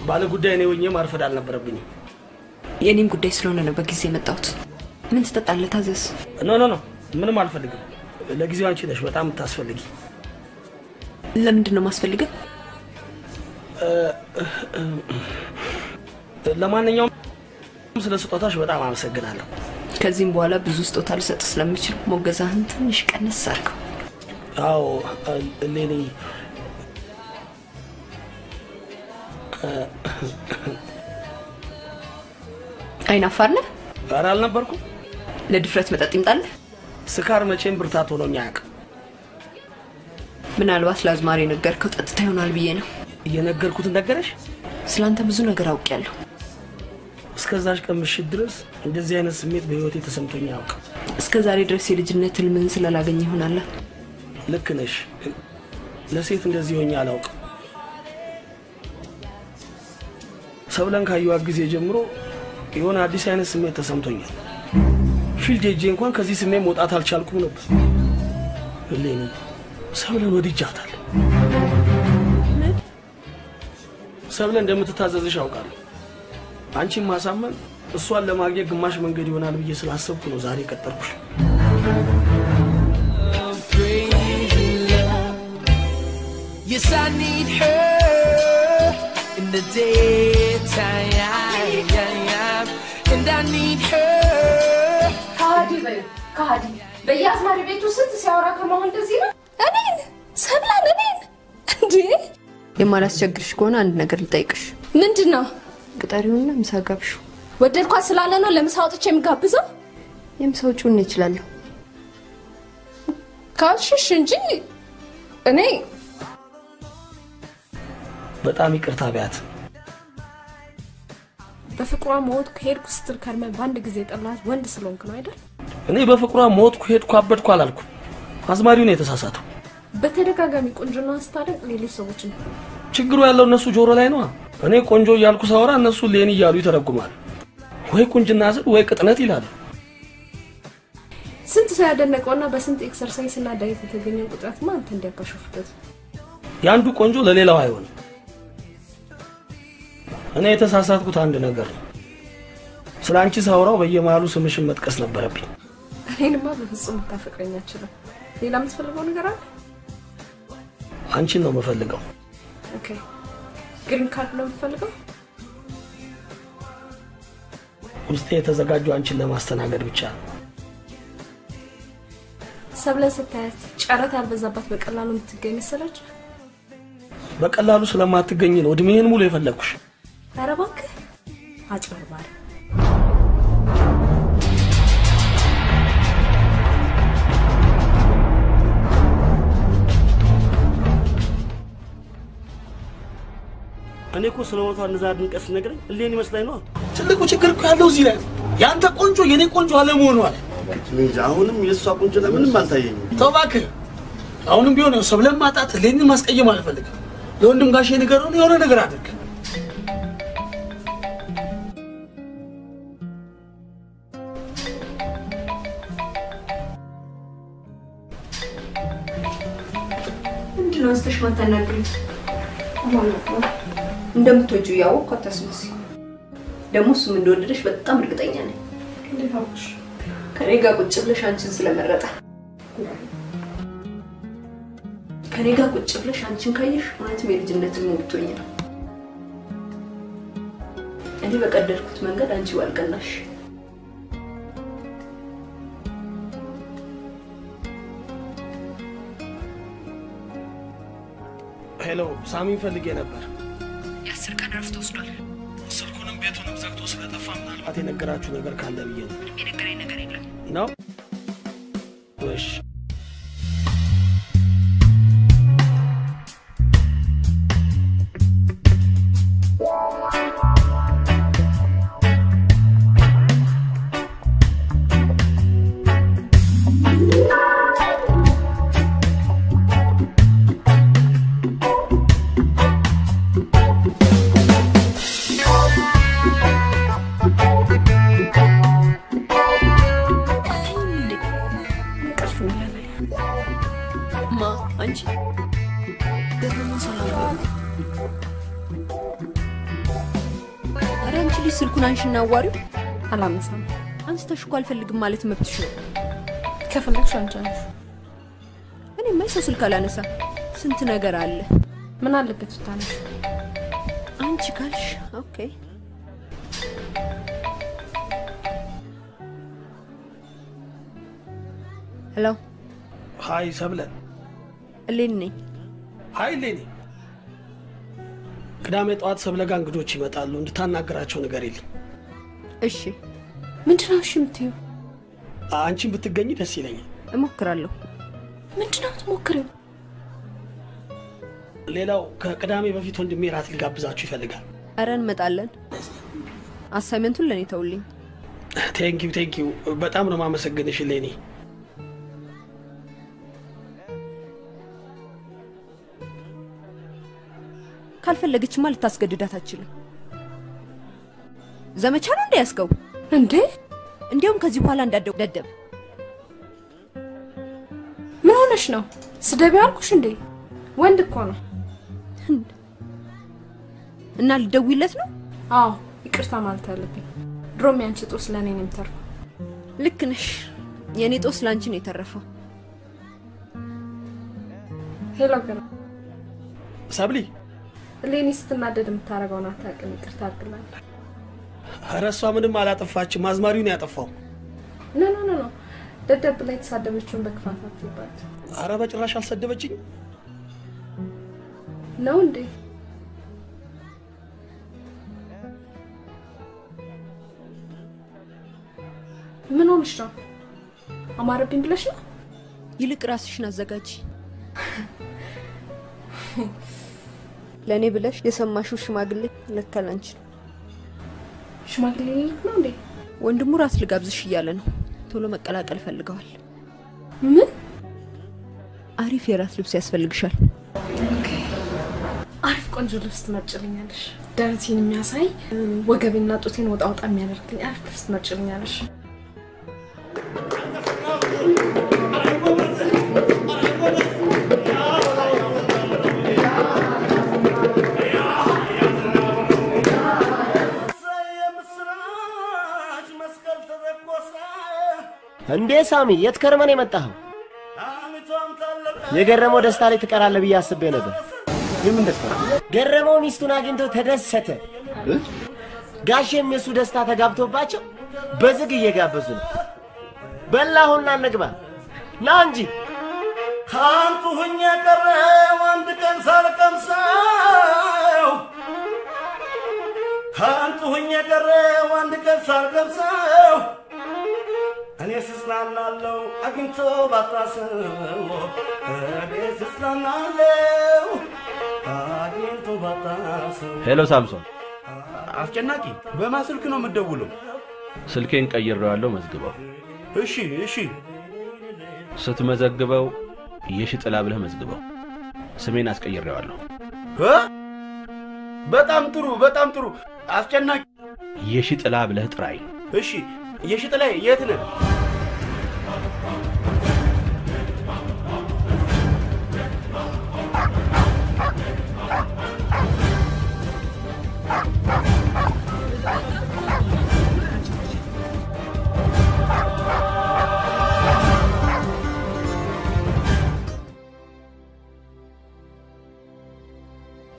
Speaker 11: ባለ ጉዳይ ነው ወኘ ማርፈድ አልነበረብኝም።
Speaker 3: የኔም ጉዳይ ስለሆነ ነው በጊዜ መጣሁት። ምን ትጠጣለህ? ታዘዝ።
Speaker 11: ኖ ምንም አልፈልግም። ለጊዜው አንቺ ነሽ በጣም ታስፈልጊ።
Speaker 3: ለምንድን ነው ማስፈልገው?
Speaker 11: ለማንኛውም ስለ ስጦታሽ በጣም አመሰግናለሁ።
Speaker 3: ከዚህም በኋላ ብዙ ስጦታ ልሰጥ ስለምችል ሞገዛህን ትንሽ ቀነስ አድርገው።
Speaker 11: አዎ ሌሊ
Speaker 3: አይናፋር ነህ?
Speaker 11: ኧረ አልነበርኩም።
Speaker 3: ለድፍረት መጠጥ ይምጣልህ።
Speaker 11: ስካር መቼም ብርታት ሆኖኝ አያውቅም።
Speaker 3: ምናልባት ለአዝማሪ ነገርከው ጠጥታ ይሆናል ብዬ ነው።
Speaker 11: የነገርኩትን ነገረሽ?
Speaker 3: ስላንተ ብዙ ነገር አውቄያለሁ።
Speaker 11: እስከዛሽ ቀን ምሽት ድረስ እንደዚህ አይነት ስሜት በህይወቴ ተሰምቶኝ አያውቅም።
Speaker 3: እስከዛሬ ድረስ የልጅነት ህልምህን ስላላገኘ ይሆናል።
Speaker 11: ልክ ነሽ። ለሴት እንደዚህ ሆኜ አላውቅም። ሰብለን ካየኋት ጊዜ ጀምሮ የሆነ አዲስ አይነት ስሜት ተሰምቶኛል። ፊልድ ሄጄ እንኳን ከዚህ ስሜት መውጣት አልቻልኩም ነበር። ሌኒ ሰብለን ወድጃታለሁ። ሰብለን እንደምትታዘዝሽ አውቃለሁ። አንቺን ማሳመን እሷን ለማግኘት ግማሽ መንገድ ይሆናል ብዬ ስላሰብኩ ነው ዛሬ ቀጠርኩሽ።
Speaker 12: Yes, I need her in the daytime, and I need her.
Speaker 13: Kadi, በያዝማሪ ቤቱ ስንት ሲያወራ ከመሆን እንደዚህ ነው? እኔን ሰብላን እኔን እንዴ
Speaker 3: የማላስቸግርሽ ከሆነ አንድ ነገር ልጠይቅሽ።
Speaker 13: ምንድነው?
Speaker 3: ቅጠሪውና ምሳ ጋብሹ።
Speaker 13: ወደድኳት ስላለ ነው ለምሳ ወጥቼ የምጋብዘው?
Speaker 3: የምሳው ጩን ይችላል
Speaker 13: ካልሽሽ እንጂ እኔ
Speaker 11: በጣም ይቅርታ ቢያት
Speaker 4: በፍቅሯ ሞት ከሄድኩ ስትል ከርመ ባንድ ጊዜ ጠላት ወንድ ስለሆንክ ነው አይደል?
Speaker 11: እኔ በፍቅሯ ሞትኩ ሄድኩ አበድኩ አላልኩ። አዝማሪው ነው የተሳሳተው።
Speaker 4: በተደጋጋሚ ቆንጆና አስታደቅ ሌሎች ሰዎችን
Speaker 11: ችግሩ ያለው እነሱ ጆሮ ላይ ነው። እኔ ቆንጆ እያልኩ ሳወራ እነሱ ሌኒ እያሉ ይተረጉማሉ። ወይ ቁንጅና ስል ወይ ቅጥነት ይላሉ።
Speaker 4: ስንት ሰው ያደነቀውና በስንት ኤክሰርሳይዝ እና ዳይት የተገኘው ቁጥረት ማን እንዲያካሽፍበት
Speaker 11: ያንዱ ቆንጆ ለሌላው አይሆንም። እኔ የተሳሳትኩት አንድ ነገር ነው። ስላንቺ ሳወራው በየማሉ ስምሽን መጥቀስ ነበረብኝ።
Speaker 4: እኔንማ በፍጹም ታፈቅረኛ አይችልም። ሌላ የምትፈልገው ነገር አለ?
Speaker 11: አንቺን ነው የምፈልገው።
Speaker 4: ኦኬ ግሪን ካርድ ነው የምትፈልገው?
Speaker 11: ውስጤ የተዘጋጀው አንቺን ለማስተናገድ ብቻ ነው።
Speaker 4: ሰብለን ስታያት ጨረታ ያልበዛባት በቀላሉ የምትገኝ መሰለች?
Speaker 11: በቀላሉ ስለማትገኝ ነው እድሜን ሙሉ የፈለኩሽ።
Speaker 4: ኧረ እባክህ አጭበርባሪ።
Speaker 6: እኔ እኮ ስለሞቷ እንደዛ ድንቀስ ነግረኝ እሌን ይመስላኝ ነው።
Speaker 11: ትልቁ ችግር እኮ ያለው እዚህ ላይ ያንተ ቆንጆ የኔ ቆንጆ አለመሆኑ አለ።
Speaker 7: አሁንም የሷ ቆንጆ ለምንም አልታየኝም።
Speaker 11: ተው እባክህ። አሁንም ቢሆን ነው ሰብለም ማጣት ሌኒ ማስቀየም አልፈልግም። ለወንድም ጋሼ ንገረው የሆነ ነገር አድርግ።
Speaker 3: ምንድነው አስተሽ ማታናግሪ? እንደምትወጂው ያወቅኩ አታስመስይ። ደግሞ እሱም እንደወደደሽ በጣም እርግጠኛ ነኝ።
Speaker 4: እንዴት አውቅሽ?
Speaker 3: ከኔ ጋር ቁጭ ብለሽ አንቺን ስለመረጠ ከኔ ጋር ቁጭ ብለሽ አንቺን ካየሽ እውነትም የልጅነትን ሞብቶኝ ነው። እኔ በቀደድኩት መንገድ አንቺ ባልቀናሽ።
Speaker 11: ሄሎ ሳሚን ፈልጌ ነበር።
Speaker 3: የ10 ቀን ረፍት ወስዷል።
Speaker 11: ስልኩንም ቤቱንም ዘግቶ ስለጠፋ ምናልባት የነገራችሁ ነገር ካለ ብዬ ነው።
Speaker 3: የነገረኝ ነገር የለም
Speaker 11: ነው? እሺ
Speaker 3: ስልኩን አንሽና አዋሪው።
Speaker 4: አላነሳም።
Speaker 3: አንስተሽ እኮ አልፈልግም ማለት መብትሽ ነው።
Speaker 4: ከፈለግሽ አንቺ አንቺ።
Speaker 3: እኔ ማይሰው ስልክ አላነሳ። ስንት ነገር አለ።
Speaker 4: ምን አለበት ታነሽ?
Speaker 3: አንቺ ካልሽ ኦኬ። ሄሎ
Speaker 11: ሃይ ሰብለን።
Speaker 3: እሌኒ ነኝ።
Speaker 11: ሃይ እሌኒ። ቅዳሜ ጠዋት ሰብለ ጋር እንግዶች ይመጣሉ። እንድታናገራቸው ነገር የለም።
Speaker 3: እሺ
Speaker 4: ምንድነው? እሺ የምትይው?
Speaker 11: አንቺን ብትገኝ ደስ ይለኛል።
Speaker 3: እሞክራለሁ።
Speaker 4: ምንድነው የምትሞክሪው?
Speaker 11: ሌላው ከቅዳሜ በፊት ወንድሜ ራት ሊጋብዛችሁ ይፈልጋል።
Speaker 3: አረ እንመጣለን። አሳይመንቱን ለኔ ተውልኝ።
Speaker 11: ቴንኪው በጣም ነው ማመሰግንሽ እሌኒ።
Speaker 3: ካልፈለገችማ ልታስገድዳት አትችልም። ዘመቻ ነው እንዳያስገው
Speaker 4: እንዴ?
Speaker 3: እንዴውም ከዚህ በኋላ እንዳደደብ።
Speaker 4: ምን ሆነሽ ነው? ስደብ ያልኩሽ እንዴ? ወንድ እኮ ነው።
Speaker 3: እና ልደውይለት ነው?
Speaker 4: አዎ ይቅርታ ማለት አለብኝ። ድሮም ያንቺ ጦስ ለኔ ነው የምተርፈው።
Speaker 3: ልክ ነሽ። የኔ ጦስ ላንቺ ነው የተረፈው።
Speaker 4: ሄሎ ገና
Speaker 11: ሰብሊ
Speaker 4: ሌኒ ስትናደድ የምታረገውን አታውቅም። ይቅርታ አድርግላት።
Speaker 11: ኧረ እሷ ምንም አላጠፋችም። አዝማሪው ነው ያጠፋው።
Speaker 4: ኖ ደደብ ላይ ተሳደበችውን በክፋት አትባት።
Speaker 11: ኧረ በጭራሽ አልሰደበችኝ
Speaker 4: ነው እንዴ? ምን ሆነሽ ነው? አማረብኝ ብለሽ ነው?
Speaker 3: ይልቅ ራስሽን አዘጋጂ። ለኔ ብለሽ የሰማሽው ሽማግሌ ለከላንቺ
Speaker 4: ሽማግሌ ነው እንዴ?
Speaker 3: ወንድሙ ራስ ልጋብዝሽ እያለ ነው። ቶሎ መቀላቀል ፈልገዋል።
Speaker 4: ምን?
Speaker 3: አሪፍ የራስ ልብስ ያስፈልግሻል።
Speaker 4: አሪፍ ቆንጆ ልብስ ትመርጭልኛለሽ። ደረቴን የሚያሳይ ወገቤና ጡቴን ወጣ ወጣ የሚያደርግልኝ አሪፍ ልብስ ትመርጭልኛለሽ።
Speaker 19: እንዴ ሳሚ የት ከርመን የመጣኸው? የገረመው ደስታ ላይ ትቀራለህ ብዬ አስቤ ነበር።
Speaker 7: የምን ደስታ?
Speaker 19: ገረመው ሚስቱን አግኝቶ ተደሰተ። ጋሼም የሱ ደስታ ተጋብቶባቸው በዝግ እየጋበዙ ነው። በላሁና እንግባ ና እንጂ
Speaker 1: ካንቱ ሁኜ ቀረው አንድ ቀን ሳልቀምሰው ካንቱ ሁኜ ቀረው አንድ ቀን ሳልቀምሰው እኔ ስስናናለው አግኝቶ ባታሰው እኔ ስስናናለው አግኝቶ ባታሰው።
Speaker 2: ሄሎ ሳምሶን።
Speaker 7: አስጨናቂ በማን ስልክ ነው የምትደውለው?
Speaker 2: ስልኬን ቀይሬዋለሁ፣ መዝግበው።
Speaker 7: እሺ
Speaker 2: ስትመዘግበው የሽጥላ ብለህ መዝግበው። ስሜን አስቀይሬዋለሁ።
Speaker 7: በጣም ጥሩ አስጨናቂ።
Speaker 2: የሽጥላ ብለህ ጥራይ።
Speaker 7: እሺ የሽጥላ የት ነህ?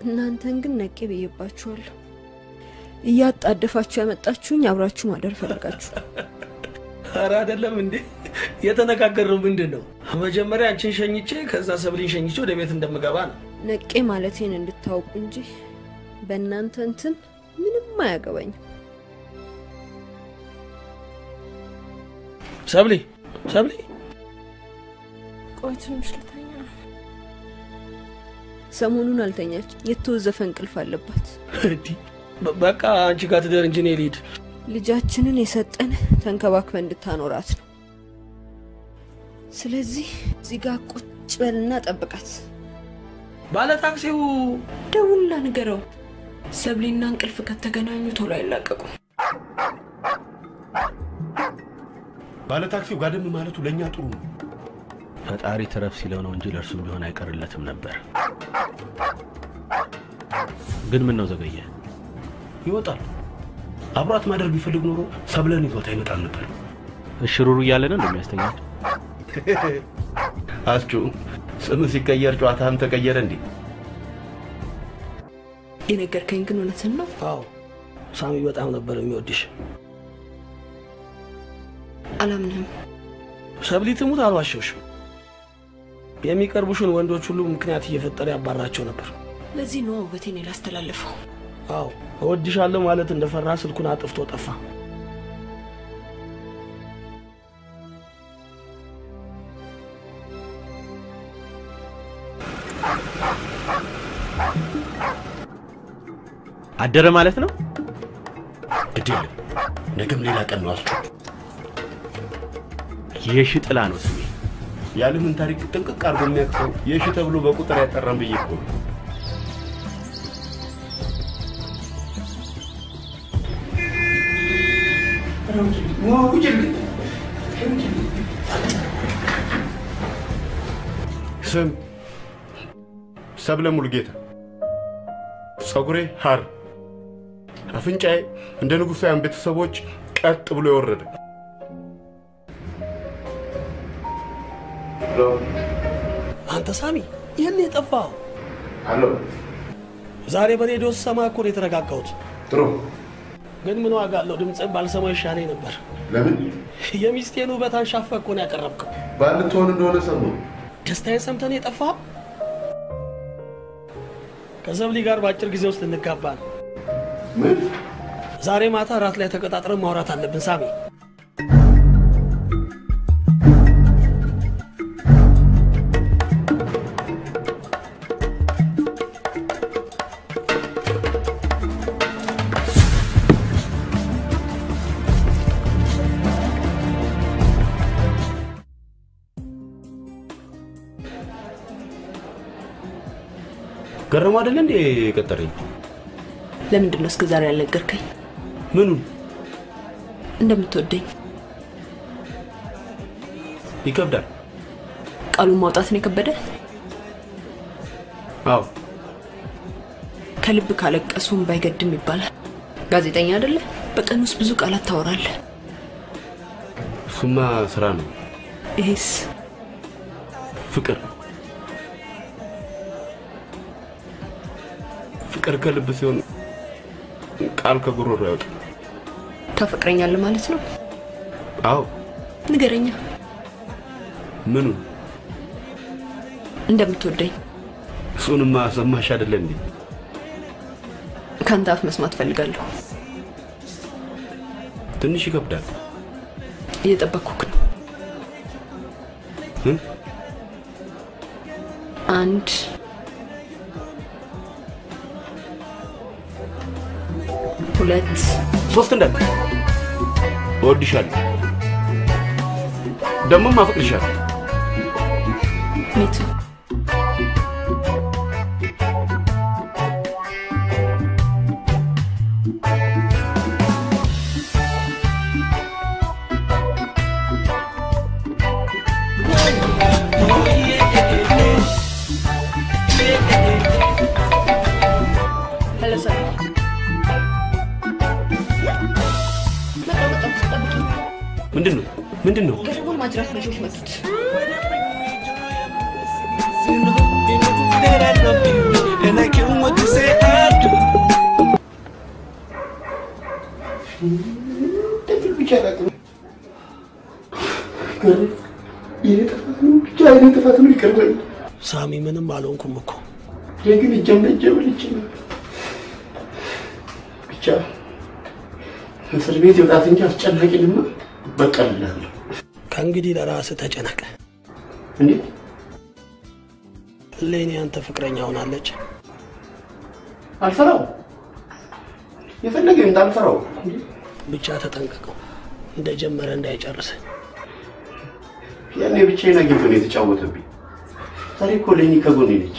Speaker 3: እናንተን ግን ነቄ በየባችኋለሁ። እያጣደፋችሁ ያመጣችሁኝ አብራችሁ ማደር ፈለጋችሁ።
Speaker 11: ኧረ አይደለም እንዴ? የተነጋገርነው ምንድነው? መጀመሪያ አንቺን ሸኝቼ ከዛ ሰብሊን ሸኝቼ ወደ ቤት እንደምገባ ነው።
Speaker 3: ነቄ ማለቴን እንድታውቁ እንጂ በእናንተ እንትን ምንም አያገባኝም።
Speaker 11: ሰብሊ
Speaker 4: ቆይ ትንሽ ልተኛ።
Speaker 3: ሰሞኑን አልተኛች። የተወዘፈ እንቅልፍ አለባት።
Speaker 11: በቃ አንቺ ጋር ትደር እንጂ እኔ ልሂድ።
Speaker 3: ልጃችንን የሰጠን ተንከባክበን እንድታኖራት ነው። ስለዚህ እዚህ ጋር ቁጭ በልና ጠብቃት።
Speaker 11: ባለ ታክሲው
Speaker 3: ደውልና ንገረው። ሰብሊና እንቅልፍ ከተገናኙ ቶሎ አይላቀቁ።
Speaker 7: ባለ ታክሲው ጋደም ማለቱ ለኛ ጥሩ ነው።
Speaker 2: ፈጣሪ ተረፍ ሲለው ነው እንጂ ለርሱም ቢሆን አይቀርለትም ነበር። ግን ምን ነው ዘገየ?
Speaker 7: ይወጣል። አብሯት ማደር ቢፈልግ ኖሮ ሰብለን ይዞት አይመጣም ነበር።
Speaker 2: እሽሩሩ እያለ ነው እንደሚያስተኛት።
Speaker 7: አስቹ ስም ሲቀየር ጨዋታም ተቀየረ እንዴ?
Speaker 3: የነገርከኝ ግን እውነትን ነው?
Speaker 11: አዎ ሳሚ በጣም ነበር የሚወድሽ።
Speaker 3: አላምንም።
Speaker 11: ሰብሊ ትሙት አልዋሸሁሽም። የሚቀርቡሽን ወንዶች ሁሉ ምክንያት እየፈጠረ ያባራቸው ነበር።
Speaker 3: ለዚህ ነው ውበቴን ያላስተላለፈው።
Speaker 11: አዎ እወድሻለሁ ማለት እንደፈራ ስልኩን አጥፍቶ ጠፋ።
Speaker 2: አደረ ማለት ነው?
Speaker 7: ግዴለ ነገም ሌላ ቀን ነው። አስቹ
Speaker 2: የሽጥላ ነው ስሜ።
Speaker 7: ያለምን ታሪክ ጥንቅቅ አድርጎ የሚያውቀው የሺ ተብሎ በቁጥር ያጠራም ብዬ እኮ ነው። ስም ሰብለ ሙሉጌታ፣ ጸጉሬ ሐር፣ አፍንጫዬ እንደ ንጉሳውያን ቤተሰቦች ቀጥ ብሎ የወረደ።
Speaker 11: አንተ ሳሚ ይሄን የጠፋው
Speaker 7: አሎ
Speaker 11: ዛሬ በሬዲዮ ሰማ እኮ ነው የተረጋጋሁት።
Speaker 7: ጥሩ
Speaker 11: ግን ምን ዋጋ አለው? ድምጽን ባልሰማው ይሻለኝ ነበር።
Speaker 7: ለምን?
Speaker 11: የሚስቴን ውበት አንሻፈህ እኮ ነው ያቀረብከው።
Speaker 7: ባልትሆን እንደሆነ ሰማሁ።
Speaker 11: ደስታዬን ሰምተህ ነው የጠፋኸው? ከዘብሊ ጋር በአጭር ጊዜ ውስጥ እንጋባ ነው።
Speaker 7: ምን?
Speaker 11: ዛሬ ማታ ራት ላይ ተቀጣጥረን ማውራት አለብን ሳሚ።
Speaker 7: ገረሙ አይደል እንዴ ቀጠረኝ?
Speaker 3: ለምንድን ነው እስከ ዛሬ ያልነገርከኝ?
Speaker 7: ምኑ?
Speaker 3: እንደምትወደኝ
Speaker 7: ይከብዳል።
Speaker 3: ቃሉን ማውጣት ነው የከበደ?
Speaker 7: አዎ።
Speaker 3: ከልብ ካለቀሱም ባይገድም ይባላል። ጋዜጠኛ አይደለ? በቀን ውስጥ ብዙ ቃላት ታወራለህ።
Speaker 7: እሱማ ስራ ነው።
Speaker 3: ይሄስ
Speaker 7: ፍቅር ፍቅር ከልብ ሲሆን ቃል ከጉሮሮ ያወጣል።
Speaker 3: ታፈቅረኛለህ ማለት ነው?
Speaker 7: አዎ።
Speaker 3: ንገረኛ።
Speaker 7: ምኑ?
Speaker 3: እንደምትወደኝ።
Speaker 7: እሱንማ ሰማሽ አይደል እንዴ?
Speaker 3: ካንተ አፍ መስማት ፈልጋለሁ።
Speaker 7: ትንሽ ይከብዳል።
Speaker 3: እየጠበቅኩህ ነው። አንድ ሁለት
Speaker 7: ሶስት እንዳል እወድሻለሁ ደግሞም አፈቅርሻለሁ።
Speaker 3: ሚቱ
Speaker 7: ምንድነው?
Speaker 3: ገረሙን ማጅራት ልጆች መጡት።
Speaker 11: ሳሚ ምንም አልሆንኩም እኮ
Speaker 7: ግን እጀምልች ብቻ እስር ቤት ይወጣት እንጂ አስጨናቂልማ በቀልላለሁ።
Speaker 11: ከእንግዲህ ለራስህ ተጨነቀ።
Speaker 7: እንዴ
Speaker 11: ለኔ አንተ ፍቅረኛ ሆናለች?
Speaker 7: አልፈራው የፈለገው እንዳልፈራው
Speaker 11: ብቻ ተጠንቀቀው እንደጀመረ እንዳይጨርስ።
Speaker 7: ያኔ ብቻዬን አግኝቶ ነው የተጫወተብኝ። ዛሬ እኮ ለኔ ከጎኔ ነች።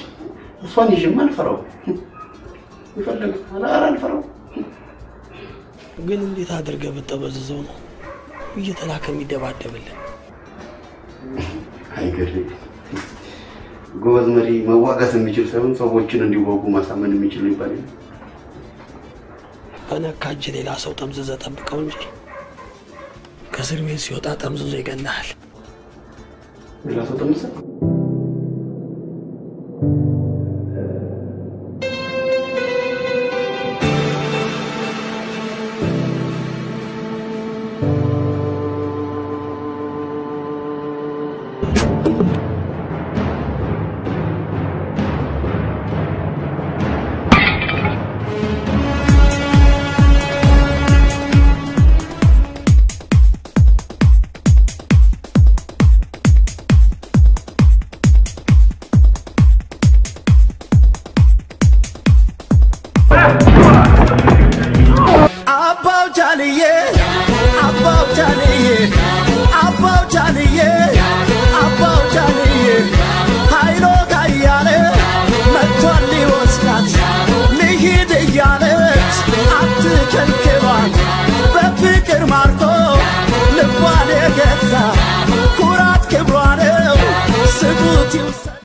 Speaker 7: እሷን ይዤማ አልፈራው። ይፈለጋል አልፈራው።
Speaker 11: ግን እንዴት አድርገህ ብትጠበዝዘው ነው እየተላከ የሚደባደብልን?
Speaker 7: አይገርም። ጎበዝ መሪ መዋጋት የሚችል ሳይሆን ሰዎችን እንዲወጉ ማሳመን የሚችል ይባላል።
Speaker 11: በነካጅ ሌላ ሰው ጠምዝዘህ ጠብቀው እንጂ ከእስር ቤት ሲወጣ ጠምዝዞ ይገናል።
Speaker 7: ሌላ ሰው ጠምዝዘህ
Speaker 12: Marco